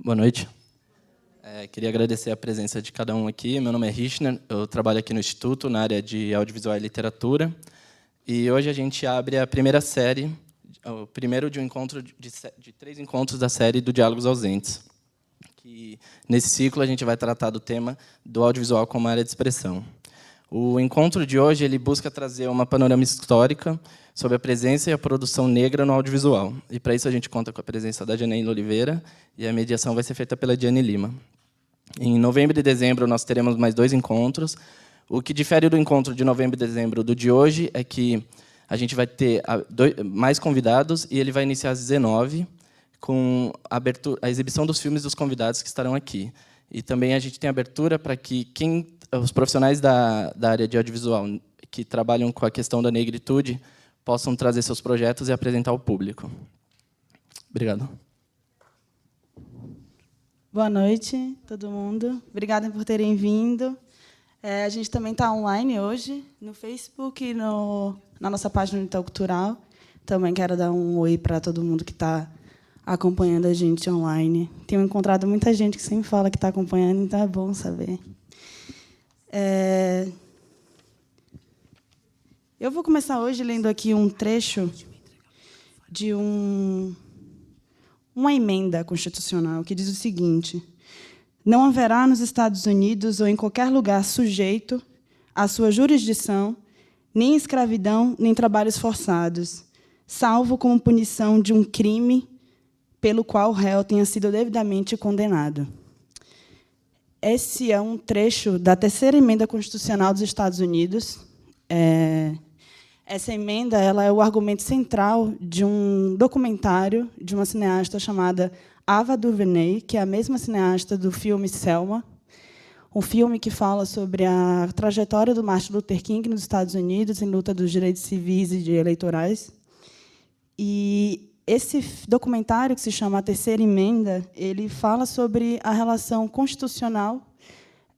Boa noite. Queria agradecer a presença de cada um aqui. Meu nome é Richner, eu trabalho aqui no Instituto, na área de Audiovisual e Literatura. E hoje a gente abre a primeira série, o primeiro de um encontro de 3 encontros da série do Diálogos Ausentes. Que, nesse ciclo, a gente vai tratar do tema do audiovisual como área de expressão. O encontro de hoje ele busca trazer uma panorama histórica sobre a presença e a produção negra no audiovisual. E, para isso, a gente conta com a presença da Janaína Oliveira, e a mediação vai ser feita pela Diane Lima. Em novembro e dezembro, nós teremos mais 2 encontros. O que difere do encontro de novembro e dezembro do de hoje é que a gente vai ter mais convidados, e ele vai iniciar às 19h, com a exibição dos filmes dos convidados que estarão aqui. E também a gente tem abertura para que os profissionais da área de audiovisual que trabalham com a questão da negritude possam trazer seus projetos e apresentar ao público. Obrigado. Boa noite, todo mundo. Obrigada por terem vindo. A gente também está online hoje, no Facebook e na nossa página do Itaú Cultural. Também quero dar um oi para todo mundo que está acompanhando a gente online. Tenho encontrado muita gente que sempre fala que está acompanhando, então é bom saber. Eu vou começar hoje lendo aqui um trecho de uma emenda constitucional que diz o seguinte: não haverá nos Estados Unidos ou em qualquer lugar sujeito à sua jurisdição nem escravidão nem trabalhos forçados, salvo como punição de um crime pelo qual o réu tenha sido devidamente condenado. Esse é um trecho da terceira emenda constitucional dos Estados Unidos. Essa emenda ela é o argumento central de um documentário de uma cineasta chamada Ava DuVernay, que é a mesma cineasta do filme Selma, um filme que fala sobre a trajetória do Martin Luther King nos Estados Unidos, em luta dos direitos civis e eleitorais. E esse documentário, que se chama A Terceira Emenda, ele fala sobre a relação constitucional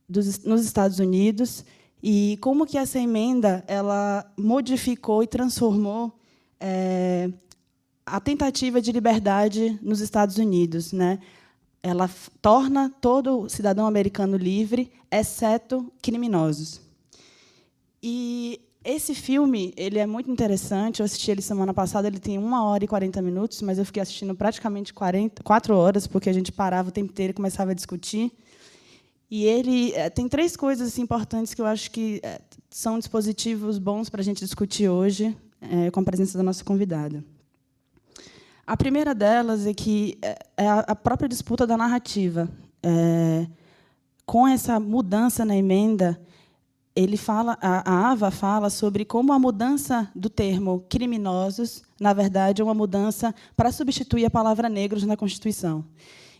nos Estados Unidos e como que essa emenda ela modificou e transformou a tentativa de liberdade nos Estados Unidos, né? Ela torna todo cidadão americano livre, exceto criminosos. E esse filme ele é muito interessante. Eu assisti ele semana passada. Ele tem 1h e 40 minutos, mas eu fiquei assistindo praticamente 4 horas, porque a gente parava o tempo inteiro e começava a discutir. E ele tem 3 coisas assim, importantes que eu acho que são dispositivos bons para a gente discutir hoje, com a presença da nossa convidada. A primeira delas é que é a própria disputa da narrativa. Com essa mudança na emenda, a Ava fala sobre como a mudança do termo criminosos, na verdade, é uma mudança para substituir a palavra negros na Constituição.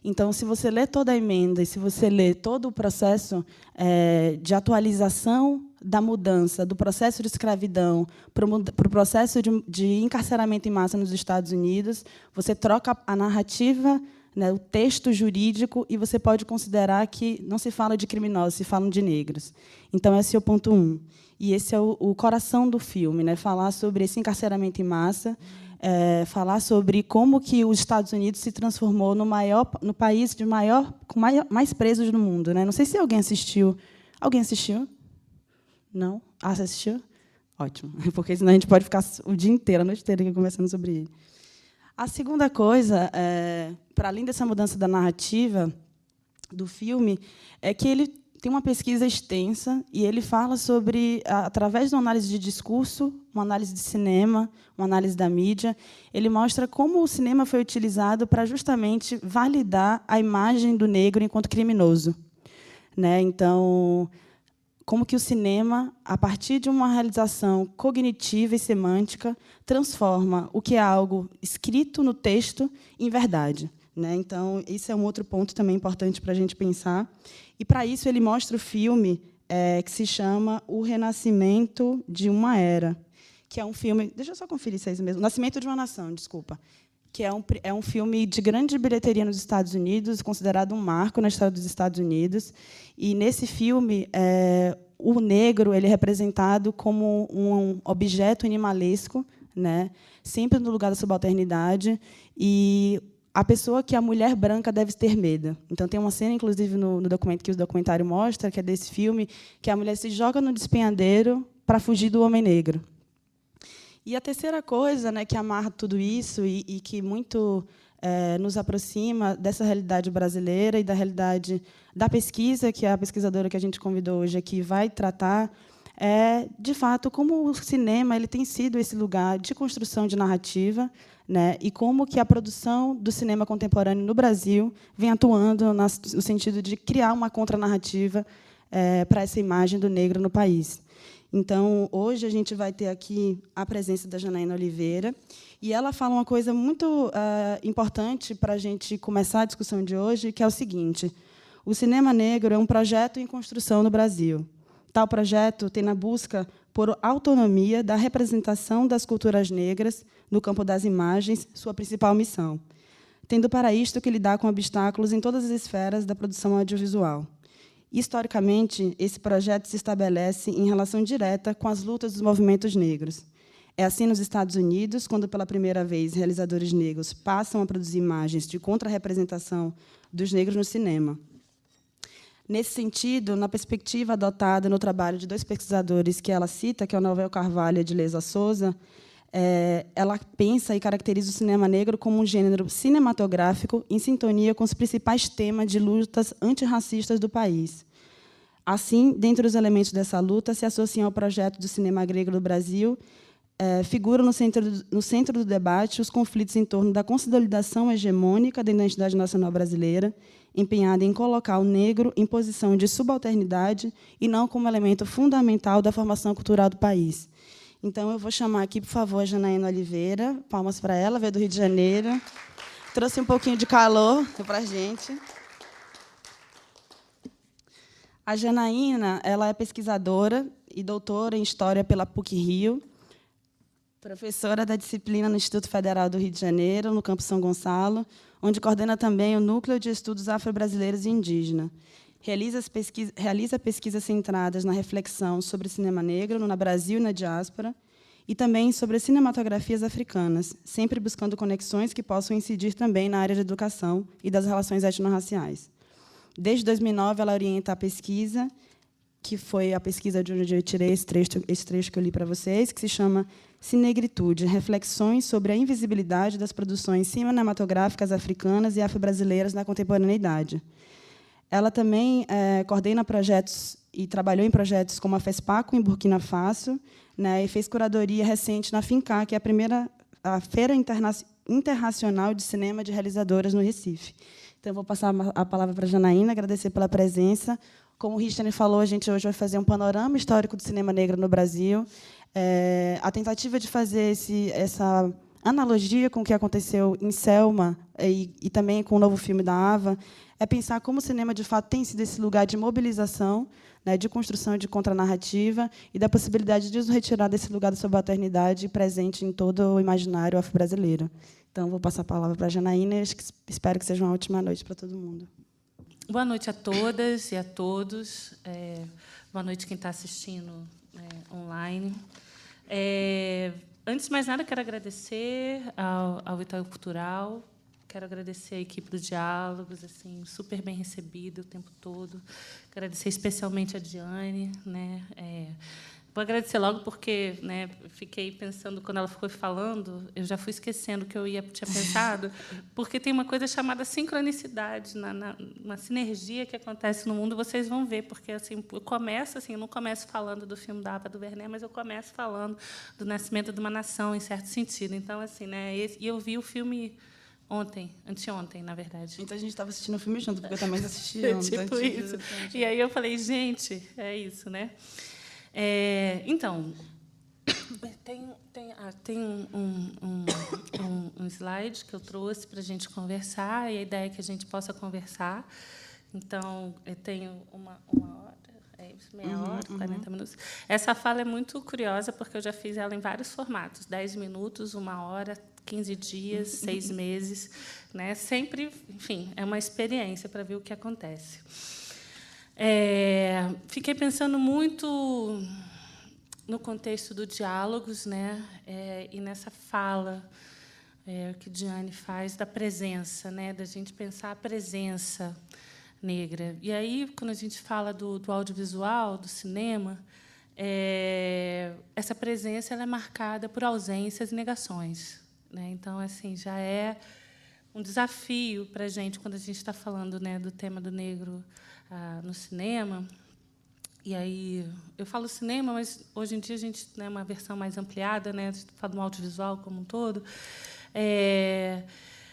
Então, se você lê toda a emenda e se você lê todo o processo de atualização da mudança do processo de escravidão para o processo de encarceramento em massa nos Estados Unidos, você troca a narrativa, né, o texto jurídico, e você pode considerar que não se fala de criminosos, se falam de negros. Então, esse é o ponto 1. E esse é o coração do filme, né, falar sobre esse encarceramento em massa, falar sobre como que os Estados Unidos se transformou no país com mais presos do mundo, né? Não sei se alguém assistiu. Alguém assistiu? Não? Você assistiu? Ótimo, porque senão a gente pode ficar o dia inteiro, a noite inteira aqui conversando sobre ele. A segunda coisa, para além dessa mudança da narrativa do filme, é que ele tem uma pesquisa extensa e ele fala sobre, através de uma análise de discurso, uma análise de cinema, uma análise da mídia, ele mostra como o cinema foi utilizado para justamente validar a imagem do negro enquanto criminoso, né? Então, como que o cinema, a partir de uma realização cognitiva e semântica, transforma o que é algo escrito no texto em verdade, né? Então, esse é um outro ponto também importante para a gente pensar. E, para isso, ele mostra o filme que se chama O Renascimento de uma Era, que é um filme... Deixa eu só conferir se é isso mesmo. Nascimento de uma Nação, desculpa. Que é um filme de grande bilheteria nos Estados Unidos, considerado um marco na história dos Estados Unidos. E, nesse filme, o negro ele é representado como um objeto animalesco, né, sempre no lugar da subalternidade. E a pessoa que a mulher branca deve ter medo. Então, tem uma cena, inclusive, no documento que o documentário mostra, que é desse filme, que a mulher se joga no despenhadeiro para fugir do homem negro. E a terceira coisa, né, que amarra tudo isso e que muito nos aproxima dessa realidade brasileira e da realidade da pesquisa, que a pesquisadora que a gente convidou hoje aqui vai tratar, é, de fato, como o cinema ele tem sido esse lugar de construção de narrativa, né, e como que a produção do cinema contemporâneo no Brasil vem atuando no sentido de criar uma contranarrativa para essa imagem do negro no país. Então, hoje a gente vai ter aqui a presença da Janaína Oliveira, e ela fala uma coisa muito importante para a gente começar a discussão de hoje, que é o seguinte: o cinema negro é um projeto em construção no Brasil. Tal projeto tem na busca por autonomia da representação das culturas negras no campo das imagens sua principal missão, tendo para isto que lidar com obstáculos em todas as esferas da produção audiovisual. Historicamente, esse projeto se estabelece em relação direta com as lutas dos movimentos negros. É assim nos Estados Unidos, quando, pela primeira vez, realizadores negros passam a produzir imagens de contra-representação dos negros no cinema. Nesse sentido, na perspectiva adotada no trabalho de dois pesquisadores que ela cita, que é o Novel Carvalho e a Edileza Souza, ela pensa e caracteriza o cinema negro como um gênero cinematográfico em sintonia com os principais temas de lutas antirracistas do país. Assim, dentre os elementos dessa luta, se associam ao projeto do cinema negro do Brasil, figuram no centro do debate os conflitos em torno da consolidação hegemônica da identidade nacional brasileira, empenhada em colocar o negro em posição de subalternidade e não como elemento fundamental da formação cultural do país. Então, eu vou chamar aqui, por favor, a Janaína Oliveira. Palmas para ela, veio do Rio de Janeiro. Trouxe um pouquinho de calor para a gente. A Janaína ela é pesquisadora e doutora em História pela PUC-Rio, professora da disciplina no Instituto Federal do Rio de Janeiro, no Campus São Gonçalo, onde coordena também o Núcleo de Estudos Afro-Brasileiros e Indígena. Realiza pesquisas centradas na reflexão sobre o cinema negro no Brasil e na diáspora, e também sobre as cinematografias africanas, sempre buscando conexões que possam incidir também na área de educação e das relações étnico-raciais. Desde 2009, ela orienta a pesquisa, que foi a pesquisa de onde eu tirei esse trecho que eu li para vocês, que se chama Cinegritude, reflexões sobre a invisibilidade das produções cinematográficas africanas e afro-brasileiras na contemporaneidade. Ela também coordena projetos e trabalhou em projetos como a FESPACO, em Burkina Faso, né, e fez curadoria recente na FINCA, que é a Feira Internacional de Cinema de Realizadoras no Recife. Então, eu vou passar a palavra para a Janaína, agradecer pela presença. Como o Richard falou, a gente hoje vai fazer um panorama histórico do cinema negro no Brasil. A tentativa de fazer essa analogia com o que aconteceu em Selma e também com o novo filme da Ava é pensar como o cinema, de fato, tem sido esse lugar de mobilização, né, de construção de contranarrativa e da possibilidade de nos retirar desse lugar da subalternidade presente em todo o imaginário afro-brasileiro. Então, vou passar a palavra para a Janaína e espero que seja uma ótima noite para todo mundo. Boa noite a todas e a todos. Boa noite quem está assistindo online. Antes de mais nada, quero agradecer ao Itaú Cultural, quero agradecer a equipe do Diálogos, assim, super bem recebida o tempo todo. Quero agradecer especialmente a Diane, né? Vou agradecer logo porque, né, fiquei pensando quando ela foi falando, eu já fui esquecendo o que eu tinha pensado, porque tem uma coisa chamada sincronicidade, uma sinergia que acontece no mundo, vocês vão ver, porque assim, eu não começo falando do filme da Ava DuVernay, mas eu começo falando do nascimento de uma nação, em certo sentido. Então, assim, né, e eu vi o filme anteontem, na verdade. Então, a gente estava assistindo o filme junto, porque eu também assisti ontem. Tipo isso. E aí eu falei, gente, é isso, né? Então, tem um slide que eu trouxe para a gente conversar, e a ideia é que a gente possa conversar. Então, eu tenho uma hora, meia hora, 40 minutos. Essa fala é muito curiosa, porque eu já fiz ela em vários formatos, 10 minutos, 1 hora, 15 dias, 6 meses. Né? Sempre, enfim, é uma experiência para ver o que acontece. Fiquei pensando muito no contexto do Diálogos, né, e nessa fala que Diane faz da presença, né, da gente pensar a presença negra. E aí, quando a gente fala do audiovisual, do cinema, essa presença ela é marcada por ausências e negações, né? Então, assim, já é um desafio para a gente quando a gente está falando, né, do tema do negro no cinema. E aí eu falo cinema, mas hoje em dia a gente tem, né, uma versão mais ampliada, né, a gente fala do audiovisual como um todo.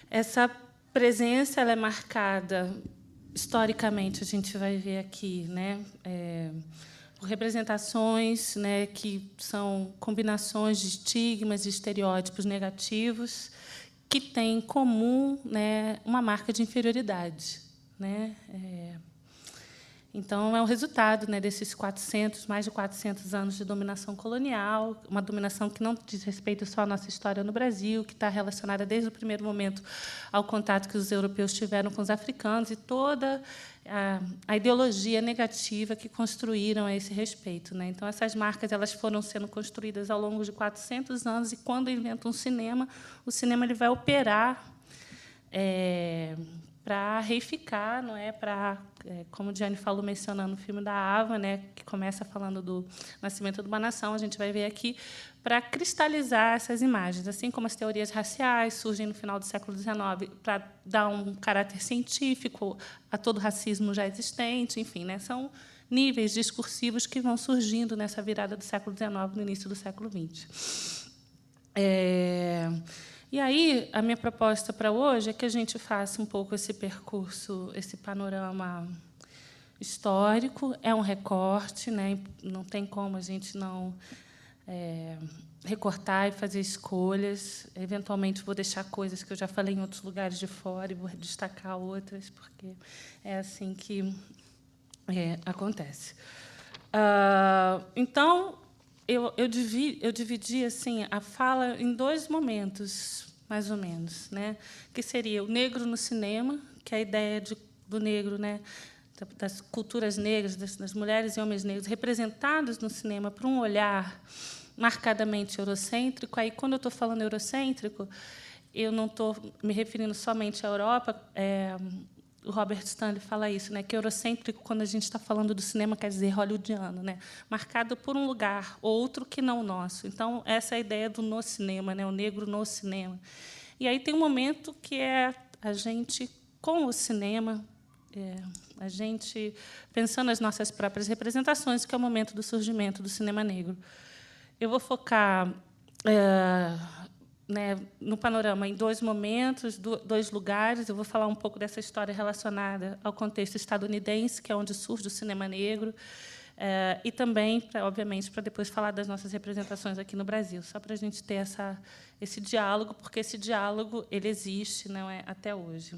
Essa presença ela é marcada historicamente, a gente vai ver aqui, né, por representações, né, que são combinações de estigmas e estereótipos negativos que têm em comum, né, uma marca de inferioridade, né? Então, é o resultado, né, desses mais de 400 anos de dominação colonial, uma dominação que não diz respeito só à nossa história no Brasil, que está relacionada desde o primeiro momento ao contato que os europeus tiveram com os africanos e toda a ideologia negativa que construíram a esse respeito, né? Então, essas marcas elas foram sendo construídas ao longo de 400 anos, e, quando inventam o cinema ele vai operar para reificar, não é, para, como Diane falou, mencionando o filme da Ava, né, que começa falando do nascimento de uma nação, a gente vai ver aqui, para cristalizar essas imagens, assim como as teorias raciais surgem no final do século XIX para dar um caráter científico a todo o racismo já existente, enfim, né, são níveis discursivos que vão surgindo nessa virada do século XIX no início do século XX. E aí, a minha proposta para hoje é que a gente faça um pouco esse percurso, esse panorama histórico. É um recorte, né? Não tem como a gente não recortar e fazer escolhas. Eventualmente, vou deixar coisas que eu já falei em outros lugares de fora e vou destacar outras, porque é assim que acontece. Então, eu dividi assim a fala em dois momentos, mais ou menos, né? Que seria o negro no cinema, que é a ideia do negro, né, das culturas negras, das mulheres e homens negros representados no cinema por um olhar marcadamente eurocêntrico. Aí, quando eu estou falando eurocêntrico, eu não estou me referindo somente à Europa. O Robert Stanley fala isso, né, que eurocêntrico, quando a gente está falando do cinema, quer dizer hollywoodiano, né, marcado por um lugar outro que não o nosso. Então, essa é a ideia do no cinema, né, o negro no cinema. E aí tem um momento que é a gente, com o cinema, a gente pensando nas nossas próprias representações, que é o momento do surgimento do cinema negro. Eu vou focar né, no panorama em dois momentos, dois lugares. Eu vou falar um pouco dessa história relacionada ao contexto estadunidense, que é onde surge o cinema negro, e também, obviamente, para depois falar das nossas representações aqui no Brasil, só para a gente ter esse diálogo, porque esse diálogo ele existe, não é, até hoje.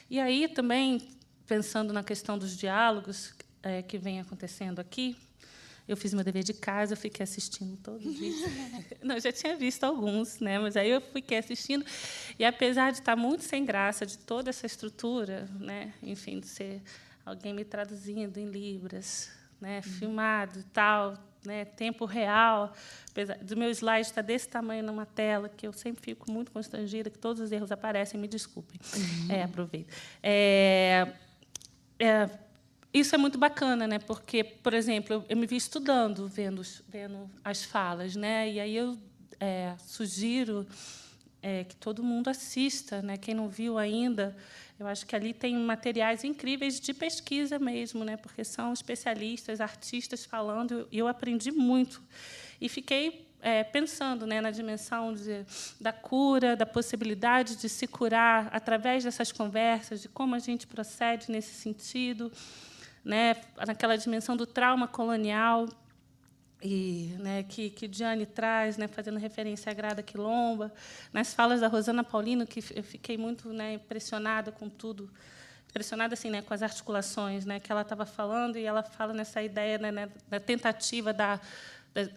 E aí também, pensando na questão dos diálogos que vem acontecendo aqui, eu fiz meu dever de casa, eu fiquei assistindo todos os vídeos. Não, eu já tinha visto alguns, né, mas aí eu fiquei assistindo, e, apesar de estar muito sem graça de toda essa estrutura, né, enfim, de ser alguém me traduzindo em libras, né, filmado e tal, né, tempo real, apesar do meu slide estar desse tamanho numa tela, que eu sempre fico muito constrangida, que todos os erros aparecem, me desculpem. Aproveito. Isso é muito bacana, né? Porque, por exemplo, eu me vi estudando, vendo as falas, né? E aí eu sugiro que todo mundo assista, né? Quem não viu ainda, eu acho que ali tem materiais incríveis de pesquisa mesmo, né? Porque são especialistas, artistas falando, e eu aprendi muito. E fiquei pensando, né, na dimensão da cura, da possibilidade de se curar através dessas conversas, de como a gente procede nesse sentido, né, naquela dimensão do trauma colonial, e, né, que Diane traz, né, fazendo referência à Grada Quilomba, nas falas da Rosana Paulino, que eu fiquei muito, né, impressionada com tudo, impressionada assim, né, com as articulações, né, que ela estava falando, e ela fala nessa ideia, né, da tentativa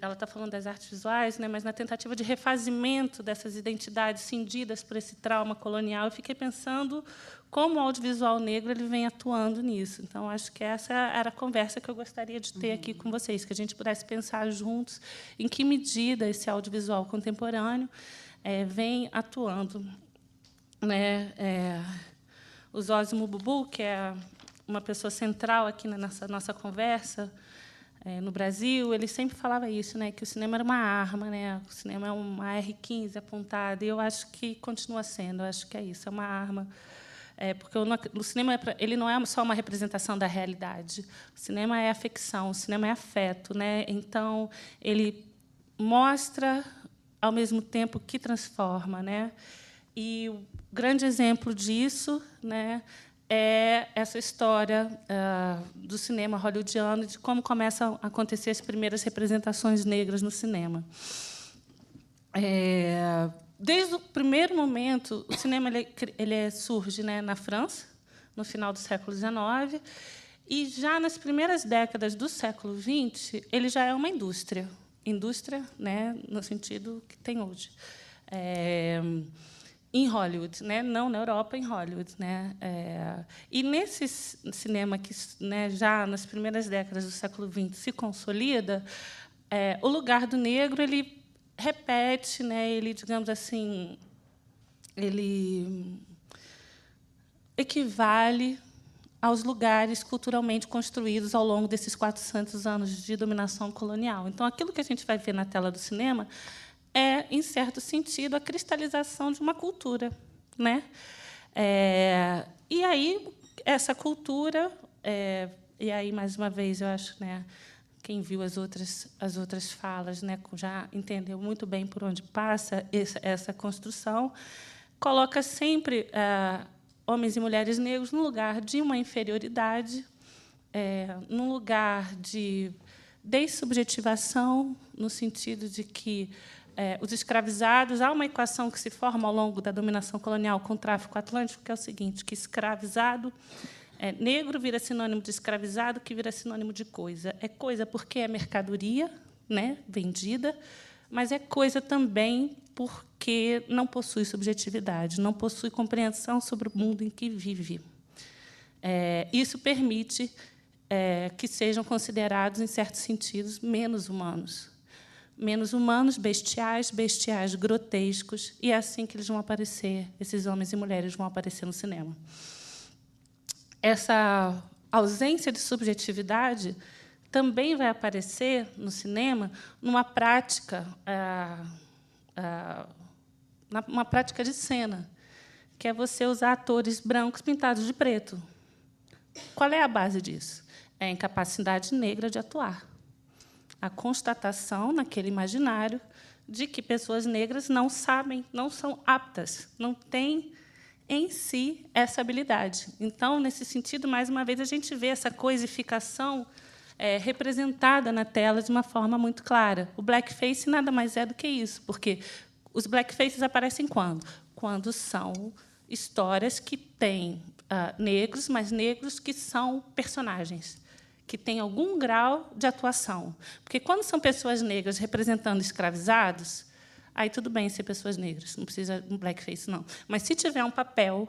ela está falando das artes visuais, né, mas na tentativa de refazimento dessas identidades cindidas por esse trauma colonial, eu fiquei pensando como o audiovisual negro ele vem atuando nisso. Então, acho que essa era a conversa que eu gostaria de ter aqui com vocês, que a gente pudesse pensar juntos em que medida esse audiovisual contemporâneo vem atuando. Né? O Zósimo Bubu, que é uma pessoa central aqui nessa nossa conversa, no Brasil, ele sempre falava isso, né, que o cinema era uma arma, né, o cinema é uma R15 apontada, e eu acho que continua sendo, eu acho que é isso, é uma arma. Porque o cinema ele não é só uma representação da realidade. O cinema é a ficção, o cinema é afeto, né? Então ele mostra ao mesmo tempo que transforma, né? E o grande exemplo disso, né, é essa história do cinema hollywoodiano, de como começam a acontecer as primeiras representações negras no cinema. Desde o primeiro momento, o cinema ele surge, né, na França, no final do século XIX, e já nas primeiras décadas do século XX, ele já é uma indústria, né, no sentido que tem hoje. Em Hollywood, né? Não na Europa, em Hollywood, né? E nesse cinema que, né, já nas primeiras décadas do século XX se consolida, o lugar do negro ele repete, né? Ele, digamos assim, ele equivale aos lugares culturalmente construídos ao longo desses 400 anos de dominação colonial. Então, aquilo que a gente vai ver na tela do cinema é, em certo sentido, a cristalização de uma cultura, né? E aí essa cultura, e aí mais uma vez eu acho, né, quem viu as outras falas, né, já entendeu muito bem por onde passa essa construção, coloca sempre homens e mulheres negros no lugar de uma inferioridade, num lugar de dessubjetivação, no sentido de que os escravizados, há uma equação que se forma ao longo da dominação colonial com o tráfico atlântico, que é o seguinte, que escravizado, negro vira sinônimo de escravizado, que vira sinônimo de coisa. É coisa porque é mercadoria, né, vendida, mas é coisa também porque não possui subjetividade, não possui compreensão sobre o mundo em que vive. Isso permite que sejam considerados, em certos sentidos, menos humanos, bestiais, grotescos, e é assim que eles vão aparecer, esses homens e mulheres vão aparecer no cinema. Essa ausência de subjetividade também vai aparecer no cinema numa prática, uma prática de cena, que é você usar atores brancos pintados de preto. Qual é a base disso? É a incapacidade negra de atuar. A constatação, naquele imaginário, de que pessoas negras não sabem, não são aptas, não têm em si essa habilidade. Então, nesse sentido, mais uma vez, a gente vê essa coisificação representada na tela de uma forma muito clara. O blackface nada mais é do que isso, porque os blackfaces aparecem quando? Quando são histórias que têm negros, mas negros que são personagens, que têm algum grau de atuação. Porque, quando são pessoas negras representando escravizados, aí tudo bem ser pessoas negras, não precisa de um blackface, não. Mas, se tiver um papel,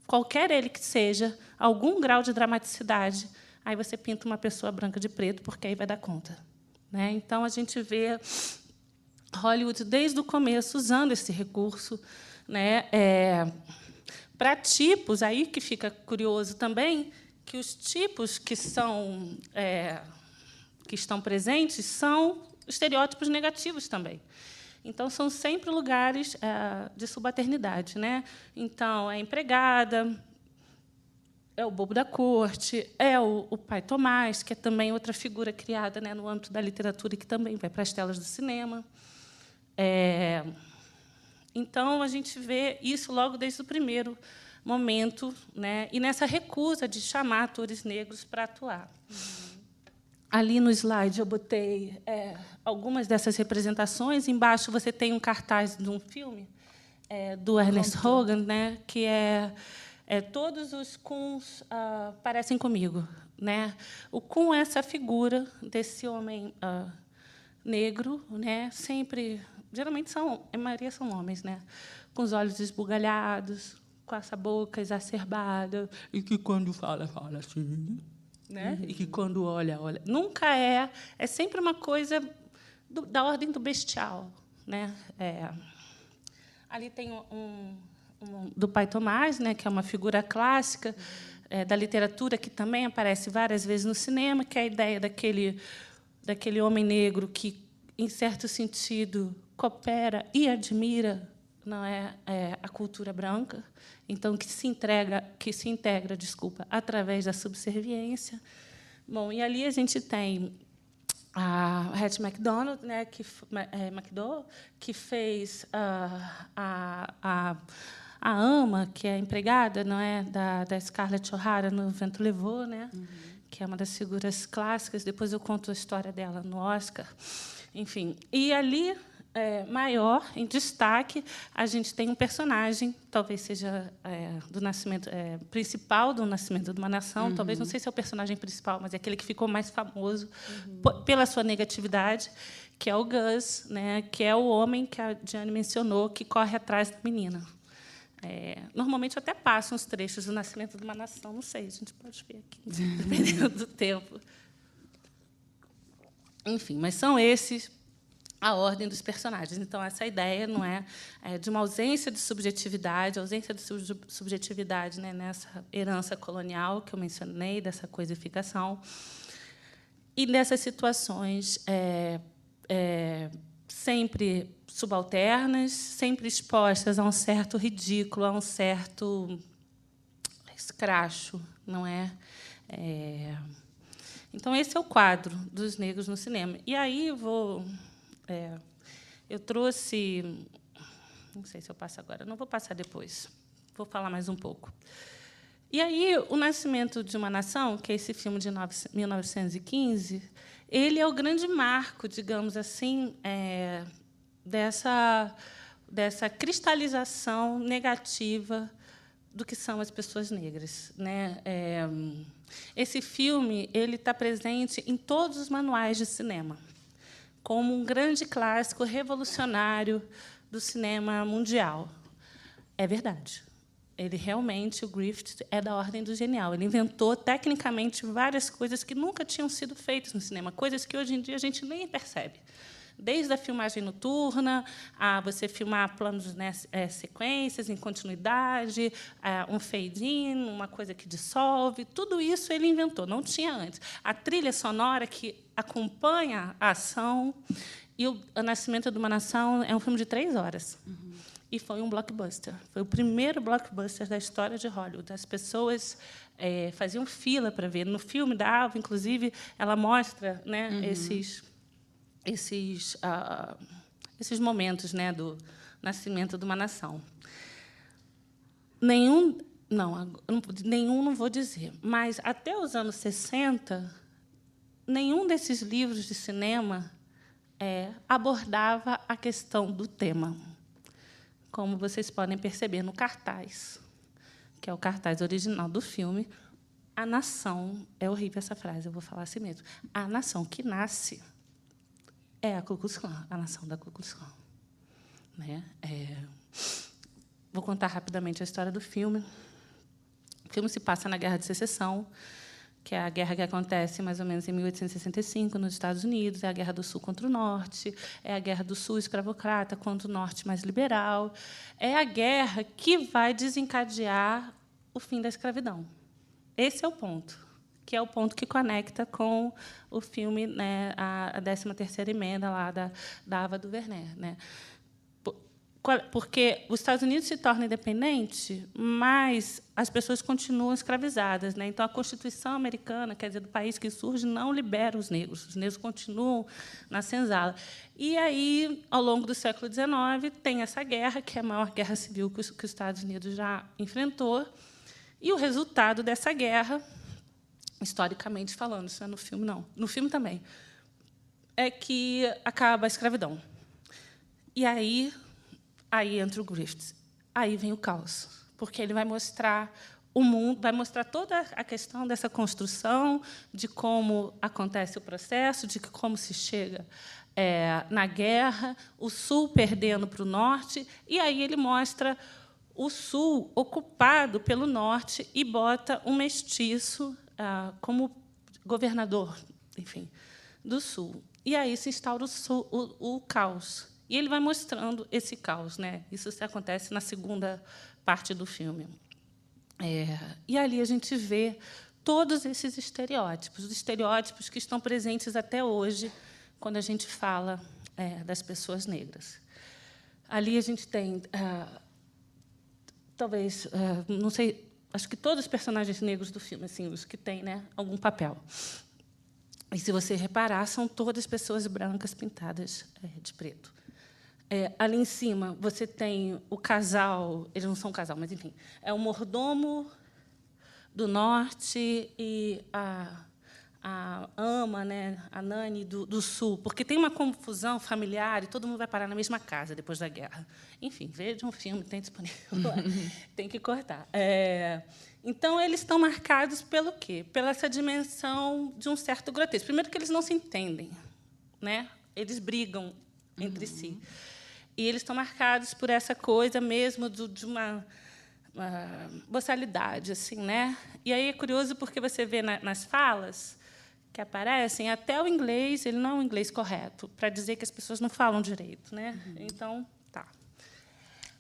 qualquer ele que seja, algum grau de dramaticidade, aí você pinta uma pessoa branca de preto, porque aí vai dar conta. Né? Então, a gente vê Hollywood, desde o começo, usando esse recurso, né, para tipos, aí que fica curioso também, que os tipos que estão presentes são estereótipos negativos também. Então, são sempre lugares de subalternidade, né? Então, é a empregada, é o bobo da corte, é o pai Tomás, que é também outra figura criada, né, no âmbito da literatura e que também vai para as telas do cinema. Então, a gente vê isso logo desde o primeiro momento, né? E nessa recusa de chamar atores negros para atuar. Ali no slide eu botei algumas dessas representações. Embaixo você tem um cartaz de um filme do Ernest Hogan, né? Que todos os Kuns parecem comigo, né? O Kun é essa figura desse homem negro, né? Sempre, geralmente a maioria são homens, né? Com os olhos esbugalhados, com essa boca exacerbada, e que quando fala assim, né? E que quando olha. Nunca é sempre uma coisa da ordem do bestial, né? Ali tem do Pai Tomás, né? Que é uma figura clássica da literatura que também aparece várias vezes no cinema, que é a ideia daquele homem negro que, em certo sentido, coopera e admira, não é, a cultura branca, então que se integra, através da subserviência. Bom, e ali a gente tem a Hattie McDonald, né, que fez a ama, que é a empregada, não é, da Scarlett O'Hara no Vento Levou, né, que é uma das figuras clássicas. Depois eu conto a história dela no Oscar. Enfim, e ali, maior, em destaque, a gente tem um personagem, talvez seja do nascimento principal do Nascimento de uma Nação, talvez, não sei se é o personagem principal, mas é aquele que ficou mais famoso pela sua negatividade, que é o Gus, né, que é o homem que a Diane mencionou, que corre atrás da menina. Normalmente eu até passo uns trechos do Nascimento de uma Nação, não sei, a gente pode ver aqui, dependendo do tempo. Enfim, mas são esses a ordem dos personagens. Então, essa ideia não é de uma ausência de subjetividade, né, nessa herança colonial que eu mencionei, dessa coisificação, e dessas situações sempre subalternas, sempre expostas a um certo ridículo, a um certo escracho, não é? Então, esse é o quadro dos negros no cinema. E aí eu trouxe... Não sei se eu passo agora. Não vou passar depois. Vou falar mais um pouco. E aí, O Nascimento de uma Nação, que é esse filme de 1915, ele é o grande marco, digamos assim, dessa cristalização negativa do que são as pessoas negras, né? Esse filme ele está presente em todos os manuais de cinema, como um grande clássico revolucionário do cinema mundial. É verdade. Ele realmente, o Griffith, é da ordem do genial. Ele inventou, tecnicamente, várias coisas que nunca tinham sido feitas no cinema, coisas que, hoje em dia, a gente nem percebe. Desde a filmagem noturna, a você filmar planos, né, sequências em continuidade, um fade-in, uma coisa que dissolve, tudo isso ele inventou, não tinha antes. A trilha sonora que acompanha a ação. E O Nascimento de uma Nação é um filme de 3 horas. E foi um blockbuster. Foi o primeiro blockbuster da história de Hollywood. As pessoas faziam fila para ver. No filme da Alva, inclusive, ela mostra, né, esses momentos, né, do nascimento de uma nação. Nenhum não vou dizer, mas até os anos 60, nenhum desses livros de cinema abordava a questão do tema. Como vocês podem perceber no cartaz, que é o cartaz original do filme, a nação... É horrível essa frase, eu vou falar assim mesmo. A nação que nasce é a Ku Klux Klan, a nação da Ku Klux Klan. Né? Vou contar rapidamente a história do filme. O filme se passa na Guerra de Secessão, que é a guerra que acontece mais ou menos em 1865 nos Estados Unidos. É a Guerra do Sul contra o Norte, é a Guerra do Sul escravocrata contra o Norte mais liberal. É a guerra que vai desencadear o fim da escravidão. Esse é o ponto, que é o ponto que conecta com o filme, né, a 13ª emenda lá da Ava DuVernay, né? Porque os Estados Unidos se tornam independentes, mas as pessoas continuam escravizadas, né? Então, a Constituição americana, quer dizer, do país que surge, não libera os negros continuam na senzala. E aí, ao longo do século XIX, tem essa guerra, que é a maior guerra civil que os Estados Unidos já enfrentou, e o resultado dessa guerra, historicamente falando, isso não é no filme, não, no filme também, é que acaba a escravidão. E aí entra o Griffith. Aí vem o caos, porque ele vai mostrar o mundo, vai mostrar toda a questão dessa construção, de como acontece o processo, de como se chega na guerra, o Sul perdendo para o Norte, e aí ele mostra o Sul ocupado pelo Norte e bota um mestiço como governador, enfim, do Sul. E aí se instaura o caos. E ele vai mostrando esse caos, né? Isso acontece na segunda parte do filme. E ali a gente vê todos esses estereótipos, os estereótipos que estão presentes até hoje quando a gente fala das pessoas negras. Ali a gente tem, talvez, não sei, acho que todos os personagens negros do filme, assim, os que têm, né, algum papel. E, se você reparar, são todas pessoas brancas pintadas de preto. Ali em cima, você tem o casal, eles não são um casal, mas, enfim, é o mordomo do Norte e a ama, né, a Nani do Sul, porque tem uma confusão familiar e todo mundo vai parar na mesma casa depois da guerra. Enfim, veja um filme, tem disponível, tem que cortar. Então, eles estão marcados pelo quê? Pela essa dimensão de um certo grotesco. Primeiro, que eles não se entendem, né? Eles brigam entre si. E eles estão marcados por essa coisa mesmo de uma boçalidade, assim, né? E aí é curioso porque você vê nas falas que aparecem, até o inglês, ele não é um inglês correto, para dizer que as pessoas não falam direito, né? Então, tá.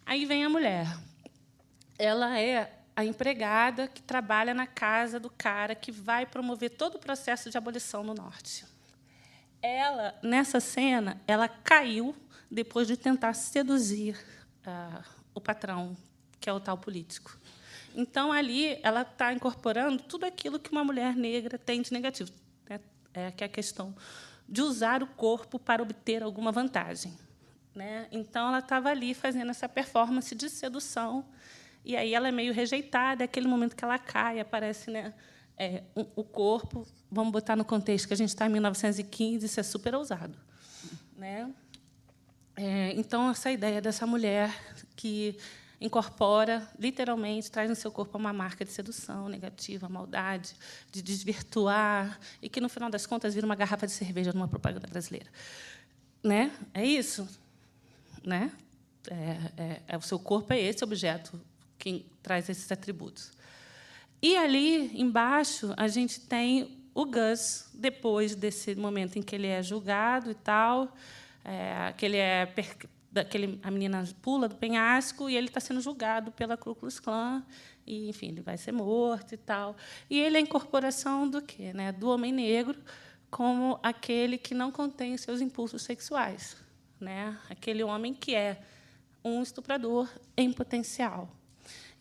Aí vem a mulher. Ela é a empregada que trabalha na casa do cara que vai promover todo o processo de abolição no Norte. Ela, nessa cena, ela caiu depois de tentar seduzir o patrão, que é o tal político. Então, ali, ela está incorporando tudo aquilo que uma mulher negra tem de negativo, né? Que é a questão de usar o corpo para obter alguma vantagem, né? Então, ela estava ali fazendo essa performance de sedução, e aí ela é meio rejeitada. É aquele momento que ela cai, aparece, né, o corpo. Vamos botar no contexto que a gente está em 1915, isso é super ousado, né? Então, essa ideia dessa mulher que incorpora, literalmente, traz no seu corpo uma marca de sedução negativa, maldade, de desvirtuar, e que, no final das contas, vira uma garrafa de cerveja numa propaganda brasileira. Né? É isso. Né? O seu corpo é esse objeto que traz esses atributos. E, ali, embaixo, a gente tem o Gus, depois desse momento em que ele é julgado e tal, a menina pula do penhasco e ele está sendo julgado pela Ku Klux Klan, e, enfim, ele vai ser morto e tal. E ele é a incorporação do quê? Né? Do homem negro como aquele que não contém os seus impulsos sexuais, né? Aquele homem que é um estuprador em potencial.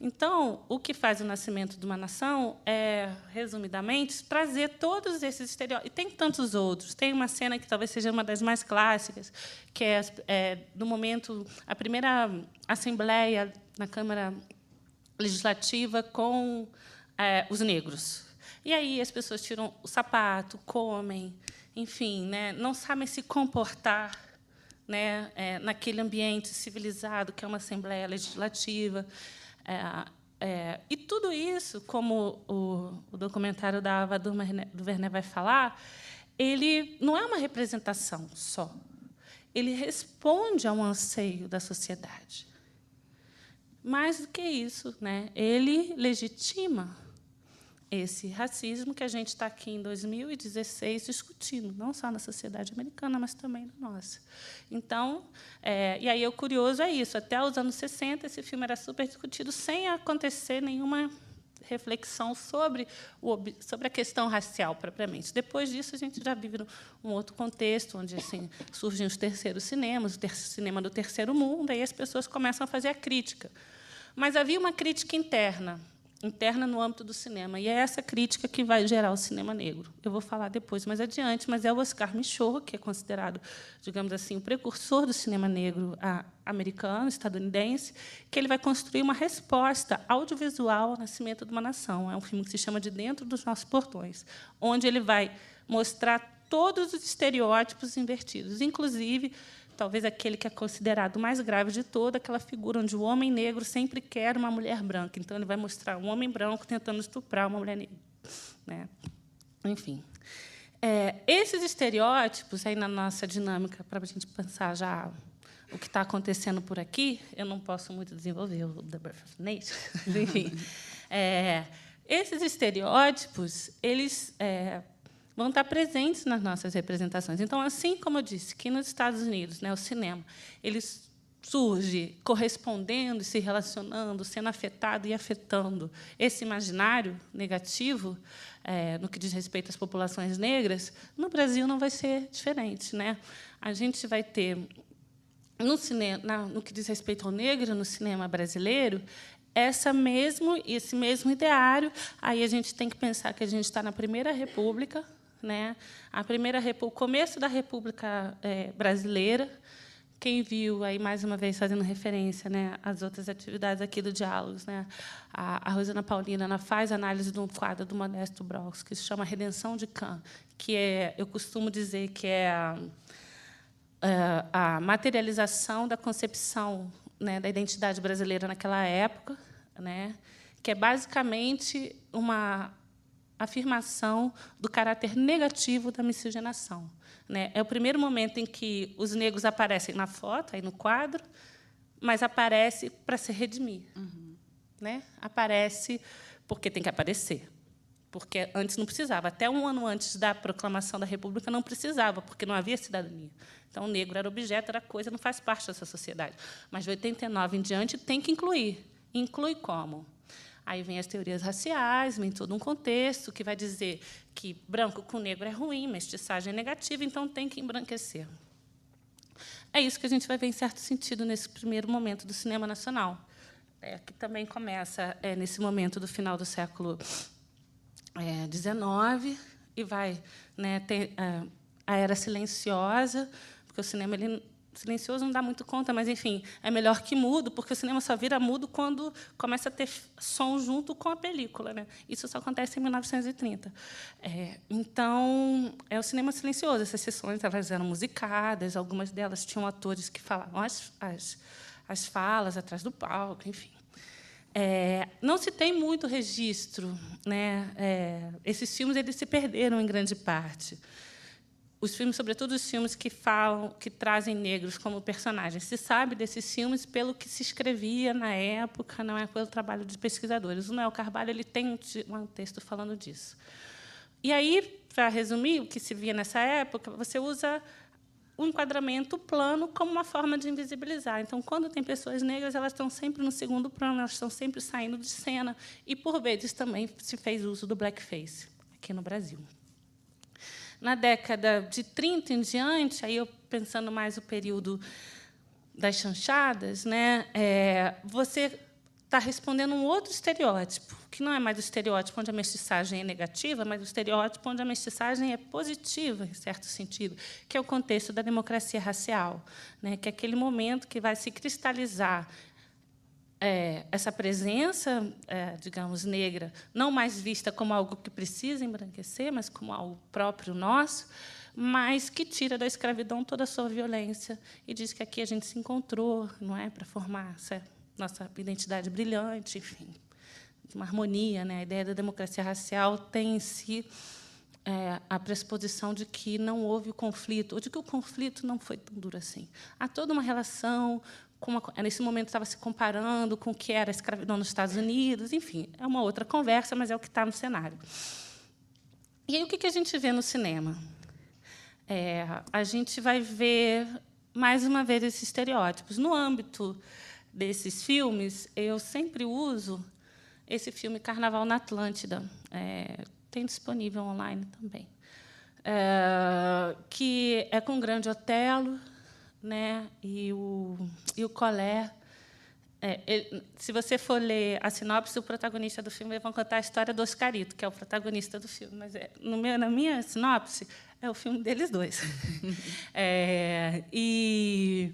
Então, o que faz o nascimento de uma nação é, resumidamente, trazer todos esses estereótipos. E tem tantos outros. Tem uma cena que talvez seja uma das mais clássicas, que é no momento, a primeira assembleia na Câmara Legislativa com os negros. E aí as pessoas tiram o sapato, comem, enfim, né, não sabem se comportar, né, naquele ambiente civilizado que é uma Assembleia Legislativa. E tudo isso, como o documentário da Ava DuVernay vai falar, ele não é uma representação só. Ele responde a um anseio da sociedade. Mais do que isso, né? Ele legitima esse racismo que a gente está aqui em 2016 discutindo, não só na sociedade americana, mas também na nossa. Então, e aí o curioso é isso. Até os anos 60, esse filme era super discutido, sem acontecer nenhuma reflexão sobre a questão racial, propriamente. Depois disso, a gente já vive um outro contexto, onde assim, surgem os terceiros cinemas, o cinema do terceiro mundo, aí as pessoas começam a fazer a crítica. Mas havia uma crítica interna no âmbito do cinema, e é essa crítica que vai gerar o cinema negro. Eu vou falar depois, mais adiante, mas é o Oscar Micheaux, que é considerado, digamos assim, o precursor do cinema negro americano, estadunidense, que ele vai construir uma resposta audiovisual ao nascimento de uma nação. É um filme que se chama De Dentro dos Nossos Portões, onde ele vai mostrar todos os estereótipos invertidos, inclusive talvez aquele que é considerado o mais grave de todo, aquela figura onde o homem negro sempre quer uma mulher branca. Então, ele vai mostrar um homem branco tentando estuprar uma mulher negra, né? Enfim. Esses estereótipos, aí na nossa dinâmica, para a gente pensar já o que está acontecendo por aqui, eu não posso muito desenvolver o The Birth of Nations, enfim. Esses estereótipos, eles vão estar presentes nas nossas representações. Então, assim como eu disse, que nos Estados Unidos, né, o cinema, ele surge correspondendo, se relacionando, sendo afetado e afetando esse imaginário negativo, no que diz respeito às populações negras, no Brasil não vai ser diferente, né? A gente vai ter, no cinema, no que diz respeito ao negro, no cinema brasileiro, esse mesmo ideário. Aí a gente tem que pensar que a gente está na Primeira República, né? O começo da República Brasileira. Quem viu, aí mais uma vez fazendo referência, né, às outras atividades aqui do Diálogos, né, a Rosana Paulina, ela faz análise de um quadro do Modesto Brox que se chama Redenção de Cã, que eu costumo dizer que é a materialização da concepção, né, da identidade brasileira naquela época, né, que é basicamente uma afirmação do caráter negativo da miscigenação, né? É o primeiro momento em que os negros aparecem na foto, aí no quadro, mas aparece para se redimir, né? Aparece porque tem que aparecer, porque antes não precisava. Até um ano antes da proclamação da República não precisava, porque não havia cidadania. Então, o negro era objeto, era coisa, não faz parte dessa sociedade. Mas de 89 em diante tem que incluir. Inclui como? Aí vem as teorias raciais, vem todo um contexto que vai dizer que branco com negro é ruim, mestiçagem é negativa, então tem que embranquecer. É isso que a gente vai ver, em certo sentido, nesse primeiro momento do cinema nacional, que também começa nesse momento do final do século XIX e vai, né, ter a Era Silenciosa, porque o cinema silencioso não dá muito conta, mas, enfim, é melhor que mudo, porque o cinema só vira mudo quando começa a ter som junto com a película, né? Isso só acontece em 1930. Então, é o cinema silencioso. Essas sessões elas eram musicadas, algumas delas tinham atores que falavam as falas atrás do palco, enfim. Não se tem muito registro, né? Esses filmes eles se perderam em grande parte. Os filmes, sobretudo os filmes que trazem negros como personagens, se sabe desses filmes pelo que se escrevia na época, não é pelo trabalho de pesquisadores. O Noel Carvalho ele tem um texto falando disso. E aí, para resumir, o que se via nessa época, você usa o enquadramento plano como uma forma de invisibilizar. Então, quando tem pessoas negras, elas estão sempre no segundo plano, elas estão sempre saindo de cena. E, por vezes, também se fez uso do blackface aqui no Brasil. Na década de 30 em diante, aí eu pensando mais o período das chanchadas, né, você está respondendo um outro estereótipo, que não é mais o estereótipo onde a mestiçagem é negativa, mas o estereótipo onde a mestiçagem é positiva, em certo sentido, que é o contexto da democracia racial, né, que é aquele momento que vai se cristalizar essa presença, digamos, negra, não mais vista como algo que precisa embranquecer, mas como algo próprio nosso, mas que tira da escravidão toda a sua violência e diz que aqui a gente se encontrou, não é, para formar essa nossa identidade brilhante, enfim, uma harmonia, né? A ideia da democracia racial tem em si a pressuposição de que não houve o conflito, ou de que o conflito não foi tão duro assim. Há toda uma relação. Nesse momento, estava se comparando com o que era a escravidão nos Estados Unidos. Enfim, é uma outra conversa, mas é o que está no cenário. E aí, o que a gente vê no cinema? A gente vai ver, mais uma vez, esses estereótipos. No âmbito desses filmes, eu sempre uso esse filme Carnaval na Atlântida. Tem disponível online também. Que é com o Grande Otelo, né, e o Collet. Se você for ler a sinopse, o protagonista do filme vai contar a história do Oscarito, que é o protagonista do filme. Mas na minha sinopse é o filme deles dois. E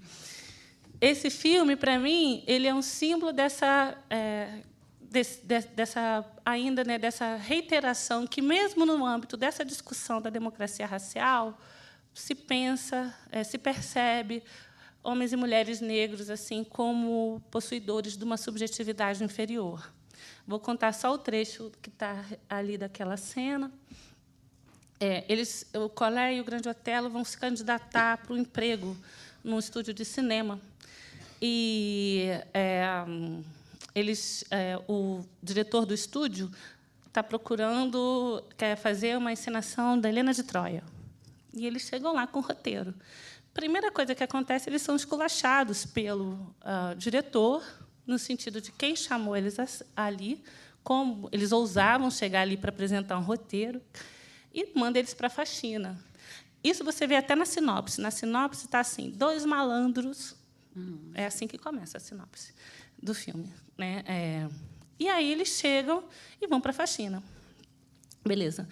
esse filme, para mim, ele é um símbolo dessa ainda, né, dessa reiteração que, mesmo no âmbito dessa discussão da democracia racial, se pensa, se percebe homens e mulheres negros assim como possuidores de uma subjetividade inferior. Vou contar só o trecho que está ali daquela cena. O Collet e o Grande Otelo vão se candidatar para o emprego num estúdio de cinema. E o diretor do estúdio quer fazer uma encenação da Helena de Troia. E eles chegam lá com o roteiro. Primeira coisa que acontece, eles são esculachados pelo diretor, no sentido de quem chamou eles ali, como eles ousavam chegar ali para apresentar um roteiro, e manda eles para a faxina. Isso você vê até na sinopse. Na sinopse está assim: 2 malandros. É assim que começa a sinopse do filme, né? E aí eles chegam e vão para a faxina. Beleza.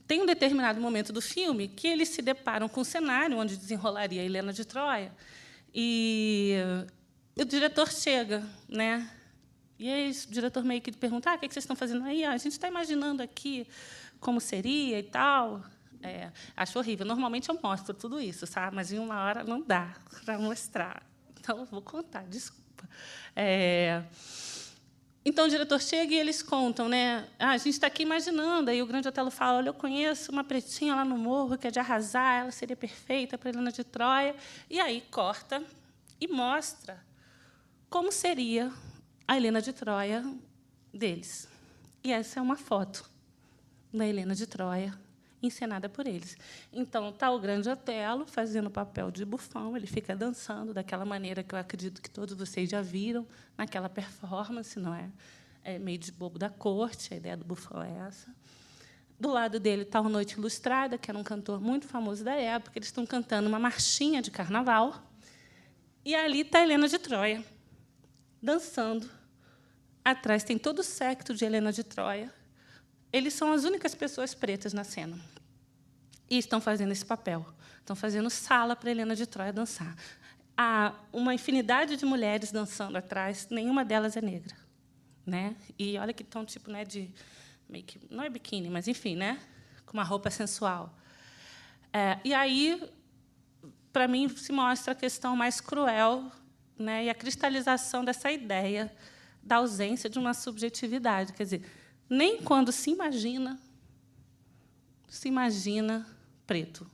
Tem um determinado momento do filme que eles se deparam com um cenário onde desenrolaria a Helena de Troia, e o diretor chega, né? E aí o diretor meio que pergunta: o que vocês estão fazendo aí? A gente está imaginando aqui como seria e tal. Acho horrível. Normalmente eu mostro tudo isso, sabe? Mas em uma hora não dá para mostrar. Então, eu vou contar, desculpa. Então, o diretor chega e eles contam, né? A gente está aqui imaginando. Aí o Grande Otelo fala: olha, eu conheço uma pretinha lá no morro que é de arrasar, ela seria perfeita para a Helena de Troia. E aí corta e mostra como seria a Helena de Troia deles. E essa é uma foto da Helena de Troia, encenada por eles. Então, está o Grande Otelo fazendo o papel de bufão, ele fica dançando daquela maneira que eu acredito que todos vocês já viram naquela performance, não é? É meio de bobo da corte, a ideia do bufão é essa. Do lado dele está o Noite Ilustrada, que era um cantor muito famoso da época. Eles estão cantando uma marchinha de carnaval. E ali está a Helena de Troia, dançando. Atrás tem todo o séquito de Helena de Troia. Eles são as únicas pessoas pretas na cena. E estão fazendo esse papel. Estão fazendo sala para Helena de Troia dançar. Há uma infinidade de mulheres dançando atrás, nenhuma delas é negra, né? E olha que estão tipo, né, de meio que não é biquíni, mas enfim, né, com uma roupa sensual. E aí, para mim, se mostra a questão mais cruel, né, e a cristalização dessa ideia da ausência de uma subjetividade. Quer dizer, nem quando se imagina preto.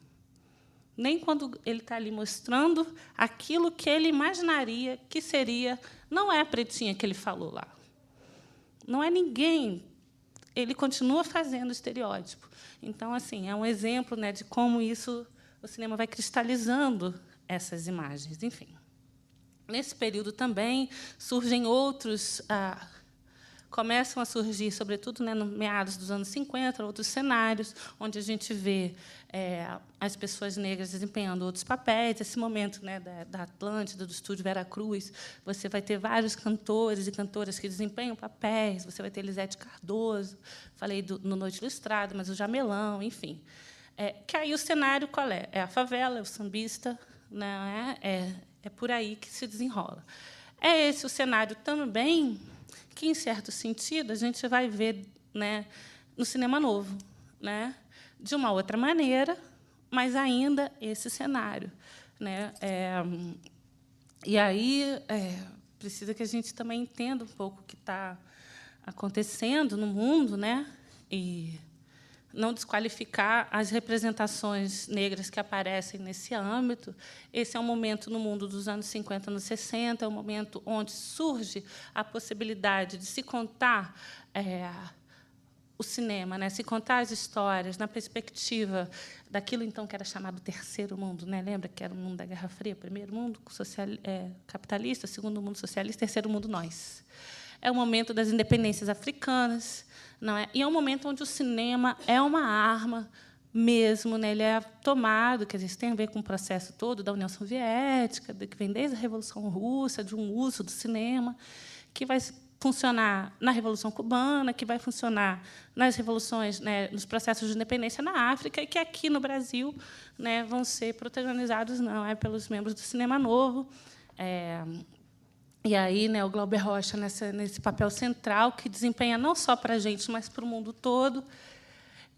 Nem quando ele está ali mostrando aquilo que ele imaginaria que seria. Não é a pretinha que ele falou lá. Não é ninguém. Ele continua fazendo o estereótipo. Então, assim, é um exemplo, né, de como o cinema vai cristalizando essas imagens. Enfim, nesse período também surgem outros. Começam a surgir, sobretudo, né, no meados dos anos 50, outros cenários, onde a gente vê as pessoas negras desempenhando outros papéis. Esse momento, né, da Atlântida, do estúdio Veracruz, você vai ter vários cantores e cantoras que desempenham papéis. Você vai ter Elisete Cardoso, falei no Noite Ilustrada, mas o Jamelão, enfim. Que aí o cenário qual é? É a favela, é o sambista, né, é por aí que se desenrola. É esse o cenário também que, em certo sentido, a gente vai ver, né, no cinema novo, né, de uma outra maneira, mas ainda esse cenário, né. E aí precisa que a gente também entenda um pouco o que está acontecendo no mundo, né, e não desqualificar as representações negras que aparecem nesse âmbito. Esse é um momento no mundo dos anos 50, anos 60, é um momento onde surge a possibilidade de se contar o cinema, né? Se contar as histórias na perspectiva daquilo então que era chamado terceiro mundo, né? Lembra que era o mundo da Guerra Fria, primeiro mundo capitalista, segundo mundo socialista, terceiro mundo nós. É o momento das independências africanas, não é? E é um momento onde o cinema é uma arma mesmo, né? Ele é tomado, quer dizer, isso tem a ver com o processo todo da União Soviética, que vem desde a Revolução Russa, de um uso do cinema, que vai funcionar na Revolução Cubana, que vai funcionar nas revoluções, né, nos processos de independência na África, e que aqui no Brasil, né, vão ser protagonizados pelos membros do Cinema Novo. E aí, né, o Glauber Rocha nesse papel central que desempenha não só para a gente, mas para o mundo todo.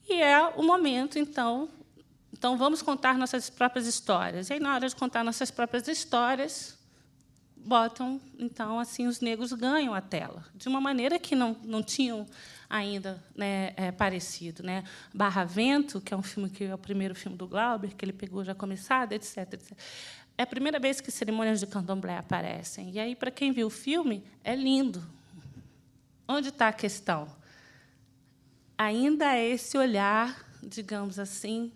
E é o momento, então, Então, vamos contar nossas próprias histórias. E aí, na hora de contar nossas próprias histórias, botam, então, assim, os negros ganham a tela, de uma maneira que não tinham ainda, né, parecido, né? Barra Vento, que é um filme que é o primeiro filme do Glauber, que ele pegou já começado, etc, etc. É a primeira vez que cerimônias de candomblé aparecem. E aí, para quem viu o filme, é lindo. Onde está a questão? Ainda é esse olhar, digamos assim,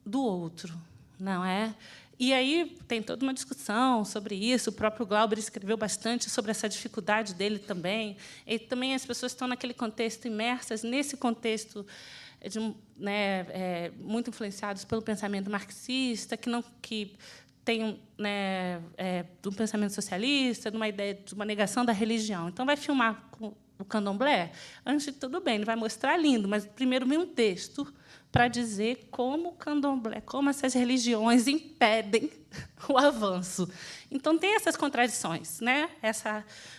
do outro, não é? E aí tem toda uma discussão sobre isso. O próprio Glauber escreveu bastante sobre essa dificuldade dele também. E também as pessoas estão naquele contexto, imersas nesse contexto, muito influenciados pelo pensamento marxista, que tem, né, do pensamento socialista, de uma ideia de uma negação da religião. Então, vai filmar com o candomblé? Antes de tudo bem, ele vai mostrar lindo, mas primeiro vem um texto para dizer como o candomblé, como essas religiões impedem o avanço. Então, tem essas contradições, né?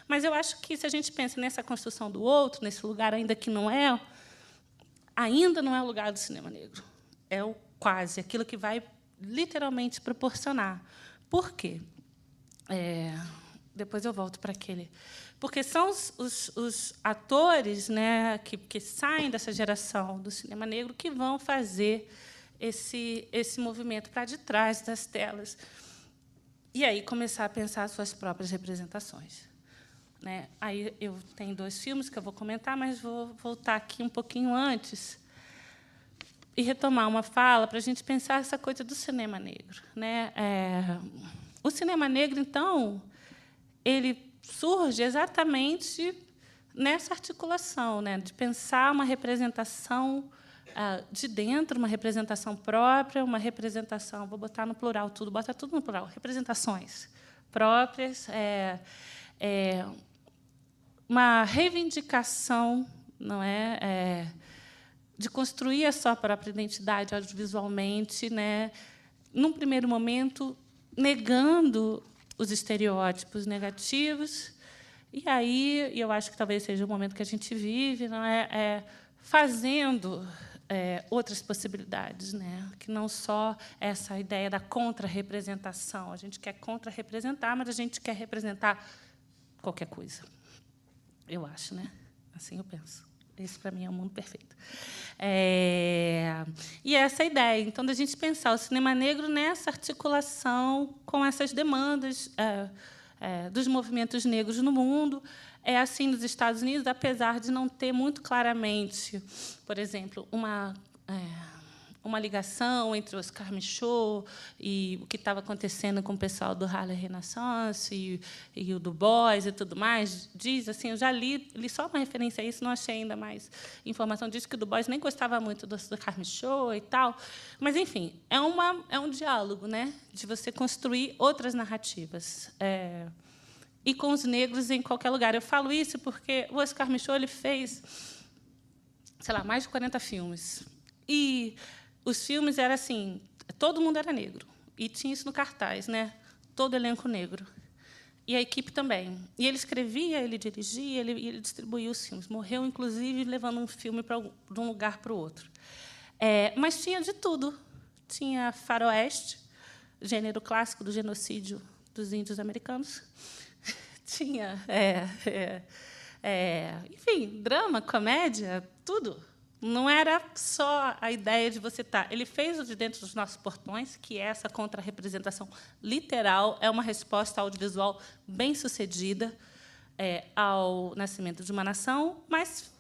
Mas eu acho que, se a gente pensa nessa construção do outro, nesse lugar ainda não é o lugar do cinema negro. É o quase, aquilo que vai literalmente proporcionar. Por quê? Depois eu volto para aquele. Porque são os atores, né, que saem dessa geração do cinema negro que vão fazer esse movimento para de trás das telas. E aí começar a pensar as suas próprias representações. Né? Aí eu tenho 2 filmes que eu vou comentar, mas vou voltar aqui um pouquinho antes e retomar uma fala para a gente pensar essa coisa do cinema negro. Né? O cinema negro, então, ele surge exatamente nessa articulação, né, de pensar uma representação de dentro, uma representação própria, uma representação, vou botar no plural tudo, bota tudo no plural, representações próprias, uma reivindicação, não é, de construir a sua própria identidade audiovisualmente, né, num primeiro momento, negando os estereótipos negativos, e aí eu acho que talvez seja o momento que a gente vive, não é, fazendo outras possibilidades, né? Que não só essa ideia da contra-representação. A gente quer contra-representar, mas a gente quer representar qualquer coisa. Eu acho, né? Assim eu penso. Esse, para mim, é o mundo perfeito. E essa ideia, então, da gente pensar o cinema negro nessa articulação com essas demandas dos movimentos negros no mundo. É assim nos Estados Unidos, apesar de não ter muito claramente, por exemplo, uma ligação entre o Oscar Michaud e o que estava acontecendo com o pessoal do Harlem Renaissance e o Du Bois e tudo mais. Diz assim, eu já li só uma referência a isso, não achei ainda mais informação disso, que o Du Bois nem gostava muito do Oscar Michaud e tal. Mas, enfim, é um diálogo, né, de você construir outras narrativas. E com os negros em qualquer lugar. Eu falo isso porque o Oscar Michaud ele fez, sei lá, mais de 40 filmes. E os filmes eram assim, todo mundo era negro. E tinha isso no cartaz, né? Todo elenco negro. E a equipe também. E ele escrevia, ele dirigia, ele distribuía os filmes. Morreu, inclusive, levando um filme de um lugar para o outro. Mas tinha de tudo. Tinha faroeste, gênero clássico do genocídio dos índios americanos. Tinha, enfim, drama, comédia, tudo. Não era só a ideia de você estar. Ele fez o De Dentro dos Nossos Portões, que é essa contra-representação literal, é uma resposta audiovisual bem-sucedida ao nascimento de uma nação, mas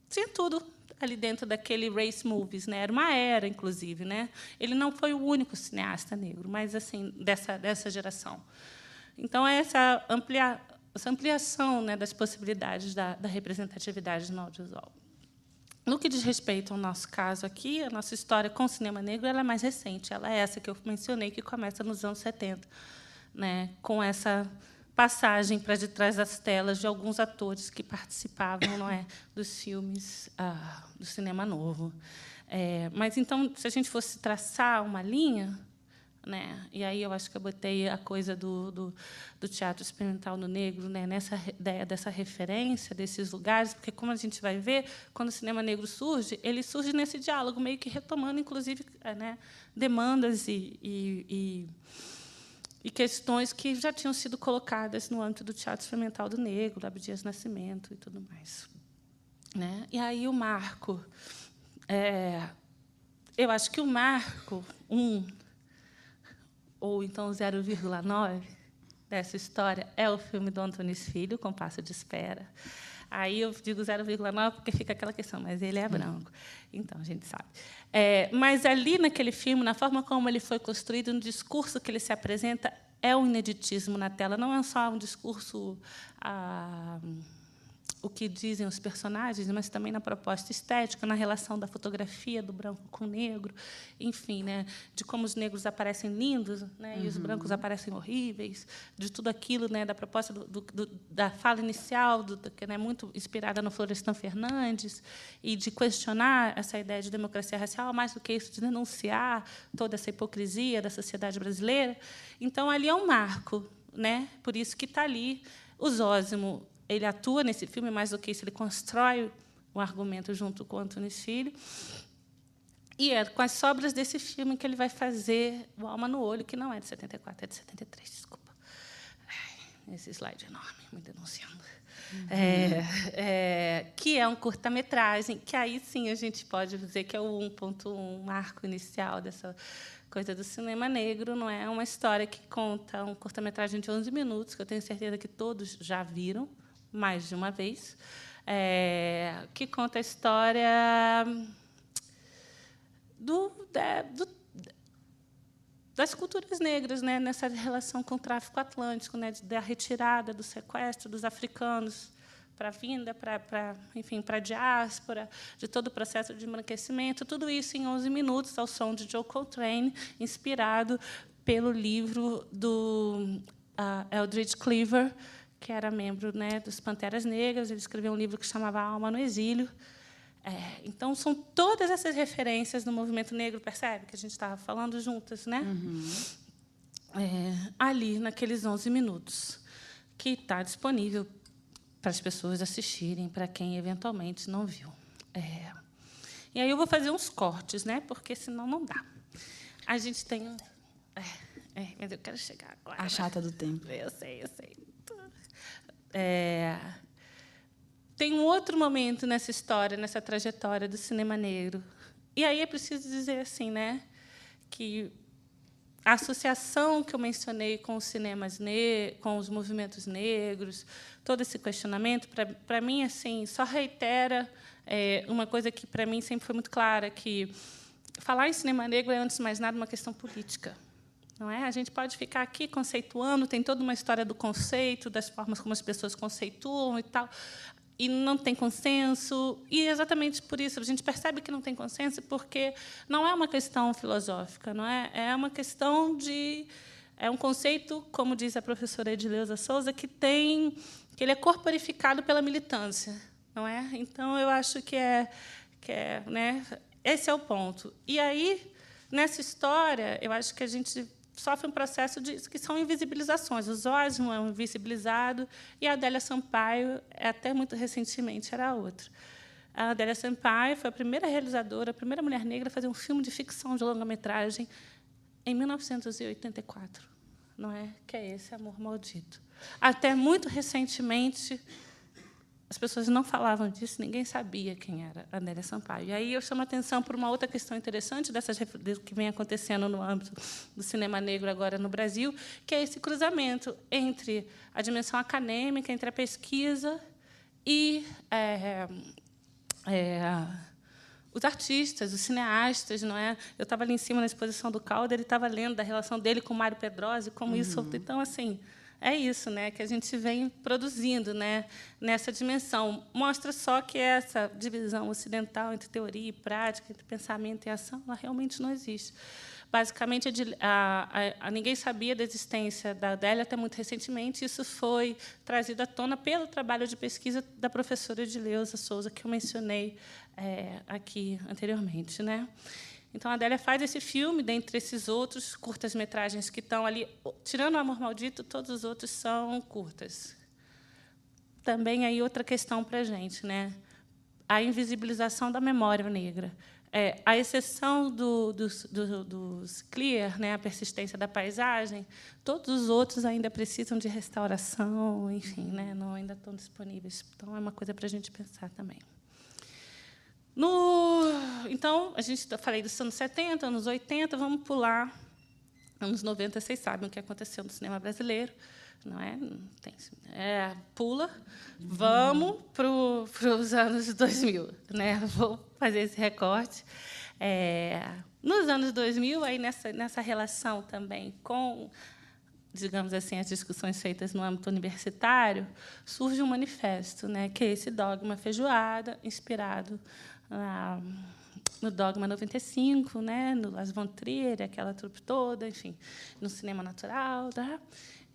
tinha tudo ali dentro daquele race movies, né? Era uma era, inclusive, né? Ele não foi o único cineasta negro, mas assim dessa geração. Então, essa ampliação, né, das possibilidades da representatividade no audiovisual. No que diz respeito ao nosso caso aqui, a nossa história com o cinema negro ela é mais recente. Ela é essa que eu mencionei, que começa nos anos 70, né, com essa passagem para de trás das telas de alguns atores que participavam, não é, dos filmes do cinema novo. Mas, então, se a gente fosse traçar uma linha, né? E aí eu acho que eu botei a coisa do teatro experimental no negro, né? Nessa ideia dessa referência desses lugares, porque, como a gente vai ver, quando o cinema negro surge, ele surge nesse diálogo, meio que retomando, inclusive, né, demandas e questões que já tinham sido colocadas no âmbito do teatro experimental do negro, do Abdias Nascimento e tudo mais, né? E aí o marco, eu acho que o marco 1, ou então 0,9 dessa história é o filme do Antunes Filho, Compasso de Espera. Aí eu digo 0,9 porque fica aquela questão, mas ele é branco. Então, a gente sabe. Mas ali, naquele filme, na forma como ele foi construído, no discurso que ele se apresenta, é um ineditismo na tela. Não é só um discurso... o que dizem os personagens, mas também na proposta estética, na relação da fotografia do branco com o negro, enfim, né, de como os negros aparecem lindos, né, e os brancos aparecem horríveis, de tudo aquilo, né, da proposta da fala inicial, que é muito inspirada no Florestan Fernandes, e de questionar essa ideia de democracia racial, mais do que isso, de denunciar toda essa hipocrisia da sociedade brasileira. Então, ali é um marco, né, por isso que está ali o Zósimo. Ele atua nesse filme, mais do que isso, ele constrói o argumento junto com o Antunes Filho. E é com as sobras desse filme que ele vai fazer o Alma no Olho, que não é de 74, é de 73, desculpa. Esse slide enorme, me denunciando. Que é um curta-metragem, que aí sim a gente pode dizer que é o 1.1, marco inicial dessa coisa do cinema negro. Não é uma história que conta um curta-metragem de 11 minutos, que eu tenho certeza que todos já viram, mais de uma vez, que conta a história das culturas negras, né, nessa relação com o tráfico atlântico, né, da retirada, do sequestro dos africanos para a vinda, enfim, para a diáspora, de todo o processo de embranquecimento, tudo isso em 11 minutos, ao som de Joe Coltrane, inspirado pelo livro do Eldridge Cleaver, que era membro, né, dos Panteras Negras. Ele escreveu um livro que chamava Alma no Exílio. Então, são todas essas referências do movimento negro, percebe? Que a gente estava falando juntas, né? Ali, naqueles 11 minutos, que está disponível para as pessoas assistirem, para quem, eventualmente, não viu. E aí eu vou fazer uns cortes, né? Porque, senão, não dá. A gente tem... mas eu quero chegar agora. A chata do tempo. Eu sei. Tem um outro momento nessa história, nessa trajetória do cinema negro. E aí é preciso dizer assim, né, que a associação que eu mencionei com os cinemas com os movimentos negros, todo esse questionamento, para mim, assim, só reitera uma coisa que para mim sempre foi muito clara, que falar em cinema negro é, antes de mais nada, uma questão política. Não é? A gente pode ficar aqui conceituando, tem toda uma história do conceito, das formas como as pessoas conceituam e tal, e não tem consenso. E, exatamente por isso, a gente percebe que não tem consenso, porque não é uma questão filosófica, não é? É uma questão de... É um conceito, como diz a professora Edileuza Souza, que ele é corporificado pela militância, não é? Então, eu acho que né? Esse é o ponto. E aí, nessa história, eu acho que a gente sofre um processo que são invisibilizações. O Zósimo é um invisibilizado e a Adélia Sampaio, até muito recentemente, era a outra. A Adélia Sampaio foi a primeira realizadora, a primeira mulher negra a fazer um filme de ficção de longa-metragem em 1984, não é? Que é esse Amor Maldito. Até muito recentemente, as pessoas não falavam disso, ninguém sabia quem era a Adélia Sampaio. E aí eu chamo a atenção por uma outra questão interessante que vem acontecendo no âmbito do cinema negro agora no Brasil, que é esse cruzamento entre a dimensão acadêmica, entre a pesquisa e os artistas, os cineastas, não é? Eu estava ali em cima na exposição do Calder, ele estava lendo da relação dele com Mário Pedrosa, como isso. Então, assim, é isso, né, que a gente vem produzindo, né, nessa dimensão. Mostra só que essa divisão ocidental entre teoria e prática, entre pensamento e ação, ela realmente não existe. Basicamente, ninguém sabia da existência da Adélia até muito recentemente. Isso foi trazido à tona pelo trabalho de pesquisa da professora Edileuza Souza, que eu mencionei aqui anteriormente, né? Então, a Adélia faz esse filme, dentre esses outros curtas-metragens que estão ali. Tirando o Amor Maldito, todos os outros são curtas. Também aí outra questão para a gente, né? A invisibilização da memória negra. A exceção dos clear, né, a persistência da paisagem, todos os outros ainda precisam de restauração, enfim, né, não ainda estão disponíveis. Então, é uma coisa para a gente pensar também. Então, falei dos anos 70, anos 80, vamos pular. Anos 90, vocês sabem o que aconteceu no cinema brasileiro. Não é? Pula. Vamos para os anos 2000. Né? Vou fazer esse recorte. Nos anos 2000, aí nessa relação também com, digamos assim, as discussões feitas no âmbito universitário, surge um manifesto, né, que é esse Dogma Feijoada, inspirado no Dogma 95, né, no Lars von Trier, aquela trupe toda, enfim, no cinema natural. Tá?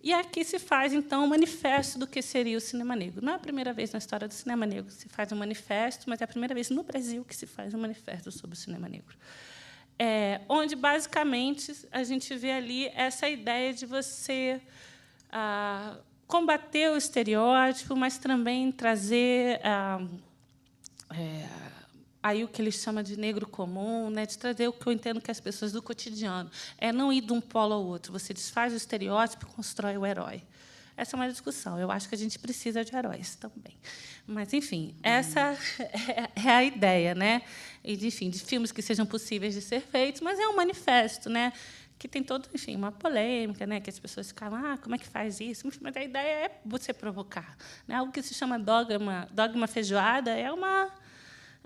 E aqui se faz, então, um manifesto do que seria o cinema negro. Não é a primeira vez na história do cinema negro que se faz um manifesto, mas é a primeira vez no Brasil que se faz um manifesto sobre o cinema negro. Onde, basicamente, a gente vê ali essa ideia de você combater o estereótipo, mas também trazer aí o que ele chama de negro comum, né, de trazer o que eu entendo que as pessoas do cotidiano. Não ir de um polo ao outro. Você desfaz o estereótipo e constrói o herói. Essa é uma discussão. Eu acho que a gente precisa de heróis também. Mas, enfim, essa é a ideia, né? E, enfim, de filmes que sejam possíveis de ser feitos, mas é um manifesto, né, que tem todo, enfim, uma polêmica, né, que as pessoas ficam, como é que faz isso? Mas a ideia é você provocar. Né? Algo que se chama dogma feijoada é uma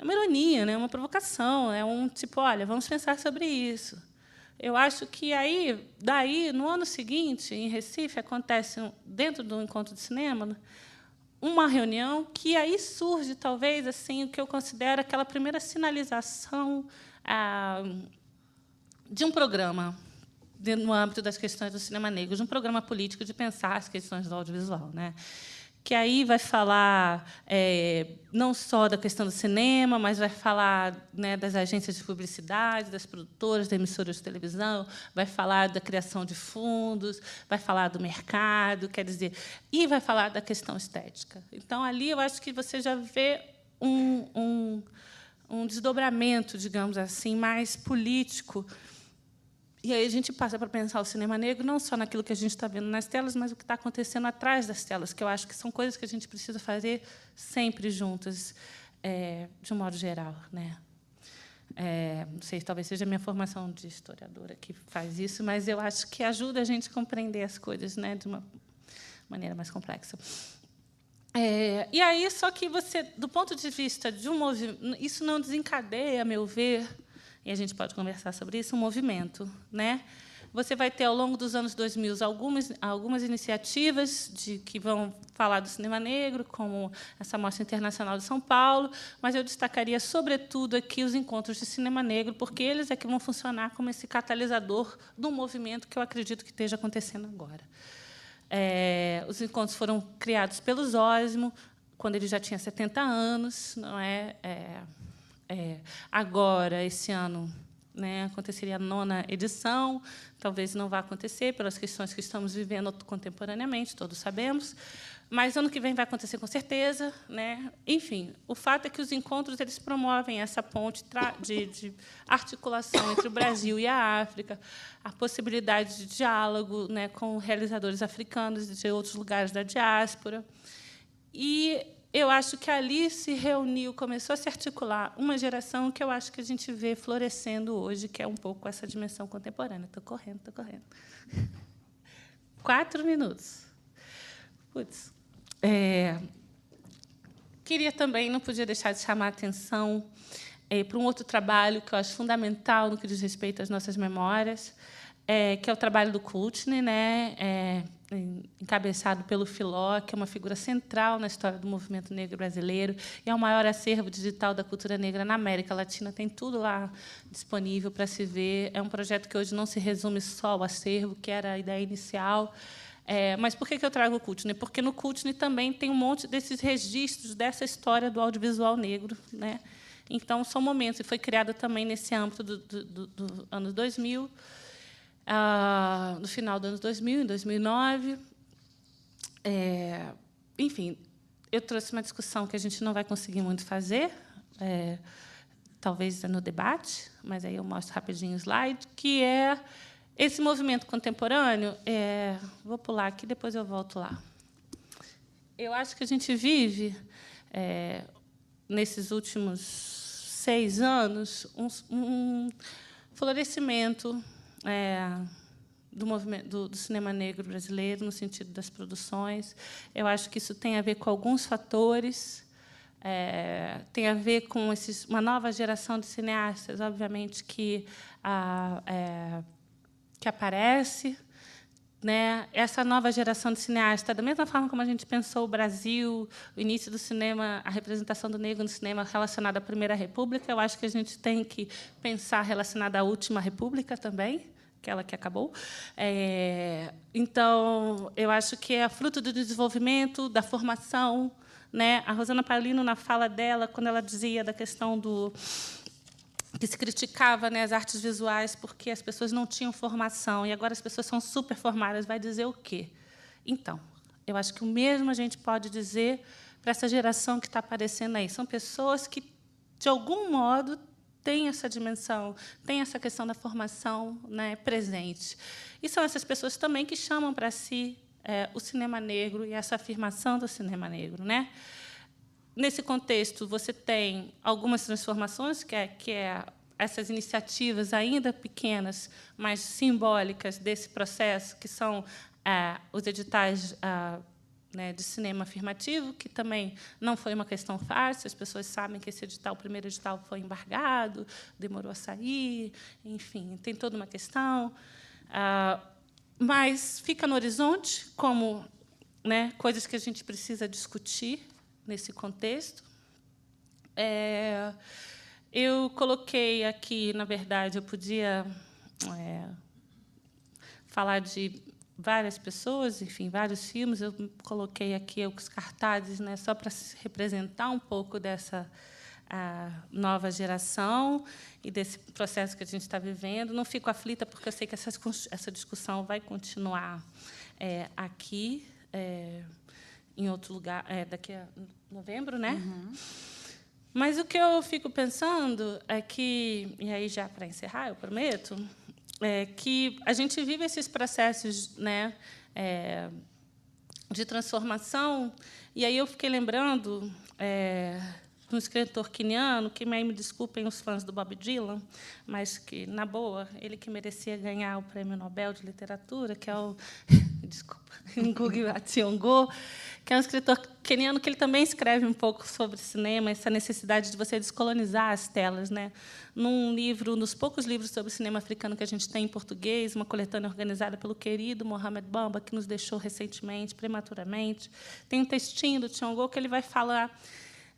ironia, né? Uma provocação, é um tipo, olha, vamos pensar sobre isso. Eu acho que daí, no ano seguinte, em Recife, acontece, dentro do encontro de cinema, uma reunião que aí surge, talvez, assim, o que eu considero aquela primeira sinalização de um programa, no âmbito das questões do cinema negro, de um programa político de pensar as questões do audiovisual, né? Que aí vai falar não só da questão do cinema, mas vai falar, né, das agências de publicidade, das produtoras, das emissoras de televisão, vai falar da criação de fundos, vai falar do mercado, quer dizer, e vai falar da questão estética. Então, ali, eu acho que você já vê um desdobramento, digamos assim, mais político. E aí a gente passa para pensar o cinema negro não só naquilo que a gente está vendo nas telas, mas o que está acontecendo atrás das telas, que eu acho que são coisas que a gente precisa fazer sempre juntas, de um modo geral, né? Não sei, talvez seja a minha formação de historiadora que faz isso, mas eu acho que ajuda a gente a compreender as coisas, né, de uma maneira mais complexa. E aí, só que você, do ponto de vista de um movimento, isso não desencadeia, a meu ver, e a gente pode conversar sobre isso, um movimento, né? Você vai ter, ao longo dos anos 2000, algumas iniciativas que vão falar do cinema negro, como essa Mostra Internacional de São Paulo, mas eu destacaria, sobretudo, aqui os encontros de cinema negro, porque eles é que vão funcionar como esse catalisador do movimento que eu acredito que esteja acontecendo agora. Os encontros foram criados pelo Zósimo, quando ele já tinha 70 anos, não é? Agora, esse ano, né, aconteceria a 9ª edição, talvez não vá acontecer, pelas questões que estamos vivendo contemporaneamente, todos sabemos, mas ano que vem vai acontecer com certeza. Né? Enfim, o fato é que os encontros eles promovem essa ponte de articulação entre o Brasil e a África, a possibilidade de diálogo, né, com realizadores africanos de outros lugares da diáspora. E eu acho que ali se reuniu, começou a se articular uma geração que eu acho que a gente vê florescendo hoje, que é um pouco essa dimensão contemporânea. Estou correndo. 4 minutos. Putz. Queria também, não podia deixar de chamar a atenção para um outro trabalho que eu acho fundamental no que diz respeito às nossas memórias, que é o trabalho do Kultner, né, encabeçado pelo Filó, que é uma figura central na história do movimento negro brasileiro, e é o maior acervo digital da cultura negra na América Latina. Tem tudo lá disponível para se ver. É um projeto que hoje não se resume só ao acervo, que era a ideia inicial. Mas por que eu trago o Kultner? Porque no Kultner também tem um monte desses registros dessa história do audiovisual negro, né, Então, são momentos. E foi criada também nesse âmbito do ano 2000, no final do ano 2000, em 2009. Enfim, eu trouxe uma discussão que a gente não vai conseguir muito fazer, talvez no debate, mas aí eu mostro rapidinho o slide, que é esse movimento contemporâneo. Vou pular aqui, depois eu volto lá. Eu acho que a gente vive, nesses últimos 6 anos, um florescimento do movimento do cinema negro brasileiro, no sentido das produções. Eu acho que isso tem a ver com alguns fatores. Tem a ver com uma nova geração de cineastas, obviamente, que aparece, né? Essa nova geração de cineastas, da mesma forma como a gente pensou o Brasil, o início do cinema, a representação do negro no cinema relacionada à Primeira República, eu acho que a gente tem que pensar relacionada à Última República também, aquela que acabou. Então, eu acho que é fruto do desenvolvimento, da formação, né? A Rosana Paulino, na fala dela, quando ela dizia da questão do que se criticava, né, as artes visuais porque as pessoas não tinham formação, e agora as pessoas são super formadas, vai dizer o quê? Então, eu acho que o mesmo a gente pode dizer para essa geração que está aparecendo aí. São pessoas que, de algum modo, têm essa dimensão, têm essa questão da formação, né, presente. E são essas pessoas também que chamam para si o cinema negro e essa afirmação do cinema negro, né? Nesse contexto, você tem algumas transformações, que é essas iniciativas ainda pequenas, mas simbólicas desse processo, que são os editais né, de cinema afirmativo, que também não foi uma questão fácil. As pessoas sabem que esse edital, o primeiro edital, foi embargado, demorou a sair, enfim, tem toda uma questão. Mas fica no horizonte como, né, coisas que a gente precisa discutir nesse contexto. Eu coloquei aqui, na verdade, eu podia falar de várias pessoas, enfim, vários filmes. Eu coloquei aqui os cartazes, né, só para representar um pouco dessa nova geração e desse processo que a gente está vivendo. Não fico aflita, porque eu sei que essa discussão vai continuar aqui, em outro lugar, daqui a novembro, né? Uhum. Mas o que eu fico pensando é que, e aí já para encerrar, eu prometo, que a gente vive esses processos, né, de transformação, e aí eu fiquei lembrando de um escritor queniano, que me desculpem os fãs do Bob Dylan, mas que, na boa, ele que merecia ganhar o Prêmio Nobel de Literatura, que é o Ngugi wa Thiong'o, que é um escritor queniano que ele também escreve um pouco sobre cinema, essa necessidade de você descolonizar as telas, né? Num livro, nos poucos livros sobre cinema africano que a gente tem em português, uma coletânea organizada pelo querido Mohamed Bamba, que nos deixou recentemente, prematuramente, tem um textinho do Thiong'o que ele vai falar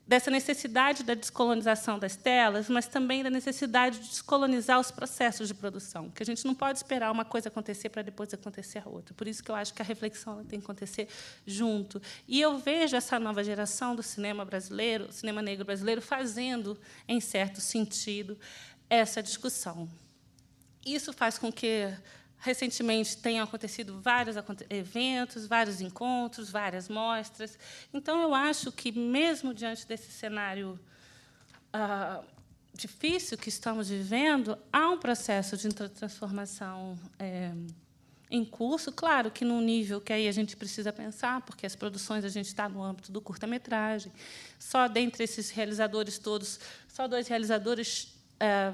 dessa necessidade da descolonização das telas, mas também da necessidade de descolonizar os processos de produção, que a gente não pode esperar uma coisa acontecer para depois acontecer a outra. Por isso que eu acho que a reflexão tem que acontecer junto. E eu vejo essa nova geração do cinema brasileiro, o cinema negro brasileiro, fazendo, em certo sentido, essa discussão. Isso faz com que, recentemente, tenham acontecido vários eventos, vários encontros, várias mostras. Então, eu acho que, mesmo diante desse cenário difícil que estamos vivendo, há um processo de transformação em curso. Claro que num nível que aí a gente precisa pensar, porque as produções a gente está no âmbito do curta-metragem. Só dentre esses realizadores todos, só 2 realizadores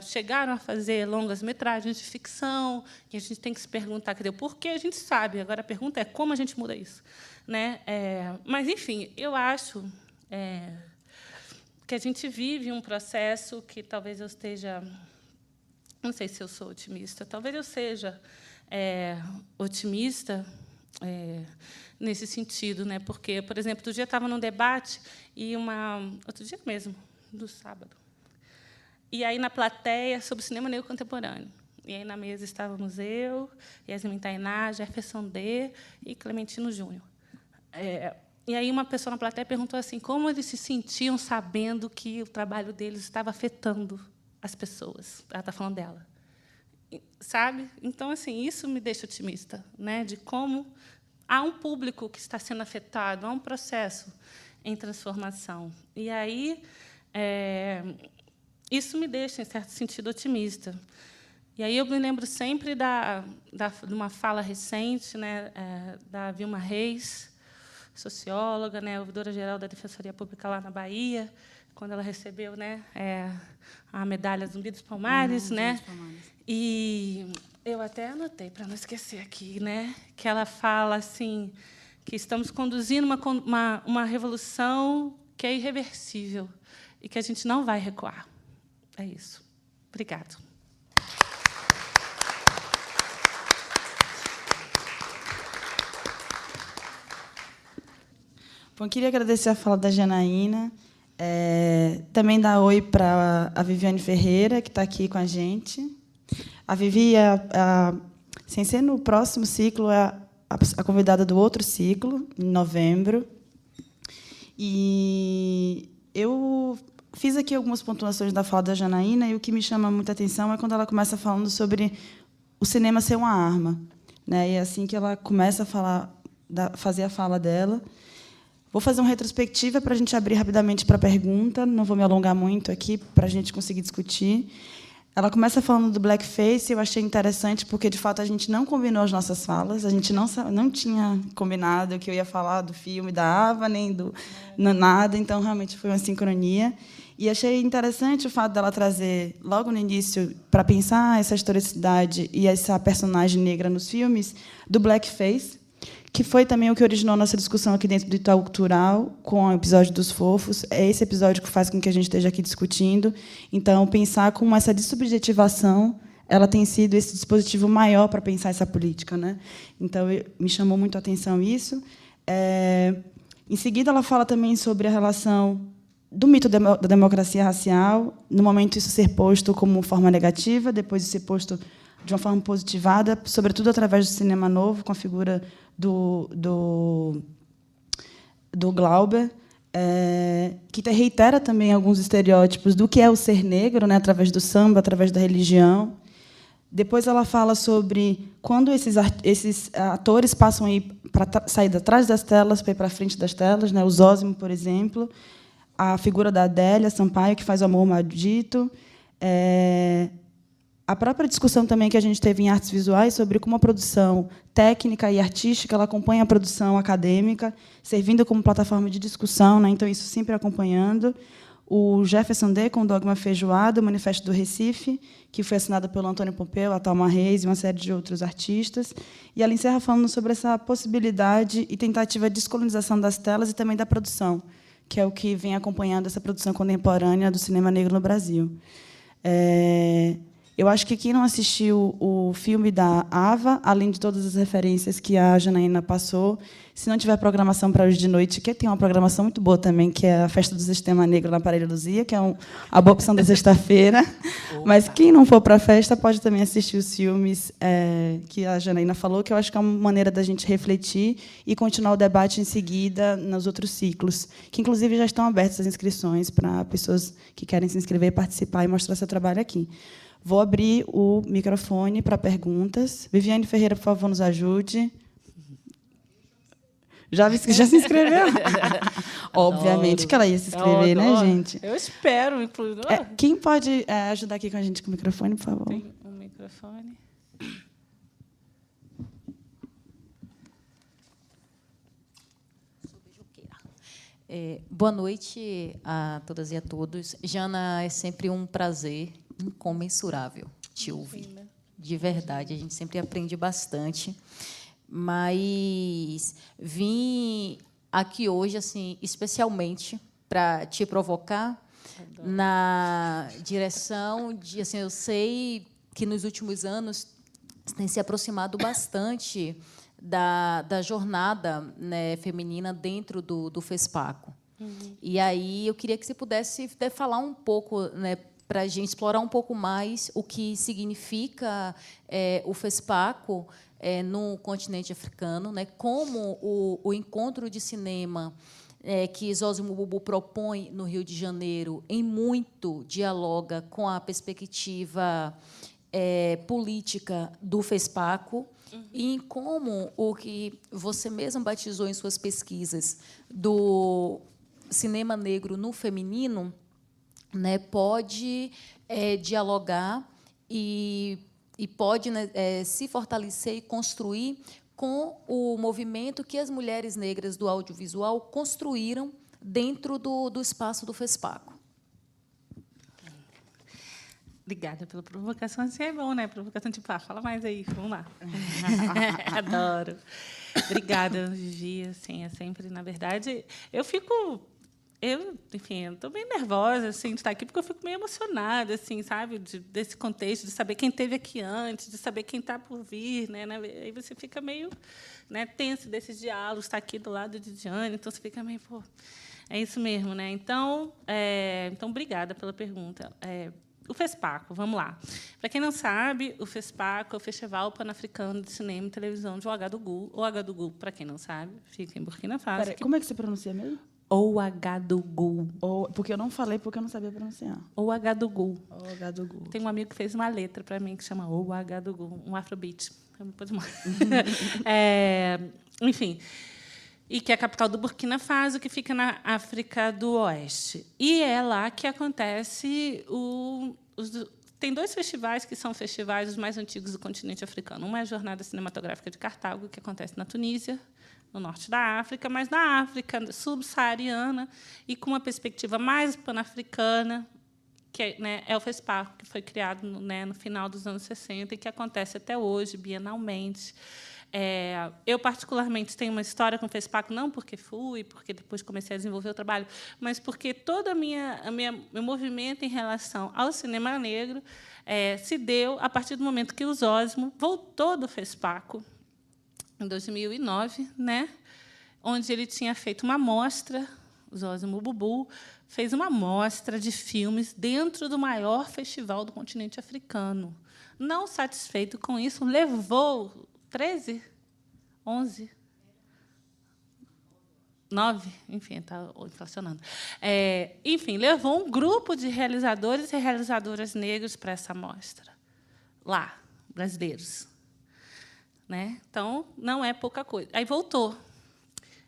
chegaram a fazer longas-metragens de ficção, e a gente tem que se perguntar, cadê o porquê? A gente sabe, agora a pergunta é como a gente muda isso, né? Mas, enfim, eu acho que a gente vive um processo que talvez eu esteja... Não sei se eu sou otimista, talvez eu seja otimista nesse sentido, né? Porque, por exemplo, outro dia eu estava num debate, outro dia mesmo, do sábado, e aí, na plateia, sobre cinema negro contemporâneo. E aí, na mesa, estávamos eu, Yasmin Tainá, Jefferson D. e Clementino Júnior. E aí uma pessoa na plateia perguntou assim, como eles se sentiam sabendo que o trabalho deles estava afetando as pessoas. Ela está falando dela. Sabe? Então, assim, isso me deixa otimista, né, de como há um público que está sendo afetado, há um processo em transformação. E aí isso me deixa, em certo sentido, otimista. E aí eu me lembro sempre de uma fala recente, né, da Vilma Reis, socióloga, né, ouvidora-geral da Defensoria Pública lá na Bahia, quando ela recebeu, né, a medalha Zumbi dos Palmares, né? E eu até anotei para não esquecer aqui, né, que ela fala assim que estamos conduzindo uma revolução que é irreversível e que a gente não vai recuar. É isso. Obrigado. Bom, queria agradecer a fala da Janaína, também dar oi para a Viviane Ferreira, que está aqui com a gente. A Vivi, sem ser no próximo ciclo, é a convidada do outro ciclo, em novembro. E eu fiz aqui algumas pontuações da fala da Janaína, e o que me chama muita atenção é quando ela começa falando sobre o cinema ser uma arma, né? E é assim que ela começa a fazer a fala dela. Vou fazer uma retrospectiva para a gente abrir rapidamente para a pergunta, não vou me alongar muito aqui, para a gente conseguir discutir. Ela começa falando do blackface, eu achei interessante, porque, de fato, a gente não combinou as nossas falas, a gente não tinha combinado que eu ia falar do filme da Ava, nem do nada, então, realmente, foi uma sincronia. E achei interessante o fato dela trazer, logo no início, para pensar essa historicidade e essa personagem negra nos filmes, do blackface, que foi também o que originou a nossa discussão aqui dentro do Itaú Cultural, com o episódio dos Fofos. É esse episódio que faz com que a gente esteja aqui discutindo. Então, pensar como essa dessubjetivação ela tem sido esse dispositivo maior para pensar essa política, né? Então, me chamou muito a atenção isso. Em seguida, ela fala também sobre a relação do mito da democracia racial, no momento isso ser posto como forma negativa, depois de ser posto de uma forma positivada, sobretudo através do cinema novo, com a figura do Glauber, que reitera também alguns estereótipos do que é o ser negro, né, através do samba, através da religião. Depois ela fala sobre quando esses atores passam a ir para sair de trás das telas para ir para frente das telas, né, o Zósimo, por exemplo, a figura da Adélia Sampaio, que faz o Amor Maldito. A própria discussão também que a gente teve em artes visuais sobre como a produção técnica e artística ela acompanha a produção acadêmica, servindo como plataforma de discussão, né? Então, isso sempre acompanhando. O Jefferson D. com o Dogma Feijoada, o Manifesto do Recife, que foi assinado pelo Antônio Pompeu, a Thalma Reis e uma série de outros artistas. E ela encerra falando sobre essa possibilidade e tentativa de descolonização das telas e também da produção, que é o que vem acompanhando essa produção contemporânea do cinema negro no Brasil. Eu acho que quem não assistiu o filme da Ava, além de todas as referências que a Janaína passou, se não tiver programação para hoje de noite, que tem uma programação muito boa também, que é a Festa do Sistema Negro na Aparelho Luzia, que é a boa opção da sexta-feira. Mas quem não for para a festa pode também assistir os filmes que a Janaína falou, que eu acho que é uma maneira da gente refletir e continuar o debate em seguida nos outros ciclos, que, inclusive, já estão abertas as inscrições para pessoas que querem se inscrever, participar e mostrar seu trabalho aqui. Vou abrir o microfone para perguntas. Viviane Ferreira, por favor, nos ajude. Já se inscreveu? Obviamente que ela ia se inscrever, né, gente? Eu espero, inclusive. Quem pode ajudar aqui com a gente com o microfone, por favor? Tem um microfone. Boa noite a todas e a todos. Jana, é sempre um prazer incomensurável te ouvir. De verdade, a gente sempre aprende bastante. Mas vim aqui hoje, assim, especialmente para te provocar na direção de, assim, eu sei que nos últimos anos tem se aproximado bastante da jornada, né, feminina dentro do FESPACO. E aí eu queria que você pudesse falar um pouco, né, para a gente explorar um pouco mais o que significa o FESPACO no continente africano, né? Como o encontro de cinema que Zósimo Bubu propõe no Rio de Janeiro, em muito dialoga com a perspectiva política do FESPACO, e em como o que você mesmo batizou em suas pesquisas do cinema negro no feminino, né, pode dialogar e pode, né, se fortalecer e construir com o movimento que as mulheres negras do audiovisual construíram dentro do espaço do FESPACO. Obrigada pela provocação. Assim é bom, né? Provocação tipo, fala mais aí, vamos lá. Adoro. Obrigada, Gigi. Assim, é sempre, na verdade, enfim, eu estou bem nervosa assim, de estar aqui, porque eu fico meio emocionada, assim, sabe, desse contexto, de saber quem esteve aqui antes, de saber quem está por vir, né? Aí você fica meio, né, tenso desses diálogos, está aqui do lado de Diane, então você fica meio, pô, é isso mesmo, né? Então, obrigada pela pergunta. O FESPACO, vamos lá. Para quem não sabe, o FESPACO é o Festival Pan-Africano de Cinema e Televisão de Ouagadougou. Ouagadougou, para quem não sabe, fica em Burkina Faso. Pera, como é que você pronuncia mesmo? Ouagadougou. Porque eu não falei porque eu não sabia pronunciar. Ouagadougou. Ouagadougou. Tem um amigo que fez uma letra para mim que chama Ouagadougou, um afrobeat. Enfim, e que é a capital do Burkina Faso, que fica na África do Oeste. E é lá que acontece tem 2 festivais que são festivais os mais antigos do continente africano. Um é a Jornada Cinematográfica de Cartago, que acontece na Tunísia, no norte da África, mas na África subsaariana e com uma perspectiva mais pan-africana, que é o FESPACO, que foi criado no final dos anos 60 e que acontece até hoje, bienalmente. Eu, particularmente, tenho uma história com o FESPACO, não porque porque depois comecei a desenvolver o trabalho, mas porque todo meu movimento em relação ao cinema negro se deu a partir do momento que o Zósimo voltou do FESPACO, em 2009, né, onde ele tinha feito uma mostra, o Zósimo Bubu fez uma mostra de filmes dentro do maior festival do continente africano. Não satisfeito com isso, levou 13, 11, 9, enfim, está inflacionando. Enfim, levou um grupo de realizadores e realizadoras negros para essa mostra, lá, brasileiros. Né? Então, não é pouca coisa. Aí voltou.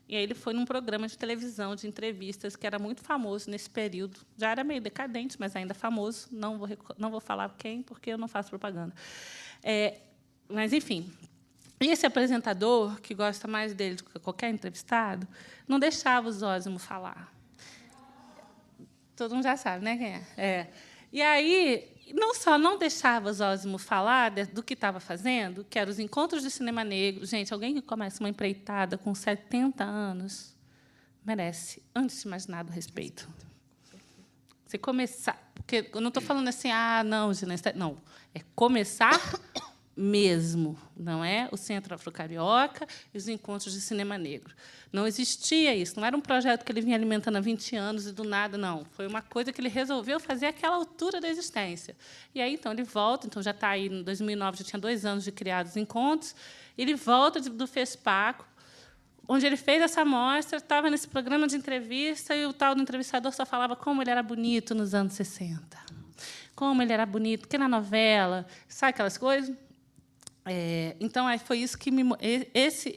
E aí ele foi num programa de televisão, de entrevistas, que era muito famoso nesse período. Já era meio decadente, mas ainda famoso. Não vou falar quem, porque eu não faço propaganda. Mas, enfim. E esse apresentador, que gosta mais dele do que qualquer entrevistado, não deixava o Zósimo falar. Todo mundo já sabe, né, quem é? E aí, não só não deixava o Zósimo falar do que estava fazendo, que eram os encontros de cinema negro. Gente, alguém que começa uma empreitada com 70 anos merece, antes de mais nada, respeito. Você começar... Porque eu não estou falando assim, não, Ginesta, não. É começar mesmo, não é? O Centro Afro-Carioca e os encontros de cinema negro. Não existia isso, não era um projeto que ele vinha alimentando há 20 anos e do nada, não. Foi uma coisa que ele resolveu fazer àquela altura da existência. E aí, então, ele volta, então já está aí, em 2009, já tinha 2 anos de criados encontros, ele volta do FESPACO, onde ele fez essa mostra, estava nesse programa de entrevista e o tal do entrevistador só falava como ele era bonito nos anos 60. Como ele era bonito, porque na novela, sabe aquelas coisas? Então, foi isso que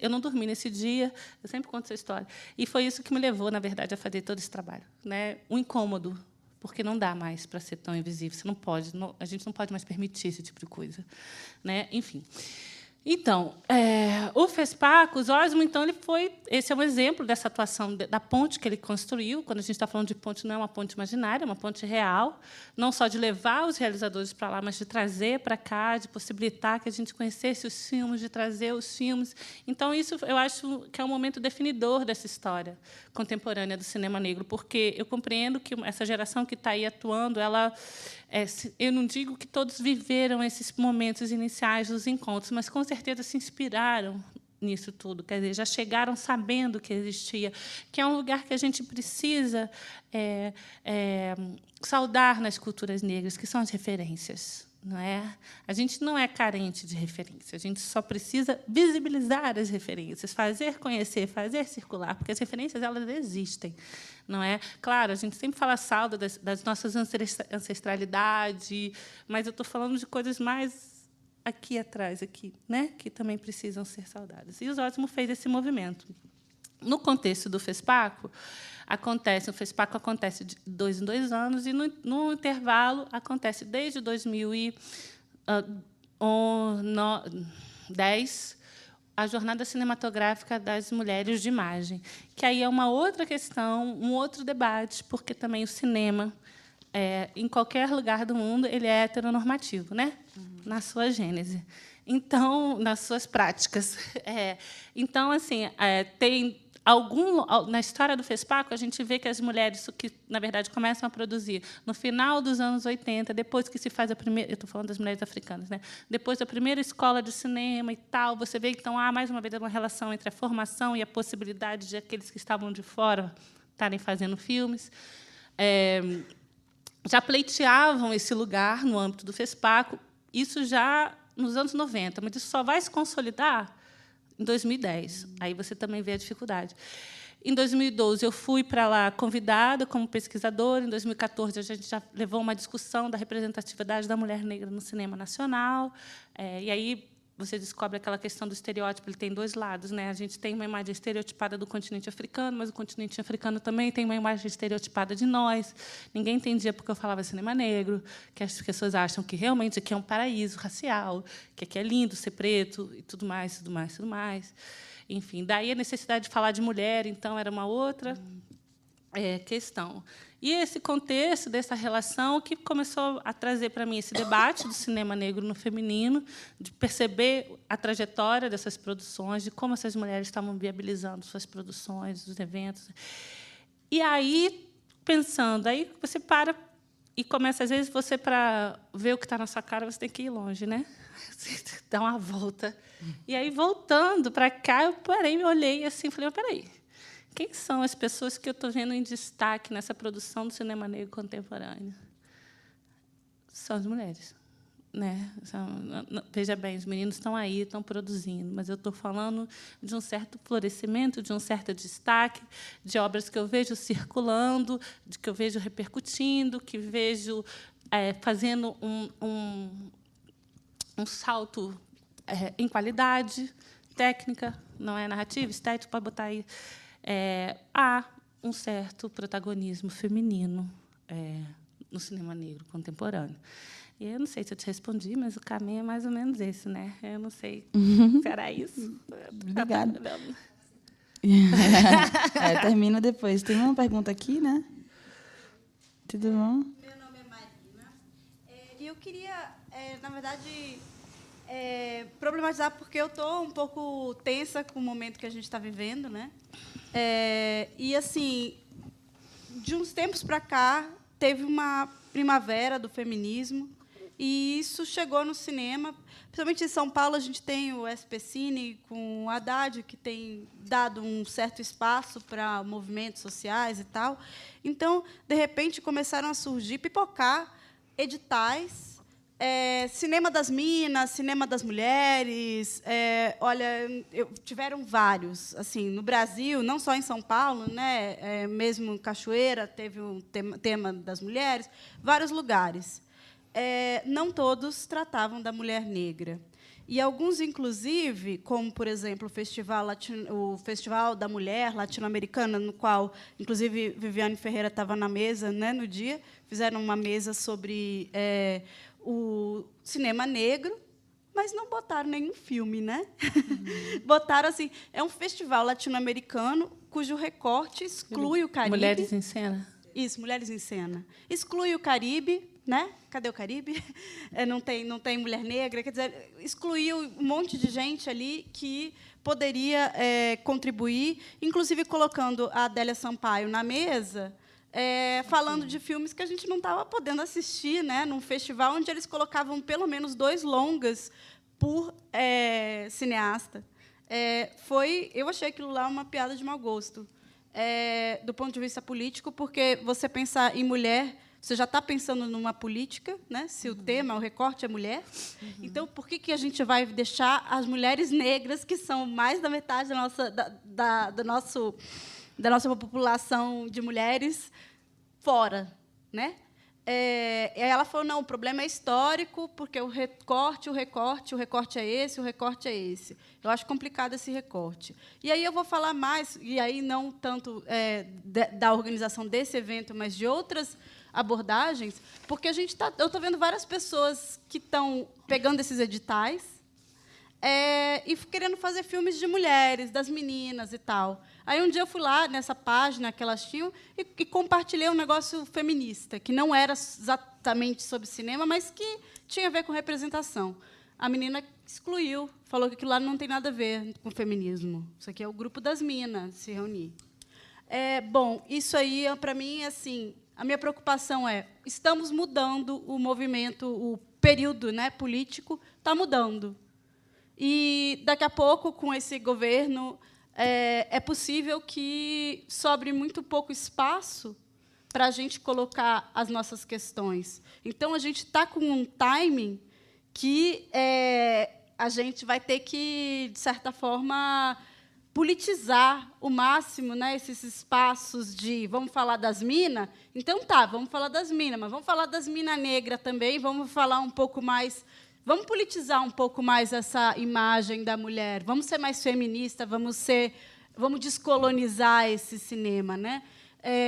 eu não dormi nesse dia, eu sempre conto essa história, e foi isso que me levou, na verdade, a fazer todo esse trabalho, né? Um incômodo, porque não dá mais para ser tão invisível, você não pode, a gente não pode mais permitir esse tipo de coisa, né? Enfim. Então, o FESPACO, o Zósimo, então, esse é um exemplo dessa atuação da ponte que ele construiu. Quando a gente está falando de ponte, não é uma ponte imaginária, é uma ponte real, não só de levar os realizadores para lá, mas de trazer para cá, de possibilitar que a gente conhecesse os filmes, de trazer os filmes. Então, isso eu acho que é um momento definidor dessa história contemporânea do cinema negro, porque eu compreendo que essa geração que está aí atuando, eu não digo que todos viveram esses momentos iniciais dos encontros, mas, com certeza, se inspiraram nisso tudo. Quer dizer, já chegaram sabendo que existia, que é um lugar que a gente precisa saudar nas culturas negras, que são as referências. não é? A gente não é carente de referência, a gente só precisa visibilizar as referências, fazer conhecer, fazer circular, porque as referências elas existem, não é? Claro, a gente sempre fala saldo das nossas ancestralidade, mas eu estou falando de coisas mais aqui atrás, aqui, né? Que também precisam ser saudadas. E o Zósimo fez esse movimento. No contexto do FESPACO, o FESPACO acontece de 2 em 2 anos, e, no intervalo, acontece desde 2010 a Jornada Cinematográfica das Mulheres de Imagem, que aí é uma outra questão, um outro debate, porque também o cinema, em qualquer lugar do mundo, ele é heteronormativo, né? Na sua gênese. Então, nas suas práticas. Então, assim, tem na história do FESPACO, a gente vê que as mulheres que, na verdade, começam a produzir no final dos anos 80, depois que se faz a primeira... Eu estou falando das mulheres africanas, né? Depois da primeira escola de cinema e tal, você vê que, então, há, mais uma vez, uma relação entre a formação e a possibilidade de aqueles que estavam de fora estarem fazendo filmes. Já pleiteavam esse lugar no âmbito do FESPACO, isso já nos anos 90, mas isso só vai se consolidar em 2010. Aí você também vê a dificuldade. Em 2012, eu fui para lá convidada como pesquisadora. Em 2014, a gente já levou uma discussão da representatividade da mulher negra no cinema nacional. E aí você descobre aquela questão do estereótipo. Ele tem 2 lados, né? A gente tem uma imagem estereotipada do continente africano, mas o continente africano também tem uma imagem estereotipada de nós. Ninguém entendia porque eu falava cinema negro, que as pessoas acham que realmente aqui é um paraíso racial, que aqui é lindo ser preto e tudo mais, tudo mais, tudo mais. Enfim, daí a necessidade de falar de mulher, então, era uma outra questão. E esse contexto dessa relação que começou a trazer para mim esse debate do cinema negro no feminino, de perceber a trajetória dessas produções, de como essas mulheres estavam viabilizando suas produções, os eventos. E aí, pensando, aí você para e começa, às vezes, você, para ver o que está na sua cara, você tem que ir longe, né? Você dá uma volta. E aí, voltando para cá, eu parei, me olhei assim, falei, mas, peraí, quem são as pessoas que eu estou vendo em destaque nessa produção do cinema negro contemporâneo? São as mulheres, né? Veja bem, os meninos estão aí, estão produzindo, mas eu estou falando de um certo florescimento, de um certo destaque, de obras que eu vejo circulando, de que eu vejo repercutindo, que vejo fazendo um salto em qualidade técnica, não é narrativa, estética, pode botar aí. Há um certo protagonismo feminino no cinema negro contemporâneo. E eu não sei se eu te respondi, mas o caminho é mais ou menos esse, né? Eu não sei se era isso. Obrigada. Termina depois. Tem uma pergunta aqui, né? Tudo bom? Meu nome é Marina. E eu queria, na verdade, problematizar, porque eu estou um pouco tensa com o momento que a gente está vivendo, né? E, assim, de uns tempos para cá, teve uma primavera do feminismo, e isso chegou no cinema. Principalmente em São Paulo, a gente tem o SP Cine, com o Haddad, que tem dado um certo espaço para movimentos sociais e tal. Então, de repente, começaram a surgir, pipocar editais, cinema das minas, cinema das mulheres. Olha, tiveram vários. Assim, no Brasil, não só em São Paulo, né? Mesmo em Cachoeira, teve um tema das mulheres, vários lugares. Não todos tratavam da mulher negra. E alguns, inclusive, como, por exemplo, o Festival da Mulher Latino-Americana, no qual, inclusive, Viviane Ferreira estava na mesa, né, no dia, fizeram uma mesa sobre o cinema negro, mas não botaram nenhum filme, né? Botaram assim, é um festival latino-americano cujo recorte exclui o Caribe. Mulheres em Cena. Isso, Mulheres em Cena. Exclui o Caribe, né? Cadê o Caribe? Não tem mulher negra, quer dizer, excluiu um monte de gente ali que poderia contribuir, inclusive colocando a Adélia Sampaio na mesa, falando de filmes que a gente não estava podendo assistir, né, num festival onde eles colocavam pelo menos 2 longas por cineasta. Eu achei aquilo lá uma piada de mau gosto, do ponto de vista político, porque você pensar em mulher você já está pensando numa política, né? Se o tema, o recorte é mulher. Então, por que a gente vai deixar as mulheres negras, que são mais da metade da nossa população de mulheres, fora, né? E aí ela falou, não, o problema é histórico, porque o recorte é esse, o recorte é esse. Eu acho complicado esse recorte. E aí eu vou falar mais, e aí não tanto da organização desse evento, mas de outras abordagens, porque eu estou vendo várias pessoas que estão pegando esses editais e querendo fazer filmes de mulheres, das meninas e tal. Aí um dia eu fui lá nessa página que elas tinham e compartilhei um negócio feminista, que não era exatamente sobre cinema, mas que tinha a ver com representação. A menina excluiu, falou que aquilo lá não tem nada a ver com feminismo. Isso aqui é o grupo das minas se reunir. Bom, isso aí, para mim, assim, a minha preocupação estamos mudando o movimento, o período, né, político está mudando. E, daqui a pouco, com esse governo, é possível que sobre muito pouco espaço para a gente colocar as nossas questões. Então, a gente está com um timing que a gente vai ter que, de certa forma, politizar o máximo, né, esses espaços de vamos falar das minas? Então, vamos falar das minas, mas vamos falar das minas negras também, vamos falar um pouco mais... Vamos politizar um pouco mais essa imagem da mulher. Vamos ser mais feminista. Vamos descolonizar esse cinema, né?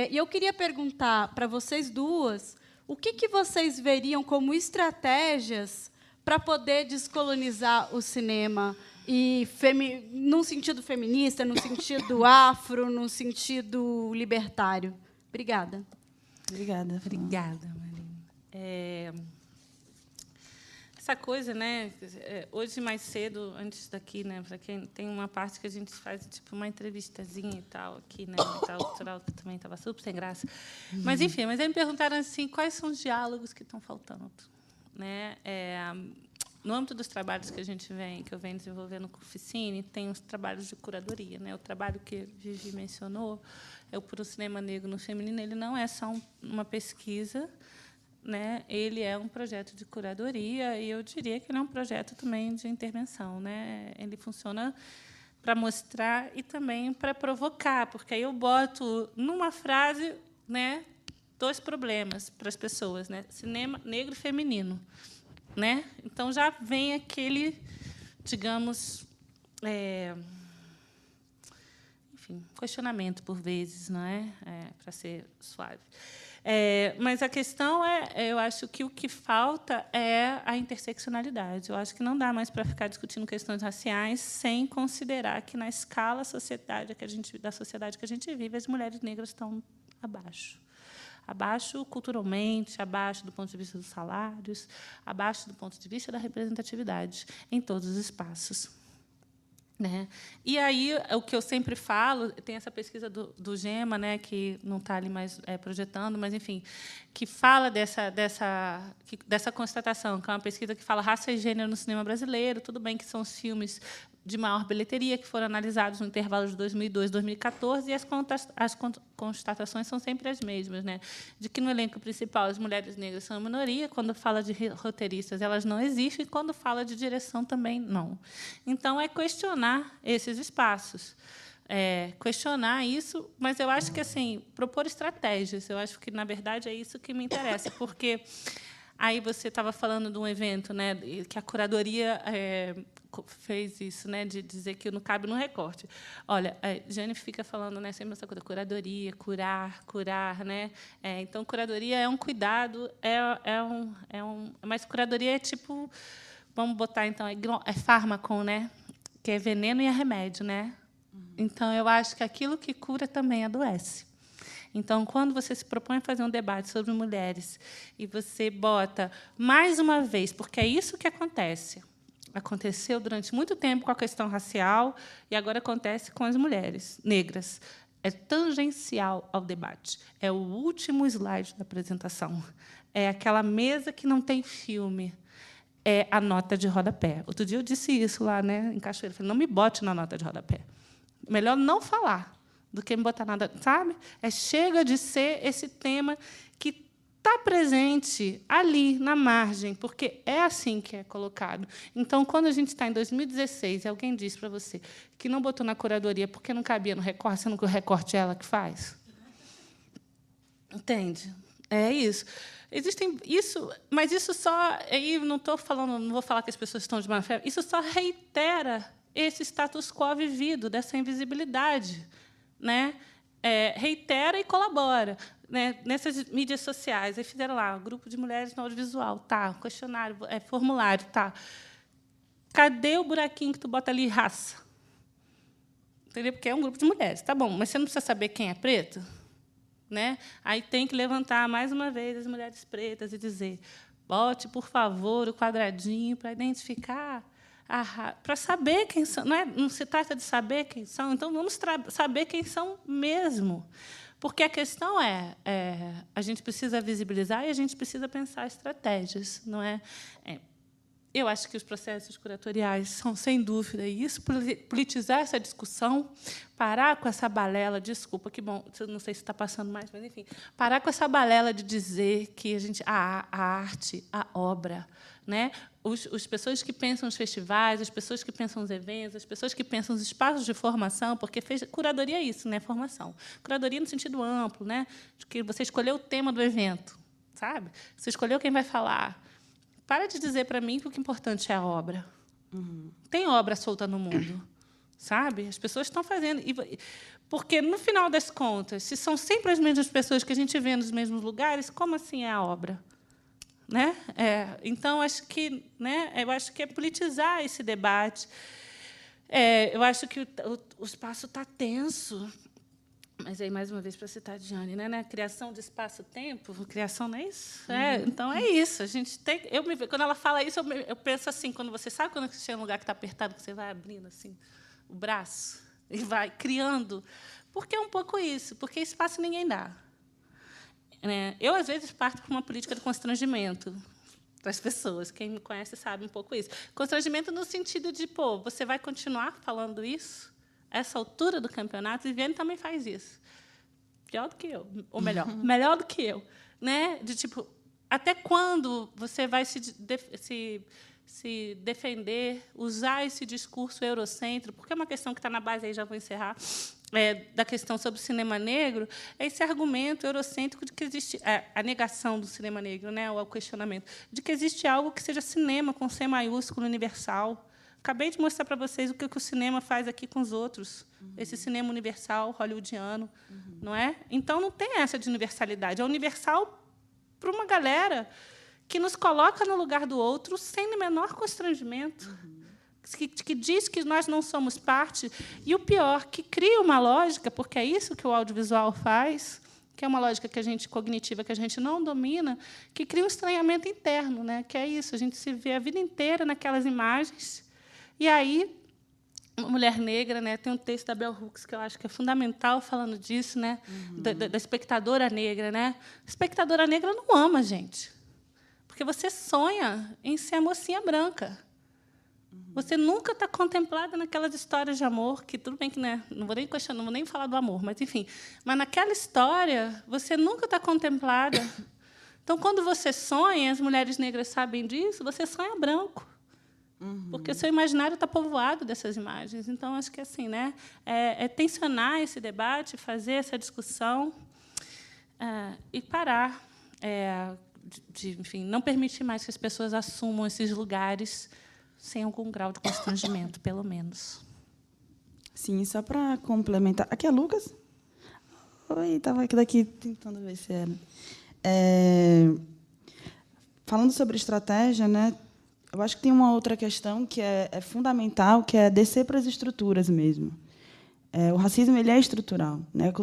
E eu queria perguntar para vocês duas o que vocês veriam como estratégias para poder descolonizar o cinema e num sentido feminista, num sentido afro, num sentido libertário. Obrigada. Obrigada, Marina. Essa coisa, né? Hoje mais cedo, antes daqui, né? Para quem tem uma parte que a gente faz tipo uma entrevistazinha e tal aqui, né? Cultural que também estava super sem graça. Mas enfim, aí me perguntaram assim, quais são os diálogos que estão faltando, né? No âmbito dos trabalhos que eu venho desenvolvendo com o Oficine, tem os trabalhos de curadoria, né? O trabalho que a Vivi mencionou, o Por um Cinema Negro no Feminino, ele não é só uma pesquisa, né? Ele é um projeto de curadoria e eu diria que ele é um projeto também de intervenção, né? Ele funciona para mostrar e também para provocar, porque aí eu boto numa frase, né, 2 problemas para as pessoas, né? Cinema negro e feminino, né? Então já vem aquele, digamos, enfim, questionamento por vezes, não é? Para ser suave. Mas a questão eu acho que o que falta é a interseccionalidade. Eu acho que não dá mais para ficar discutindo questões raciais sem considerar que, na escala da sociedade que a gente vive, as mulheres negras estão abaixo. Abaixo culturalmente, abaixo do ponto de vista dos salários, abaixo do ponto de vista da representatividade em todos os espaços. Né? E aí, o que eu sempre falo, tem essa pesquisa do GEMA, né, que não está ali mais projetando, mas, enfim, que fala dessa constatação, que é uma pesquisa que fala raça e gênero no cinema brasileiro. Tudo bem que são os filmes de maior bilheteria, que foram analisados no intervalo de 2002 e 2014, e as constatações são sempre as mesmas, né? De que, no elenco principal, as mulheres negras são a minoria, quando fala de roteiristas, elas não existem, e, quando fala de direção, também não. Então, é questionar esses espaços. Questionar isso, mas eu acho que, assim, propor estratégias. Eu acho que, na verdade, é isso que me interessa, porque aí você estava falando de um evento, né, que a curadoria fez isso, né, de dizer que não cabe no recorte. Olha, a Jane fica falando, né, sempre essa coisa, curadoria, curar, né? Então, curadoria é um cuidado, mas curadoria é tipo, vamos botar então, é fármaco, né, que é veneno e é remédio, né? Então, eu acho que aquilo que cura também adoece. Então, quando você se propõe a fazer um debate sobre mulheres e você bota, mais uma vez, porque é isso que acontece. Aconteceu durante muito tempo com a questão racial e agora acontece com as mulheres negras. É tangencial ao debate. É o último slide da apresentação. É aquela mesa que não tem filme. É a nota de rodapé. Outro dia eu disse isso lá, né, em Cachoeira. Eu falei, não me bote na nota de rodapé. Melhor não falar do que me botar nada, sabe? Chega de ser esse tema que está presente ali, na margem, porque é assim que é colocado. Então, quando a gente está em 2016 e alguém diz para você que não botou na curadoria porque não cabia no recorte, sendo que o recorte é ela que faz. Entende? É isso. Existem isso, mas isso só, aí não estou falando, não vou falar que as pessoas estão de má fé, isso só reitera esse status quo vivido, dessa invisibilidade, né? Reitera e colabora, né? Nessas mídias sociais. Aí fizeram lá, grupo de mulheres no audiovisual, tá, questionário, formulário, tá. Cadê o buraquinho que tu bota ali, raça? Entendeu? Porque é um grupo de mulheres, tá bom, mas você não precisa saber quem é preto? Né? Aí tem que levantar, mais uma vez, as mulheres pretas e dizer: bote, por favor, o quadradinho para identificar, para saber quem são. Não se trata de saber quem são, então vamos saber quem são mesmo. Porque a questão a gente precisa visibilizar e a gente precisa pensar estratégias. Não é? Eu acho que os processos curatoriais são, sem dúvida, isso, politizar essa discussão, parar com essa balela, desculpa, que bom, não sei se está passando mais, mas, enfim, parar com essa balela de dizer que a arte, a obra, né? As pessoas que pensam os festivais, as pessoas que pensam os eventos, as pessoas que pensam os espaços de formação, porque curadoria é isso, né? Formação. Curadoria no sentido amplo, né? De que você escolheu o tema do evento, sabe? Você escolheu quem vai falar. Para de dizer para mim que o que é importante é a obra. Tem obra solta no mundo, sabe? As pessoas estão fazendo. Porque, no final das contas, se são sempre as mesmas pessoas que a gente vê nos mesmos lugares, como assim é a obra? Né? Então, acho que é politizar esse debate. Eu acho que o espaço está tenso. Mas aí, mais uma vez, para citar a Diane, né? Criação de espaço-tempo, criação não é isso? Então, é isso. A gente tem. Quando ela fala isso, eu penso assim, quando você sabe quando você chega num lugar que está apertado, que você vai abrindo assim, o braço e vai criando. Porque é um pouco isso, porque espaço ninguém dá. Eu, às vezes, parto para uma política de constrangimento das pessoas. Quem me conhece sabe um pouco isso. Constrangimento no sentido de, você vai continuar falando isso? Essa altura do campeonato, Viviane também faz isso. Pior do que eu, ou melhor do que eu. Né? De, tipo, até quando você vai se defender, usar esse discurso eurocêntrico, porque é uma questão que está na base, aí já vou encerrar, da questão sobre o cinema negro, é esse argumento eurocêntrico de que existe a negação do cinema negro, né, o questionamento, de que existe algo que seja cinema com C maiúsculo, universal. Acabei de mostrar para vocês o que o cinema faz aqui com os outros, esse cinema universal, hollywoodiano. Não é? Então, não tem essa de universalidade. É universal para uma galera que nos coloca no lugar do outro sem o menor constrangimento, que diz que nós não somos parte. E, o pior, que cria uma lógica, porque é isso que o audiovisual faz, que é uma lógica cognitiva que a gente não domina, que cria um estranhamento interno, né? Que é isso, a gente se vê a vida inteira naquelas imagens. E aí, uma mulher negra, né, tem um texto da Bell Hooks que eu acho que é fundamental falando disso, né, da espectadora negra, né? A espectadora negra não ama a gente, porque você sonha em ser a mocinha branca. Você nunca está contemplada naquelas histórias de amor, que tudo bem que, né, não vou nem questionar, não vou nem falar do amor, mas enfim, mas naquela história você nunca está contemplada. Então, quando você sonha, as mulheres negras sabem disso, você sonha branco. Porque o seu imaginário está povoado dessas imagens. Então, acho que assim, né, tensionar esse debate, fazer essa discussão e parar enfim, não permitir mais que as pessoas assumam esses lugares sem algum grau de constrangimento, pelo menos. Sim, só para complementar. Aqui é Lucas? Oi, estava aqui tentando ver se era. Falando sobre estratégia, né? Eu acho que tem uma outra questão que é fundamental, que é descer para as estruturas mesmo. O racismo ele é estrutural, né?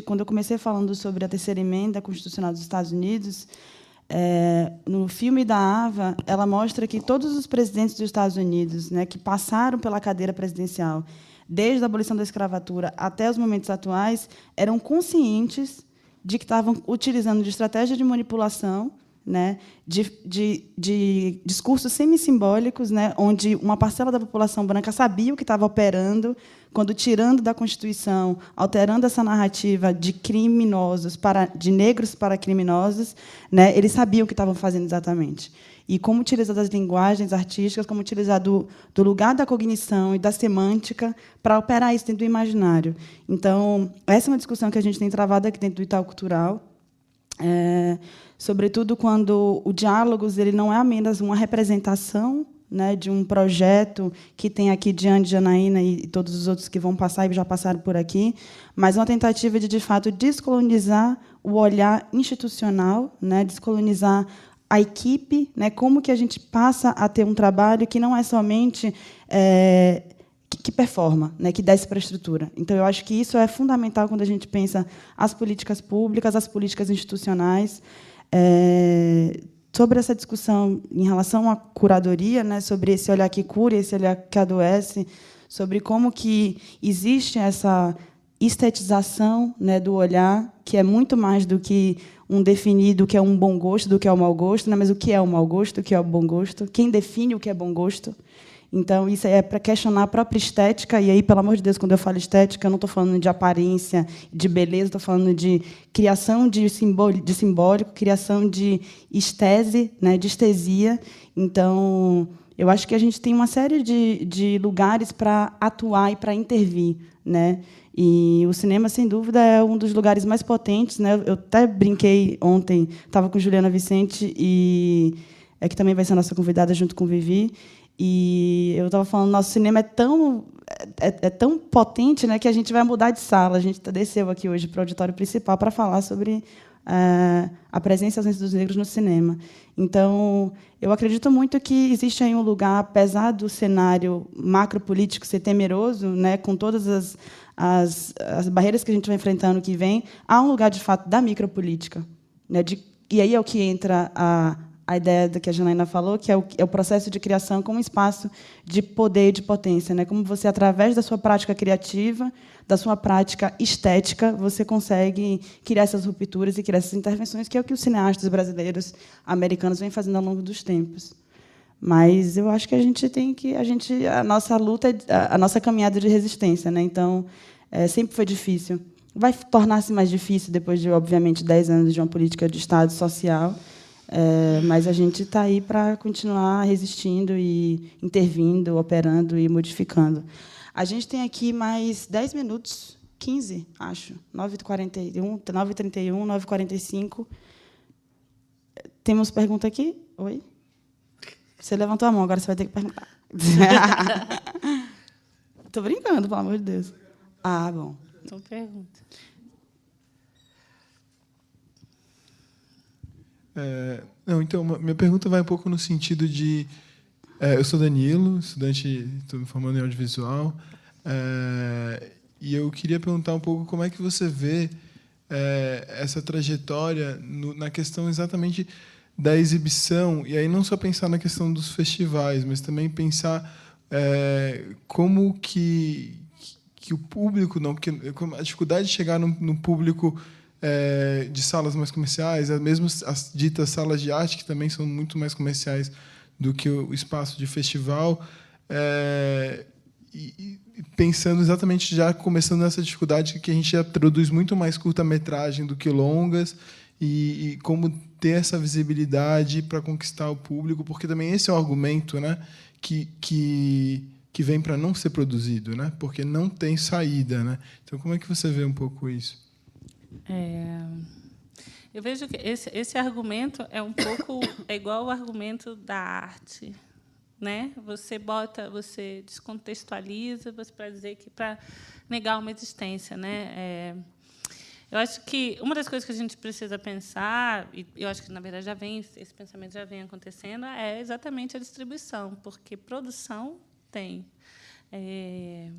Quando eu comecei falando sobre a terceira emenda constitucional dos Estados Unidos, no filme da Ava, ela mostra que todos os presidentes dos Estados Unidos, né, que passaram pela cadeira presidencial, desde a abolição da escravatura até os momentos atuais, eram conscientes de que estavam utilizando de estratégia de manipulação, né, de discursos semissimbólicos, né, onde uma parcela da população branca sabia o que estava operando, quando tirando da Constituição, alterando essa narrativa de criminosos de negros para criminosos, né, eles sabiam o que estavam fazendo exatamente. E como utilizar das linguagens artísticas, como utilizar do lugar da cognição e da semântica para operar isso dentro do imaginário. Então, essa é uma discussão que a gente tem travado aqui dentro do Itaú Cultural, sobretudo quando o Diálogos ele não é apenas uma representação, né, de um projeto que tem aqui Diane, Janaína e todos os outros que vão passar e já passaram por aqui, mas uma tentativa de fato, descolonizar o olhar institucional, né, descolonizar a equipe, né, como que a gente passa a ter um trabalho que não é somente que performa, né, que desce para a estrutura. Então, eu acho que isso é fundamental quando a gente pensa as políticas públicas, as políticas institucionais. Sobre essa discussão em relação à curadoria, né, sobre esse olhar que cura, esse olhar que adoece, sobre como que existe essa estetização, né, do olhar, que é muito mais do que um definir do que é um bom gosto, do que é o mau gosto, né, mas o que é o mau gosto, o que é o bom gosto, quem define o que é bom gosto. Então, isso é para questionar a própria estética, e aí, pelo amor de Deus, quando eu falo estética, eu não estou falando de aparência, de beleza, estou falando de criação de simbólico, criação de estese, né, de estesia. Então, eu acho que a gente tem uma série de lugares para atuar e para intervir, né? E o cinema, sem dúvida, é um dos lugares mais potentes, né? Eu até brinquei ontem, estava com Juliana Vicente, que também vai ser a nossa convidada junto com Vivi, e eu estava falando, nosso cinema é tão potente, né, que a gente vai mudar de sala. A gente desceu aqui hoje para o auditório principal para falar sobre a presença e a ausência dos negros no cinema. Então, eu acredito muito que existe aí um lugar, apesar do cenário macropolítico ser temeroso, né, com todas as barreiras que a gente vai enfrentando que vem, há um lugar, de fato, da micropolítica, né, e aí é o que entra a ideia da que a Janaína falou, que é o processo de criação como um espaço de poder e de potência, né? Como você, através da sua prática criativa, da sua prática estética, você consegue criar essas rupturas e criar essas intervenções, que é o que os cineastas brasileiros, americanos, vêm fazendo ao longo dos tempos. Mas eu acho que a nossa luta, a nossa caminhada de resistência, né? Então, sempre foi difícil. Vai tornar-se mais difícil depois de, obviamente, 10 anos de uma política de Estado social. Mas a gente está aí para continuar resistindo e intervindo, operando e modificando. A gente tem aqui mais 10 minutos, 15, acho, 9h41, 9h31, 9h45. Temos pergunta aqui? Oi? Você levantou a mão, agora você vai ter que perguntar. Estou brincando, pelo amor de Deus. Ah, bom. Então, pergunta. Então, minha pergunta vai um pouco no sentido de... eu sou Danilo, estudante, estou me formando em audiovisual, e eu queria perguntar um pouco como é que você vê essa trajetória na questão exatamente da exibição, e aí não só pensar na questão dos festivais, mas também pensar como que o público... a dificuldade de chegar no público... de salas mais comerciais, mesmo as ditas salas de arte, que também são muito mais comerciais do que o espaço de festival, e pensando exatamente, já começando nessa dificuldade que a gente já produz muito mais curta-metragem do que longas, e como ter essa visibilidade para conquistar o público, porque também esse é um argumento, né, que vem para não ser produzido, né, porque não tem saída, né? Então, como é que você vê um pouco isso? Eu vejo que esse argumento é igual ao argumento da arte, né? Você descontextualiza, para dizer que para negar uma existência, né? Eu acho que uma das coisas que a gente precisa pensar, e eu acho que na verdade esse pensamento já vem acontecendo, é exatamente a distribuição, porque produção tem. E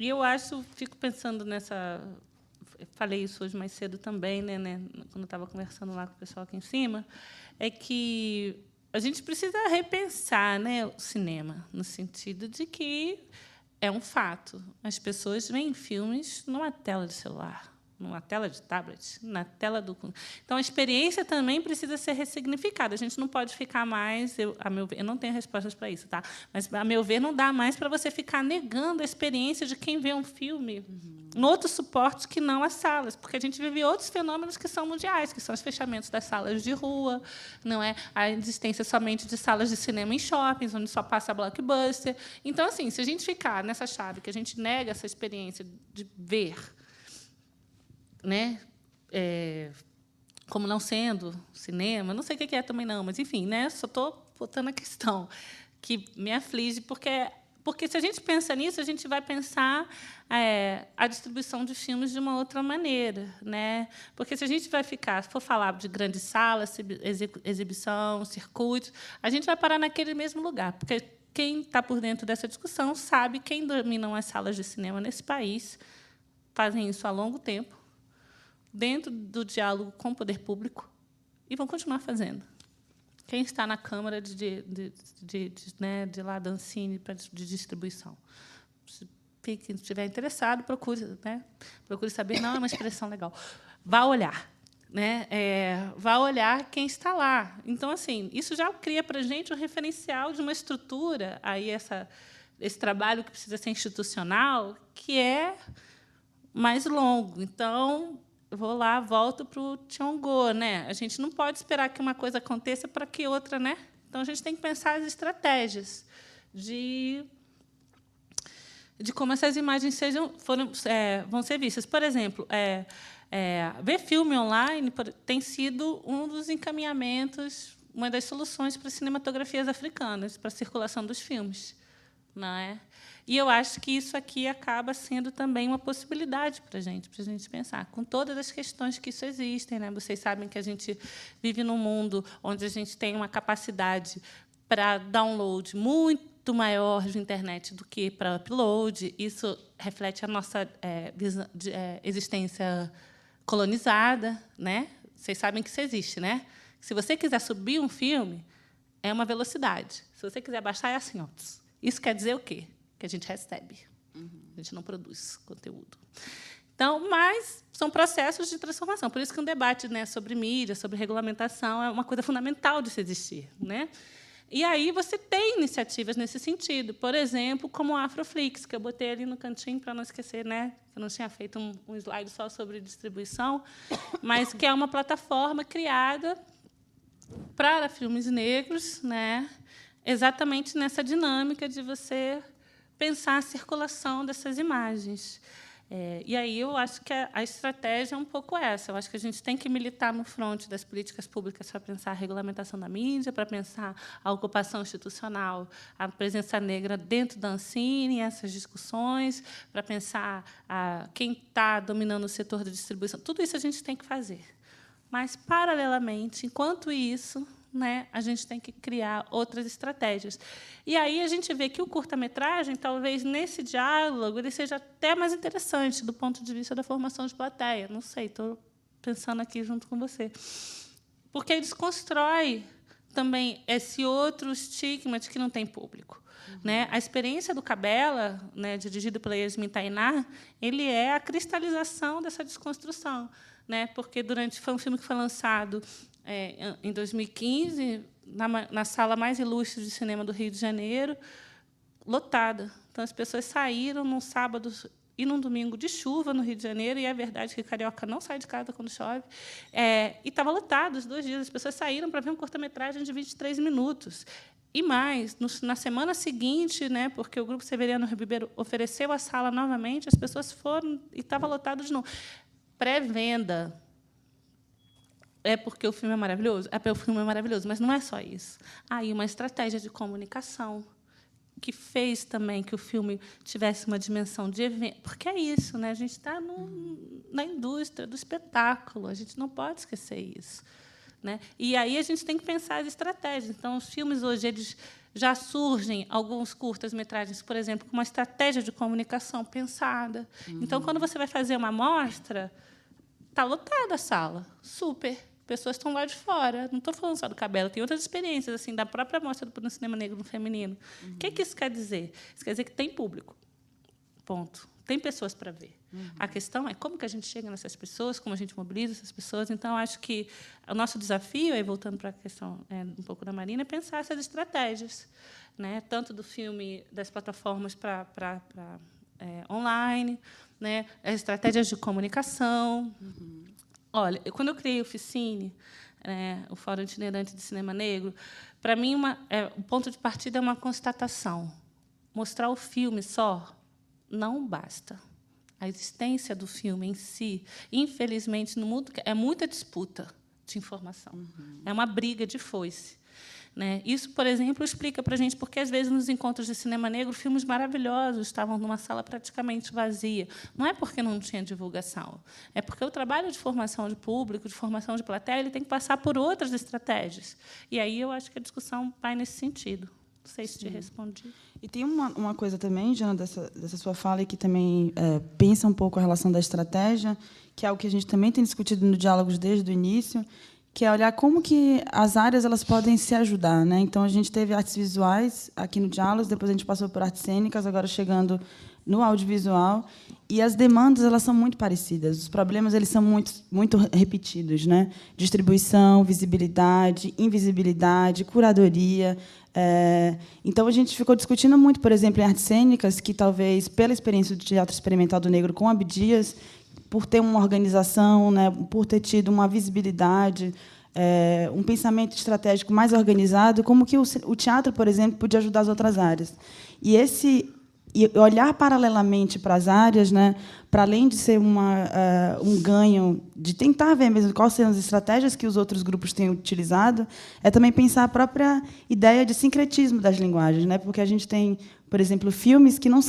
eu fico pensando nessa... Falei isso hoje mais cedo também, né, quando estava conversando lá com o pessoal aqui em cima, é que a gente precisa repensar, né, o cinema, no sentido de que é um fato. As pessoas veem filmes numa tela de celular. numa tela de tablet, na tela do... Então, a experiência também precisa ser ressignificada. A gente não pode ficar mais... a meu ver, eu não tenho respostas para isso, tá? Mas, a meu ver, não dá mais para você ficar negando a experiência de quem vê um filme em outros suportes que não as salas, porque a gente vive outros fenômenos que são mundiais, que são os fechamentos das salas de rua, não é? A existência somente de salas de cinema em shoppings, onde só passa blockbuster. Então, assim, se a gente ficar nessa chave que a gente nega essa experiência de ver, né, como não sendo cinema, não sei o que é também não, mas enfim, né, só estou botando a questão que me aflige, porque se a gente pensa nisso, a gente vai pensar a distribuição de filmes de uma outra maneira, né? Porque se a gente for falar de grandes salas, exibição, circuitos, a gente vai parar naquele mesmo lugar, porque quem está por dentro dessa discussão sabe quem dominam as salas de cinema nesse país, fazem isso há longo tempo, dentro do diálogo com o poder público, e vão continuar fazendo. Quem está na Câmara de lá da Ancine de distribuição? Se estiver interessado, procure, né? Procure saber. Não é uma expressão legal. Vá olhar, né? Vá olhar quem está lá. Então, assim, isso já cria para a gente um referencial de uma estrutura, aí esse trabalho que precisa ser institucional, que é mais longo. Então, vou lá, volto para o Tiongô, né? A gente não pode esperar que uma coisa aconteça para que outra, né? Então a gente tem que pensar as estratégias de como essas imagens vão ser vistas. Por exemplo, ver filme online tem sido um dos encaminhamentos, uma das soluções para as cinematografias africanas, para a circulação dos filmes, não é? E eu acho que isso aqui acaba sendo também uma possibilidade para a gente pensar, com todas as questões que isso existem, né? Vocês sabem que a gente vive num mundo onde a gente tem uma capacidade para download muito maior de internet do que para upload. Isso reflete a nossa existência colonizada, né? Vocês sabem que isso existe, né? Se você quiser subir um filme, é uma velocidade. Se você quiser baixar, é assim, ó. Isso quer dizer o quê? Que a gente recebe. A gente não produz conteúdo. Então, mas são processos de transformação. Por isso que um debate, né, sobre mídia, sobre regulamentação, é uma coisa fundamental de se existir, né? E aí você tem iniciativas nesse sentido. Por exemplo, como o Afroflix, que eu botei ali no cantinho para não esquecer, né? Eu não tinha feito um slide só sobre distribuição, mas que é uma plataforma criada para filmes negros, né? Exatamente nessa dinâmica de você pensar a circulação dessas imagens. E aí eu acho que a estratégia é um pouco essa. Eu acho que a gente tem que militar no fronte das políticas públicas para pensar a regulamentação da mídia, para pensar a ocupação institucional, a presença negra dentro da Ancine, essas discussões, para pensar quem está dominando o setor da distribuição. Tudo isso a gente tem que fazer. Mas, paralelamente, enquanto isso, né, a gente tem que criar outras estratégias. E aí a gente vê que o curta-metragem, talvez, nesse diálogo, ele seja até mais interessante do ponto de vista da formação de plateia. Não sei, estou pensando aqui junto com você. Porque ele desconstrói também esse outro estigma de que não tem público. Né? A experiência do Cabela, né, dirigido pela Yasmin Tainá, ele é a cristalização dessa desconstrução. Né? Porque foi um filme que foi lançado em 2015, na sala mais ilustre de cinema do Rio de Janeiro, lotada. Então, as pessoas saíram num sábado e num domingo de chuva no Rio de Janeiro, e é verdade que carioca não sai de casa quando chove, e estava lotado os 2 dias. As pessoas saíram para ver um curta-metragem de 23 minutos. E mais, na semana seguinte, né, porque o Grupo Severiano Ribeiro ofereceu a sala novamente, as pessoas foram e estava lotado de novo. Pré-venda. É porque o filme é maravilhoso? É porque o filme é maravilhoso, mas não é só isso. Aí uma estratégia de comunicação que fez também que o filme tivesse uma dimensão de evento. Porque é isso, né? A gente está na indústria do espetáculo, a gente não pode esquecer isso. Né? E aí a gente tem que pensar as estratégias. Então, os filmes hoje eles já surgem, alguns curtas-metragens, por exemplo, com uma estratégia de comunicação pensada. Então, quando você vai fazer uma amostra, está lotada a sala, super. Pessoas estão lá de fora. Não estou falando só do Cabela, tem outras experiências assim da própria mostra do cinema negro no feminino. O que isso quer dizer? Isso quer dizer que tem público. Ponto. tem pessoas para ver. A questão é como que a gente chega nessas pessoas, como a gente mobiliza essas pessoas. Então, acho que o nosso desafio, aí voltando para a questão um pouco da Marina, é pensar essas estratégias, né? Tanto do filme, das plataformas para online, né? As estratégias de comunicação. Olha, quando eu criei o Oficine, o Fórum Itinerante de Cinema Negro, para mim, o ponto de partida é uma constatação. Mostrar o filme só não basta. A existência do filme em si, infelizmente, no mundo é muita disputa de informação. É uma briga de foice. Né? Isso, por exemplo, explica para a gente porque, às vezes, nos encontros de cinema negro, filmes maravilhosos estavam numa sala praticamente vazia. Não é porque não tinha divulgação, é porque o trabalho de formação de público, de formação de plateia, ele tem que passar por outras estratégias. E aí eu acho que a discussão vai nesse sentido. Não sei se te respondi. E tem uma coisa também, Jana, dessa sua fala, que também pensa um pouco a relação da estratégia, que é algo que a gente também tem discutido no Diálogos desde o início, que é olhar como que as áreas elas podem se ajudar, né? Então a gente teve artes visuais aqui no Diálogos, depois a gente passou por artes cênicas, agora chegando no audiovisual, e as demandas elas são muito parecidas. Os problemas eles são muito repetidos, né? Distribuição, visibilidade, invisibilidade, curadoria. Então a gente ficou discutindo muito, por exemplo, em artes cênicas, que talvez pela experiência do Teatro Experimental do Negro com Abdias, por ter uma organização, né, por ter tido uma visibilidade, um pensamento estratégico mais organizado, como que o teatro, por exemplo, podia ajudar as outras áreas. E olhar paralelamente para as áreas, né, para além de ser um ganho, de tentar ver mesmo quais são as estratégias que os outros grupos têm utilizado, é também pensar a própria ideia de sincretismo das linguagens, né, porque a gente tem, por exemplo, filmes que não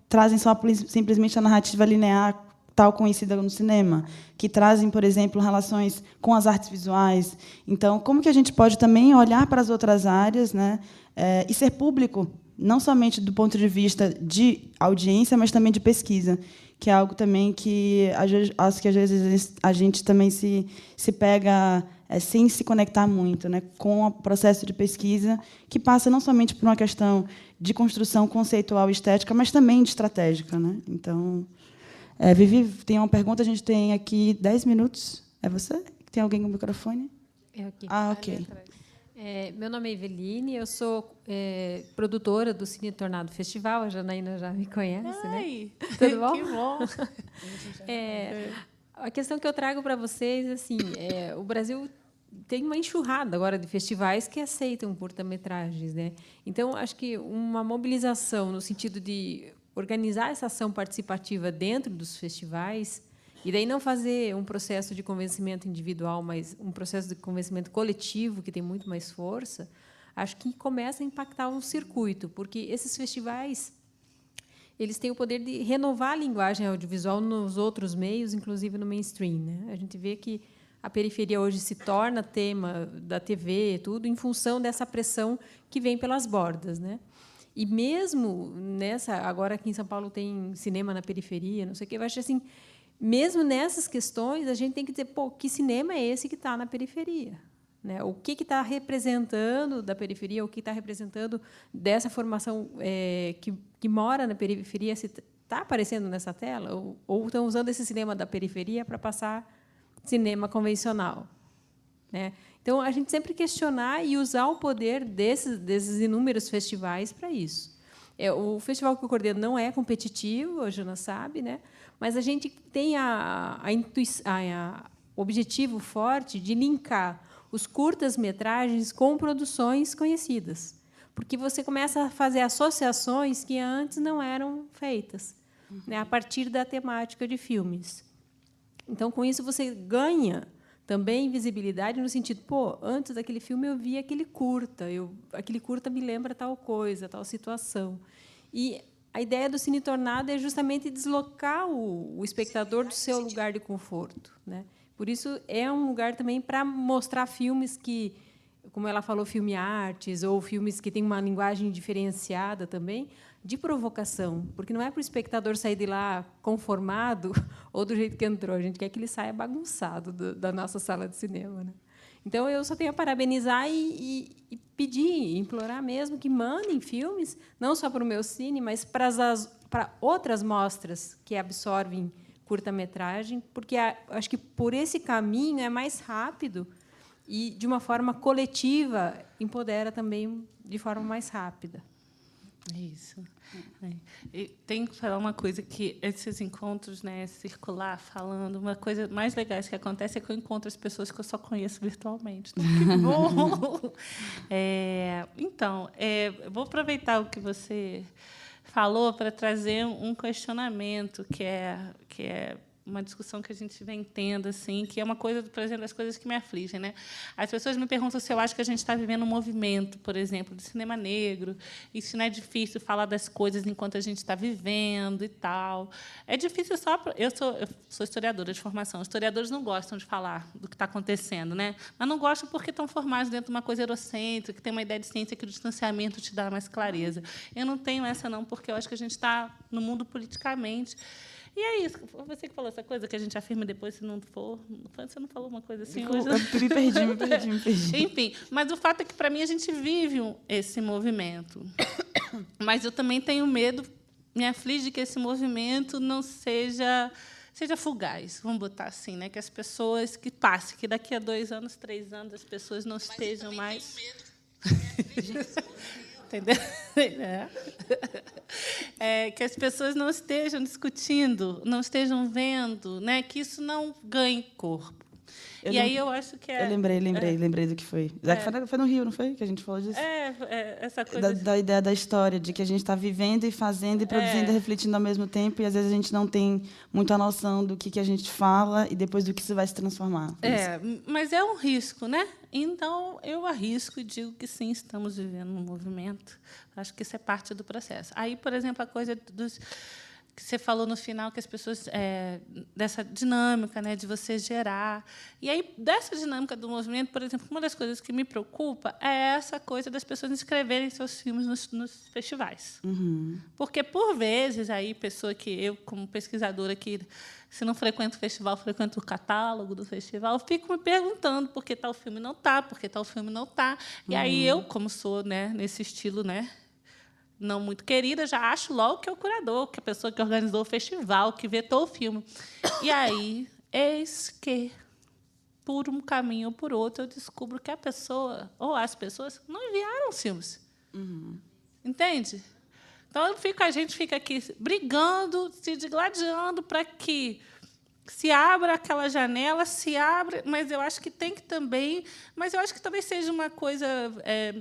trazem simplesmente a narrativa linear tal conhecida no cinema, que trazem, por exemplo, relações com as artes visuais. Então, como que a gente pode também olhar para as outras áreas, né, e ser público, não somente do ponto de vista de audiência, mas também de pesquisa, que é algo também que acho que às vezes a gente também se pega sem se conectar muito, né, com o processo de pesquisa, que passa não somente por uma questão de construção conceitual e estética, mas também de estratégica, né? Então, Vivi, tem uma pergunta, a gente tem aqui 10 minutos. É você? Tem alguém com o microfone? É aqui. Ah, ok. Meu nome é Eveline, eu sou produtora do Cine Tornado Festival, a Janaína já me conhece, né? Tudo bom? Que bom! A questão que eu trago para vocês, assim, o Brasil tem uma enxurrada agora de festivais que aceitam curta-metragens, né? Então, acho que uma mobilização no sentido de organizar essa ação participativa dentro dos festivais, e daí não fazer um processo de convencimento individual, mas um processo de convencimento coletivo, que tem muito mais força, acho que começa a impactar um circuito, porque esses festivais eles têm o poder de renovar a linguagem audiovisual nos outros meios, inclusive no mainstream, né? A gente vê que a periferia hoje se torna tema da TV, tudo, em função dessa pressão que vem pelas bordas, né? E mesmo agora aqui em São Paulo tem cinema na periferia, não sei o quê, eu acho assim, mesmo nessas questões, a gente tem que dizer, que cinema é esse que está na periferia? Né? O que está representando da periferia, o que está representando dessa formação que mora na periferia, se está aparecendo nessa tela? Ou estão usando esse cinema da periferia para passar cinema convencional? Né? Então, a gente sempre questionar e usar o poder desses inúmeros festivais para isso. O festival que eu coordeno não é competitivo, a Jana sabe, né? Mas a gente tem o objetivo forte de linkar os curtas-metragens com produções conhecidas, porque você começa a fazer associações que antes não eram feitas, né, a partir da temática de filmes. Então, com isso, você ganha também visibilidade no sentido, antes daquele filme eu vi aquele curta me lembra tal coisa, tal situação. E a ideia do Cine Tornado é justamente deslocar o espectador do seu lugar de conforto, né? Por isso é um lugar também para mostrar filmes que, como ela falou, filme artes ou filmes que têm uma linguagem diferenciada também, de provocação, porque não é para o espectador sair de lá conformado ou do jeito que entrou, a gente quer que ele saia bagunçado da nossa sala de cinema, né? Então, eu só tenho a parabenizar e pedir, implorar mesmo que mandem filmes, não só para o meu cine, mas para para outras mostras que absorvem curta-metragem, porque acho que por esse caminho é mais rápido e, de uma forma coletiva, empodera também de forma mais rápida. É isso. E tem que falar uma coisa, que esses encontros, né, circular, falando, uma coisa mais legal que acontece é que eu encontro as pessoas que eu só conheço virtualmente. Então, que bom! Então, vou aproveitar o que você falou para trazer um questionamento, que é uma discussão que a gente vem tendo, assim, que é uma coisa, por exemplo, das coisas que me afligem, né? As pessoas me perguntam se eu acho que a gente está vivendo um movimento, por exemplo, do cinema negro, e se não é difícil falar das coisas enquanto a gente está vivendo e tal. É difícil só... Eu sou historiadora de formação. Historiadores não gostam de falar do que está acontecendo, né? Mas não gostam porque estão formados dentro de uma coisa eurocêntrica, que tem uma ideia de ciência que o distanciamento te dá mais clareza. Eu não tenho essa, não, porque eu acho que a gente está no mundo politicamente. E é isso. Você que falou essa coisa que a gente afirma depois, se não for... Você não falou uma coisa assim hoje? Eu me perdi. Enfim, mas o fato é que, para mim, a gente vive esse movimento. Mas eu também tenho medo, me aflige que esse movimento não seja fugaz, vamos botar assim, né? Que as pessoas que passem, que daqui a 2 anos, 3 anos, as pessoas não estejam mais... Entendeu? Que as pessoas não estejam discutindo, não estejam vendo, né, que isso não ganhe corpo. Aí eu acho que Eu lembrei do que foi. Foi no Rio, não foi? Que a gente falou disso? Essa coisa... Da ideia da história, de que a gente está vivendo e fazendo e produzindo e refletindo ao mesmo tempo, e, às vezes, a gente não tem muita noção do que a gente fala e depois do que isso vai se transformar. Mas é um risco, né? Então, eu arrisco e digo que, sim, estamos vivendo um movimento. Acho que isso é parte do processo. Aí, por exemplo, a coisa dos... que você falou no final, que as pessoas... dessa dinâmica, né, de você gerar. E aí, dessa dinâmica do movimento, por exemplo, uma das coisas que me preocupa é essa coisa das pessoas inscreverem seus filmes nos festivais. Uhum. Porque, por vezes, aí, pessoa que eu, como pesquisadora, que se não frequento o festival, frequento o catálogo do festival, fico me perguntando por que tal filme não está, por que tal filme não está. E aí eu, como sou, né, nesse estilo, né, não muito querida, já acho logo que é o curador, que é a pessoa que organizou o festival, que vetou o filme. E aí, eis que, por um caminho ou por outro, eu descubro que a pessoa, ou as pessoas, não enviaram os filmes. Uhum. Entende? Então, a gente fica aqui brigando, se digladiando para que se abra aquela janela, mas eu acho que tem que também... Mas eu acho que talvez seja uma coisa...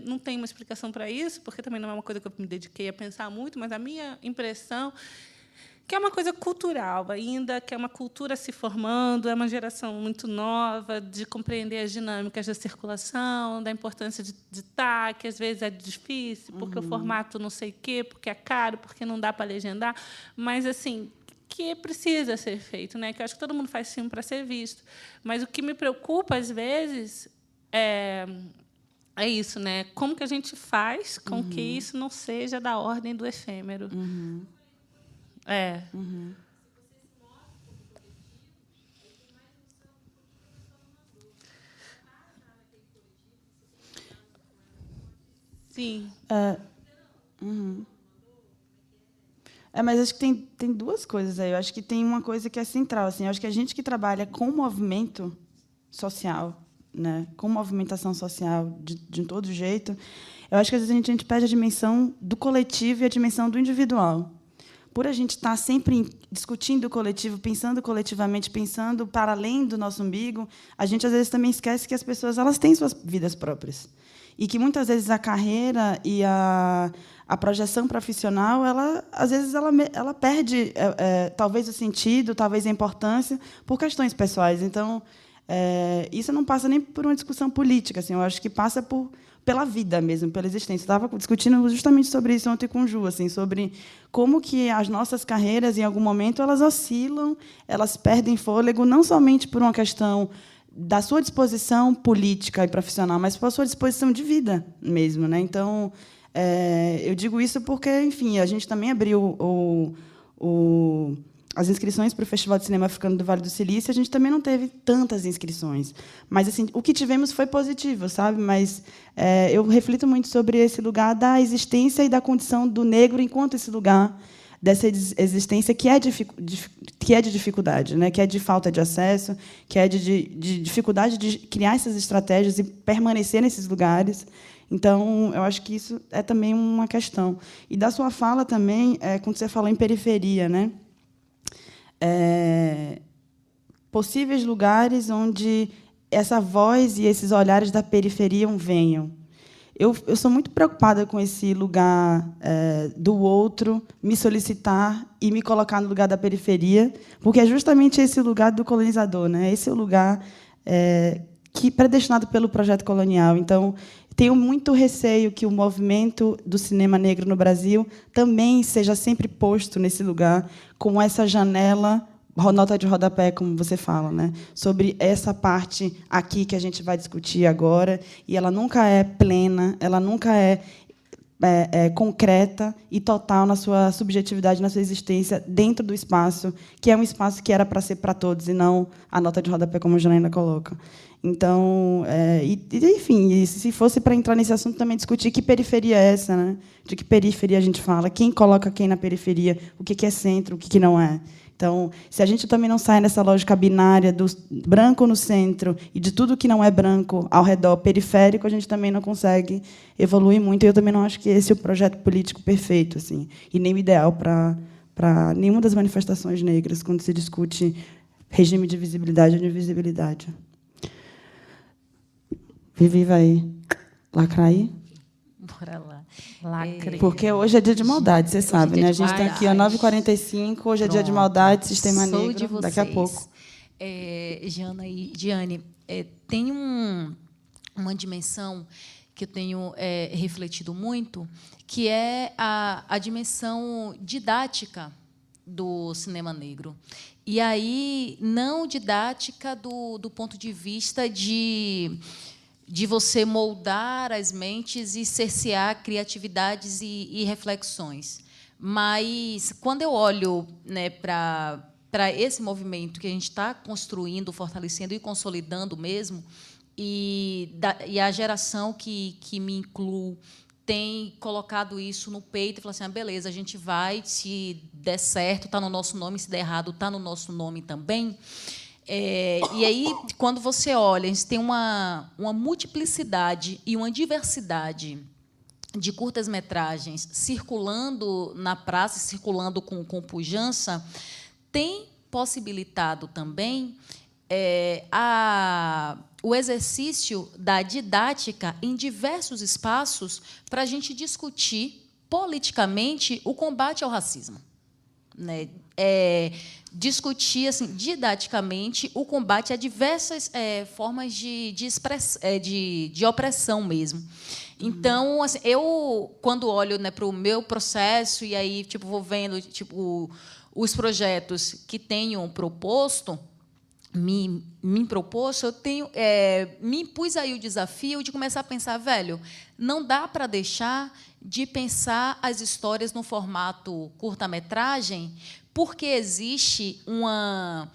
não tem uma explicação para isso, porque também não é uma coisa que eu me dediquei a pensar muito, mas a minha impressão que é uma coisa cultural ainda, que é uma cultura se formando, é uma geração muito nova de compreender as dinâmicas da circulação, da importância de estar, que às vezes é difícil, porque o formato não sei o quê, porque é caro, porque não dá para legendar, mas assim, que precisa ser feito, né? Que eu acho que todo mundo faz filme para ser visto, mas o que me preocupa às vezes é isso, né? Como que a gente faz com que isso não seja da ordem do efêmero? Sim. Mas acho que tem 2 coisas aí. Eu acho que tem uma coisa que é central. Assim, eu acho que a gente que trabalha com movimento social, né, com movimentação social de todo jeito, eu acho que às vezes a gente perde a dimensão do coletivo e a dimensão do individual. Por a gente estar sempre discutindo o coletivo, pensando coletivamente, pensando para além do nosso umbigo, a gente, às vezes, também esquece que as pessoas elas têm suas vidas próprias. E que, muitas vezes, a carreira e a projeção profissional, às vezes, ela perde, talvez, o sentido, talvez, a importância, por questões pessoais. Então, isso não passa nem por uma discussão política. Assim, eu acho que passa pela vida mesmo, pela existência. Eu estava discutindo justamente sobre isso ontem com o Ju, assim, sobre como que as nossas carreiras, em algum momento, elas oscilam, elas perdem fôlego, não somente por uma questão da sua disposição política e profissional, mas por sua disposição de vida mesmo, né? Então, eu digo isso porque, enfim, a gente também abriu as inscrições para o Festival de Cinema Africano do Vale do Silício. A gente também não teve tantas inscrições, mas assim, o que tivemos foi positivo, sabe? Mas eu reflito muito sobre esse lugar da existência e da condição do negro enquanto esse lugar dessa existência que é de dificuldade, né? Que é de falta de acesso, que é de dificuldade de criar essas estratégias e permanecer nesses lugares. Então, eu acho que isso é também uma questão. E da sua fala também, quando você falou em periferia, né? Possíveis lugares onde essa voz e esses olhares da periferia venham. Eu sou muito preocupada com esse lugar do outro me solicitar e me colocar no lugar da periferia, porque é justamente esse lugar do colonizador, né? Esse é o lugar que predestinado pelo projeto colonial. Então, tenho muito receio que o movimento do cinema negro no Brasil também seja sempre posto nesse lugar, como essa janela, nota de rodapé, como você fala, né? Sobre essa parte aqui que a gente vai discutir agora, e ela nunca é plena, ela nunca é concreta e total na sua subjetividade, na sua existência dentro do espaço, que é um espaço que era para ser para todos e não a nota de rodapé, como a Janaína coloca. Então, enfim, se fosse para entrar nesse assunto, também discutir que periferia é essa, né? De que periferia a gente fala, quem coloca quem na periferia, o que é centro, o que não é. Então, se a gente também não sai nessa lógica binária do branco no centro e de tudo que não é branco ao redor periférico, a gente também não consegue evoluir muito. E eu também não acho que esse é o projeto político perfeito, assim, e nem o ideal para nenhuma das manifestações negras, quando se discute regime de visibilidade ou de invisibilidade. Vivi vai lacrar aí? Bora lá. Lacre. Porque hoje é dia de maldade, você sabe, né? A gente está aqui às 9h45, hoje é dia de maldade, sistema Sou negro, de vocês. daqui a pouco. Jana e Diane, tem uma dimensão que eu tenho refletido muito, que é a dimensão didática do cinema negro. E aí, não didática do ponto de vista de você moldar as mentes e cercear criatividades e reflexões. Mas, quando eu olho, né, para esse movimento que a gente está construindo, fortalecendo e consolidando mesmo, e a geração que me inclui tem colocado isso no peito e falado assim, beleza, a gente vai, se der certo, está no nosso nome, se der errado, está no nosso nome também. E aí, quando você olha, a gente tem uma multiplicidade e uma diversidade de curtas-metragens circulando na praça, circulando com pujança, tem possibilitado também o exercício da didática em diversos espaços para a gente discutir politicamente o combate ao racismo, né? Discutir assim, didaticamente o combate a diversas formas de opressão mesmo. Então, assim, eu, quando olho, né, para o meu processo e aí vou vendo os projetos que tenho proposto, me proposto, eu tenho me impus aí o desafio de começar a pensar, velho, não dá para deixar de pensar as histórias no formato curta-metragem, porque existe uma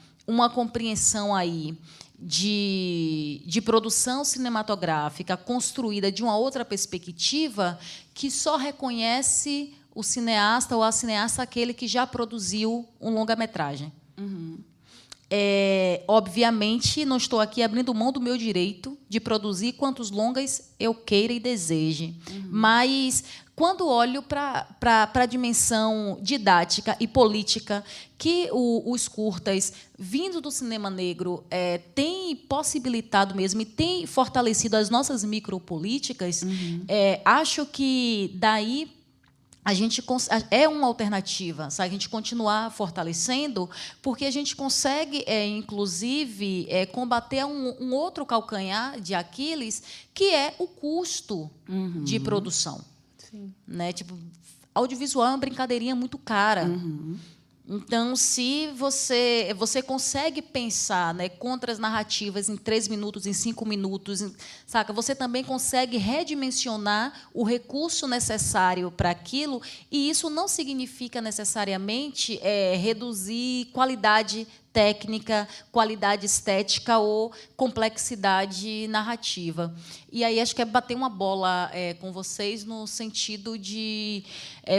compreensão aí de produção cinematográfica construída de uma outra perspectiva que só reconhece o cineasta ou a cineasta aquele que já produziu um longa-metragem. Uhum. Obviamente, não estou aqui abrindo mão do meu direito de produzir quantos longas eu queira e deseje. Uhum. Mas, quando olho para a dimensão didática e política que os curtas, vindo do cinema negro, têm possibilitado mesmo e têm fortalecido as nossas micropolíticas, uhum. Acho que, daí, a gente é uma alternativa, sabe? A gente continuar fortalecendo, porque a gente consegue, inclusive, combater um outro calcanhar de Aquiles, que é o custo uhum. de produção. Sim. Né? Audiovisual é uma brincadeirinha muito cara. Uhum. Então, se você consegue pensar, né, contras narrativas em 3 minutos, em 5 minutos, saca? Você também consegue redimensionar o recurso necessário para aquilo, e isso não significa necessariamente reduzir qualidade técnica, qualidade estética ou complexidade narrativa. E aí acho que é bater uma bola com vocês no sentido de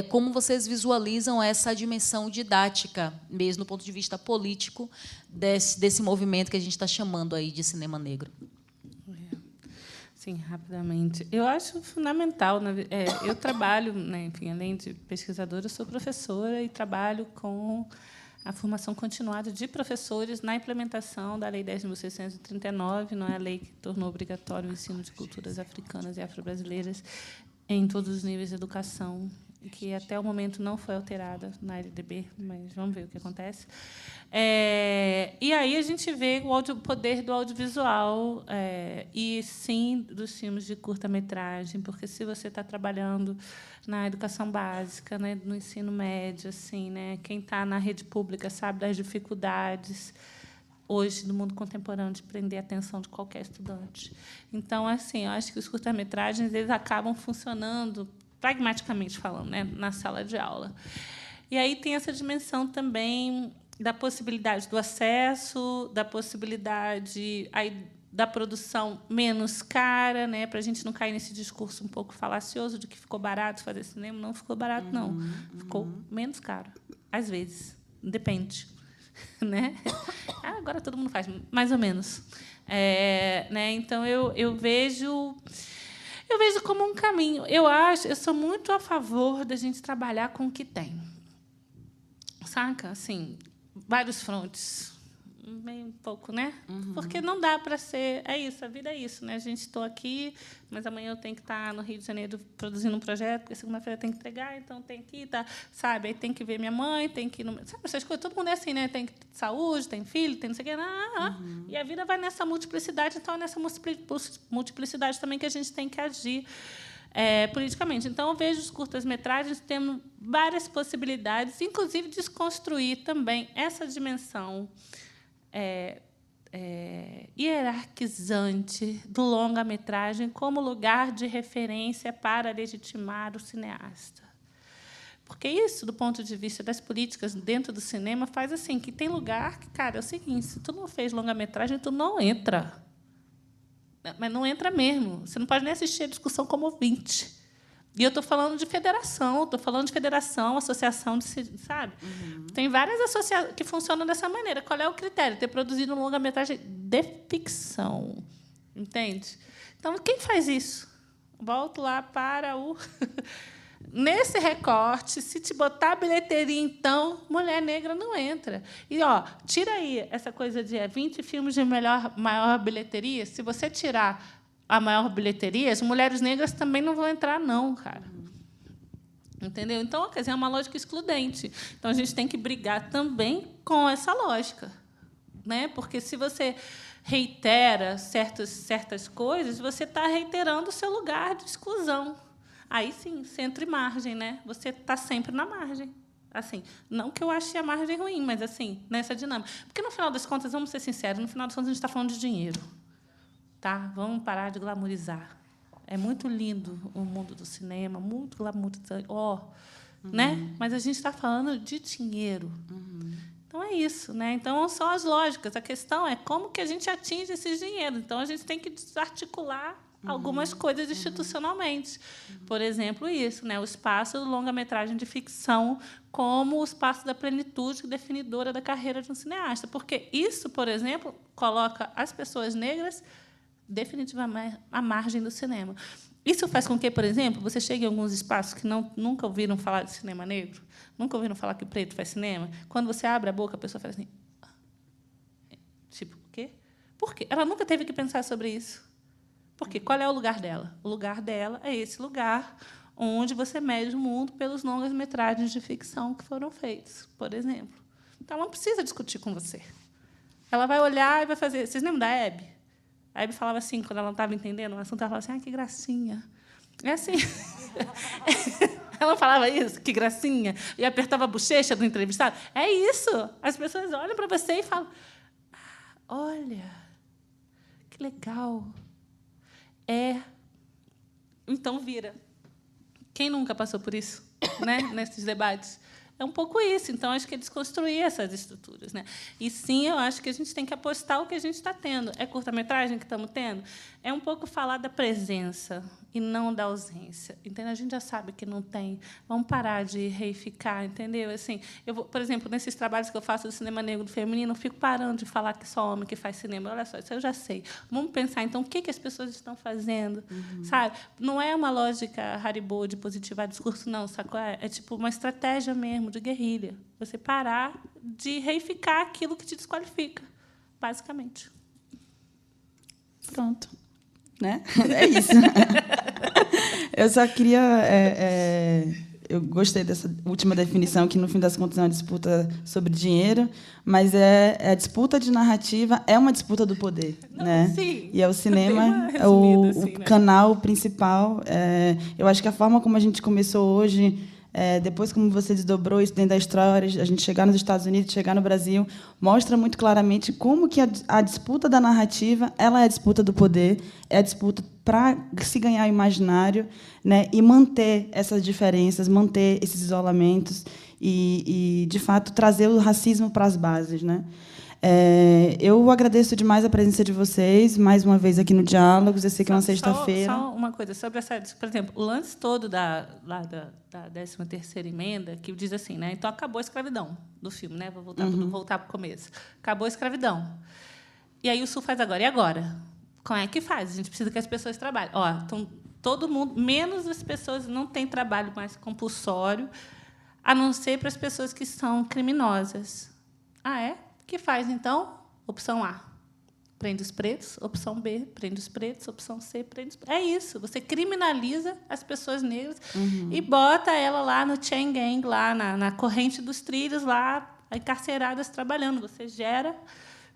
como vocês visualizam essa dimensão didática, mesmo do ponto de vista político, desse movimento que a gente está chamando aí de cinema negro. Sim, rapidamente. Eu acho fundamental. Eu trabalho, né, enfim, além de pesquisadora, eu sou professora e trabalho com a formação continuada de professores na implementação da Lei 10.639, não é a lei que tornou obrigatório o ensino de culturas africanas e afro-brasileiras em todos os níveis de educação, que até o momento não foi alterada na LDB, mas vamos ver o que acontece. E aí a gente vê o poder do audiovisual e, sim, dos filmes de curta-metragem, porque se você está trabalhando na educação básica, né, no ensino médio, assim, né, quem está na rede pública sabe das dificuldades hoje, no mundo contemporâneo, de prender a atenção de qualquer estudante. Então, assim, eu acho que os curta-metragens eles acabam funcionando, pragmaticamente falando, né, na sala de aula. E aí tem essa dimensão também da possibilidade do acesso, da possibilidade da produção menos cara, né, para a gente não cair nesse discurso um pouco falacioso de que ficou barato fazer cinema. Não ficou barato, não. Ficou menos caro, às vezes. Depende. Né? Agora todo mundo faz, mais ou menos. Né? Então, eu vejo como um caminho. Eu sou muito a favor da gente trabalhar com o que tem. Saca? Assim, vários frontes. Meio um pouco, né? Porque não dá para ser... É isso, a vida é isso. Né? A gente estou aqui, mas amanhã eu tenho que estar no Rio de Janeiro produzindo um projeto, porque segunda-feira tem que entregar, então tem que ir, tá, sabe? Aí tem que ver minha mãe, tem que ir... Sabe essas coisas? Todo mundo é assim, né? Tem saúde, tem filho, tem não sei o quê. E a vida vai nessa multiplicidade, então é nessa multiplicidade também que a gente tem que agir politicamente. Então, eu vejo os curtas-metragens tendo várias possibilidades, inclusive desconstruir também essa dimensão hierarquizante do longa-metragem como lugar de referência para legitimar o cineasta. Porque isso, do ponto de vista das políticas dentro do cinema, faz assim, que tem lugar que, cara, é o seguinte, se tu não fez longa-metragem, tu não entra. Mas não entra mesmo. Você não pode nem assistir a discussão como ouvinte. E eu estou falando de federação, associação, sabe? Tem várias associações que funcionam dessa maneira. Qual é o critério? Ter produzido um longa-metragem de ficção. Entende? Então, quem faz isso? Volto lá para o... Nesse recorte, se te botar a bilheteria, então, mulher negra não entra. E tira aí essa coisa de 20 filmes de maior bilheteria. Se você tirar a maior bilheteria, as mulheres negras também não vão entrar, não, cara. Entendeu? Então, quer dizer, é uma lógica excludente. Então, a gente tem que brigar também com essa lógica, né? Porque se você reitera certas coisas, você está reiterando o seu lugar de exclusão. Aí, sim, centro e margem, né? Você está sempre na margem. Assim, não que eu ache a margem ruim, mas assim, nessa dinâmica. Porque, no final das contas, vamos ser sinceros, no final das contas, a gente está falando de dinheiro. Tá? Vamos parar de glamorizar. É muito lindo o mundo do cinema, muito glamorizante. Né? Mas a gente está falando de dinheiro. Então, é isso. Né? Então, são as lógicas. A questão é como que a gente atinge esse dinheiro. Então, a gente tem que desarticular algumas coisas institucionalmente. Por exemplo, isso, né? O espaço do longa-metragem de ficção como o espaço da plenitude definidora da carreira de um cineasta. Porque isso, por exemplo, coloca as pessoas negras definitivamente à margem do cinema. Isso faz com que, por exemplo, você chegue em alguns espaços que nunca ouviram falar de cinema negro, nunca ouviram falar que o preto faz cinema. Quando você abre a boca, a pessoa fala assim... Tipo, o quê? Por quê? Ela nunca teve que pensar sobre isso. Porque qual é o lugar dela? O lugar dela é esse lugar onde você mede o mundo pelos longas-metragens de ficção que foram feitos, por exemplo. Então, ela não precisa discutir com você. Ela vai olhar e vai fazer... Vocês lembram da Hebe? A Hebe falava assim, quando ela não estava entendendo o assunto, ela falava assim, que gracinha. É assim. Ela não falava isso, que gracinha, e apertava a bochecha do entrevistado. É isso. As pessoas olham para você e falam, olha, que legal. Então, vira. Quem nunca passou por isso, né, nesses debates? É um pouco isso. Então, acho que é desconstruir essas estruturas, né? E, sim, eu acho que a gente tem que apostar o que a gente está tendo. É curta-metragem que estamos tendo? É um pouco falar da presença e não da ausência. Entendeu? A gente já sabe que não tem. Vamos parar de reificar, entendeu? Assim, por exemplo, nesses trabalhos que eu faço do cinema negro feminino, eu fico parando de falar que só homem que faz cinema. Olha só, isso eu já sei. Vamos pensar, então, o que as pessoas estão fazendo, sabe? Não é uma lógica Haribo de positivar discurso, não, sacou? É tipo uma estratégia mesmo de guerrilha. Você parar de reificar aquilo que te desqualifica, basicamente. Pronto. Né? É isso. Eu só queria... eu gostei dessa última definição, que, no fim das contas, é uma disputa sobre dinheiro, mas a disputa de narrativa é uma disputa do poder. Não, né? sim. E é o cinema, É o canal principal. Eu acho que a forma como a gente começou hoje... depois, como você desdobrou isso dentro da história, a gente chegar nos Estados Unidos, chegar no Brasil, mostra muito claramente como que a disputa da narrativa ela é a disputa do poder, é a disputa para se ganhar o imaginário, né, e manter essas diferenças, manter esses isolamentos e de fato, trazer o racismo para as bases. Né? Eu agradeço demais a presença de vocês, mais uma vez aqui no Diálogos. Eu sei que é uma sexta-feira. Só uma coisa sobre essa... Por exemplo, o lance todo da 13ª emenda, que diz assim, né? Então, acabou a escravidão do filme, né? Vou voltar para o começo. Acabou a escravidão. E aí o Sul faz agora. E agora? Como é que faz? A gente precisa que as pessoas trabalhem. Então, todo mundo, menos as pessoas, não tem trabalho mais compulsório, a não ser para as pessoas que são criminosas. Ah, é? O que faz, então? Opção A, prende os pretos. Opção B, prende os pretos. Opção C, prende os pretos. É isso. Você criminaliza as pessoas negras e bota ela lá no chain gang, lá na corrente dos trilhos, lá encarceradas, trabalhando. Você gera...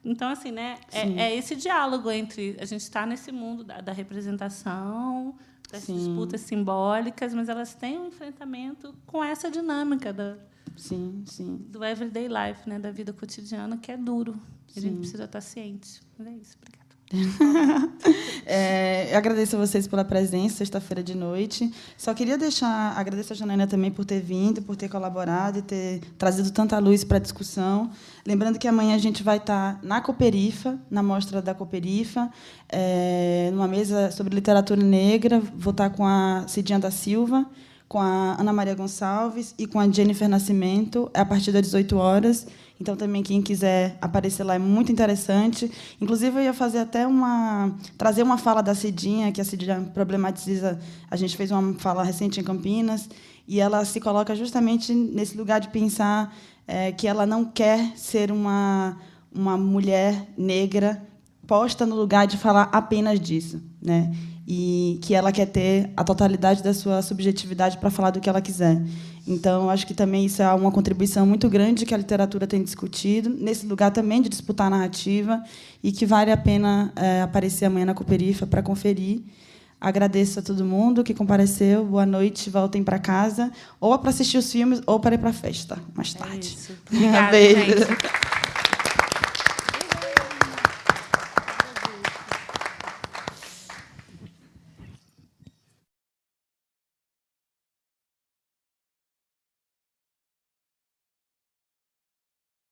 Então, assim, né, é esse diálogo entre... A gente está nesse mundo da representação, das disputas simbólicas, mas elas têm um enfrentamento com essa dinâmica do everyday life, né, da vida cotidiana, que é duro. A gente precisa estar ciente. Mas é isso. Obrigada. Eu agradeço a vocês pela presença, sexta-feira de noite. Só queria agradecer a Janaína também por ter vindo, por ter colaborado e ter trazido tanta luz para a discussão. Lembrando que amanhã a gente vai estar na Cooperifa, na mostra da Cooperifa, numa mesa sobre literatura negra. Vou estar com a Cidinha da Silva, com a Ana Maria Gonçalves e com a Jennifer Nascimento, a partir das 18 horas. Então, também, quem quiser aparecer lá é muito interessante. Inclusive, eu ia fazer até trazer uma fala da Cidinha, que a Cidinha problematiza. A gente fez uma fala recente em Campinas, e ela se coloca justamente nesse lugar de pensar que ela não quer ser uma mulher negra posta no lugar de falar apenas disso, né? E que ela quer ter a totalidade da sua subjetividade para falar do que ela quiser. Então, acho que também isso é uma contribuição muito grande que a literatura tem discutido, nesse lugar também de disputar a narrativa, e que vale a pena aparecer amanhã na Cooperifa para conferir. Agradeço a todo mundo que compareceu. Boa noite, voltem para casa, ou para assistir os filmes, ou para ir para a festa mais tarde. É isso. Obrigada, beijo. Gente.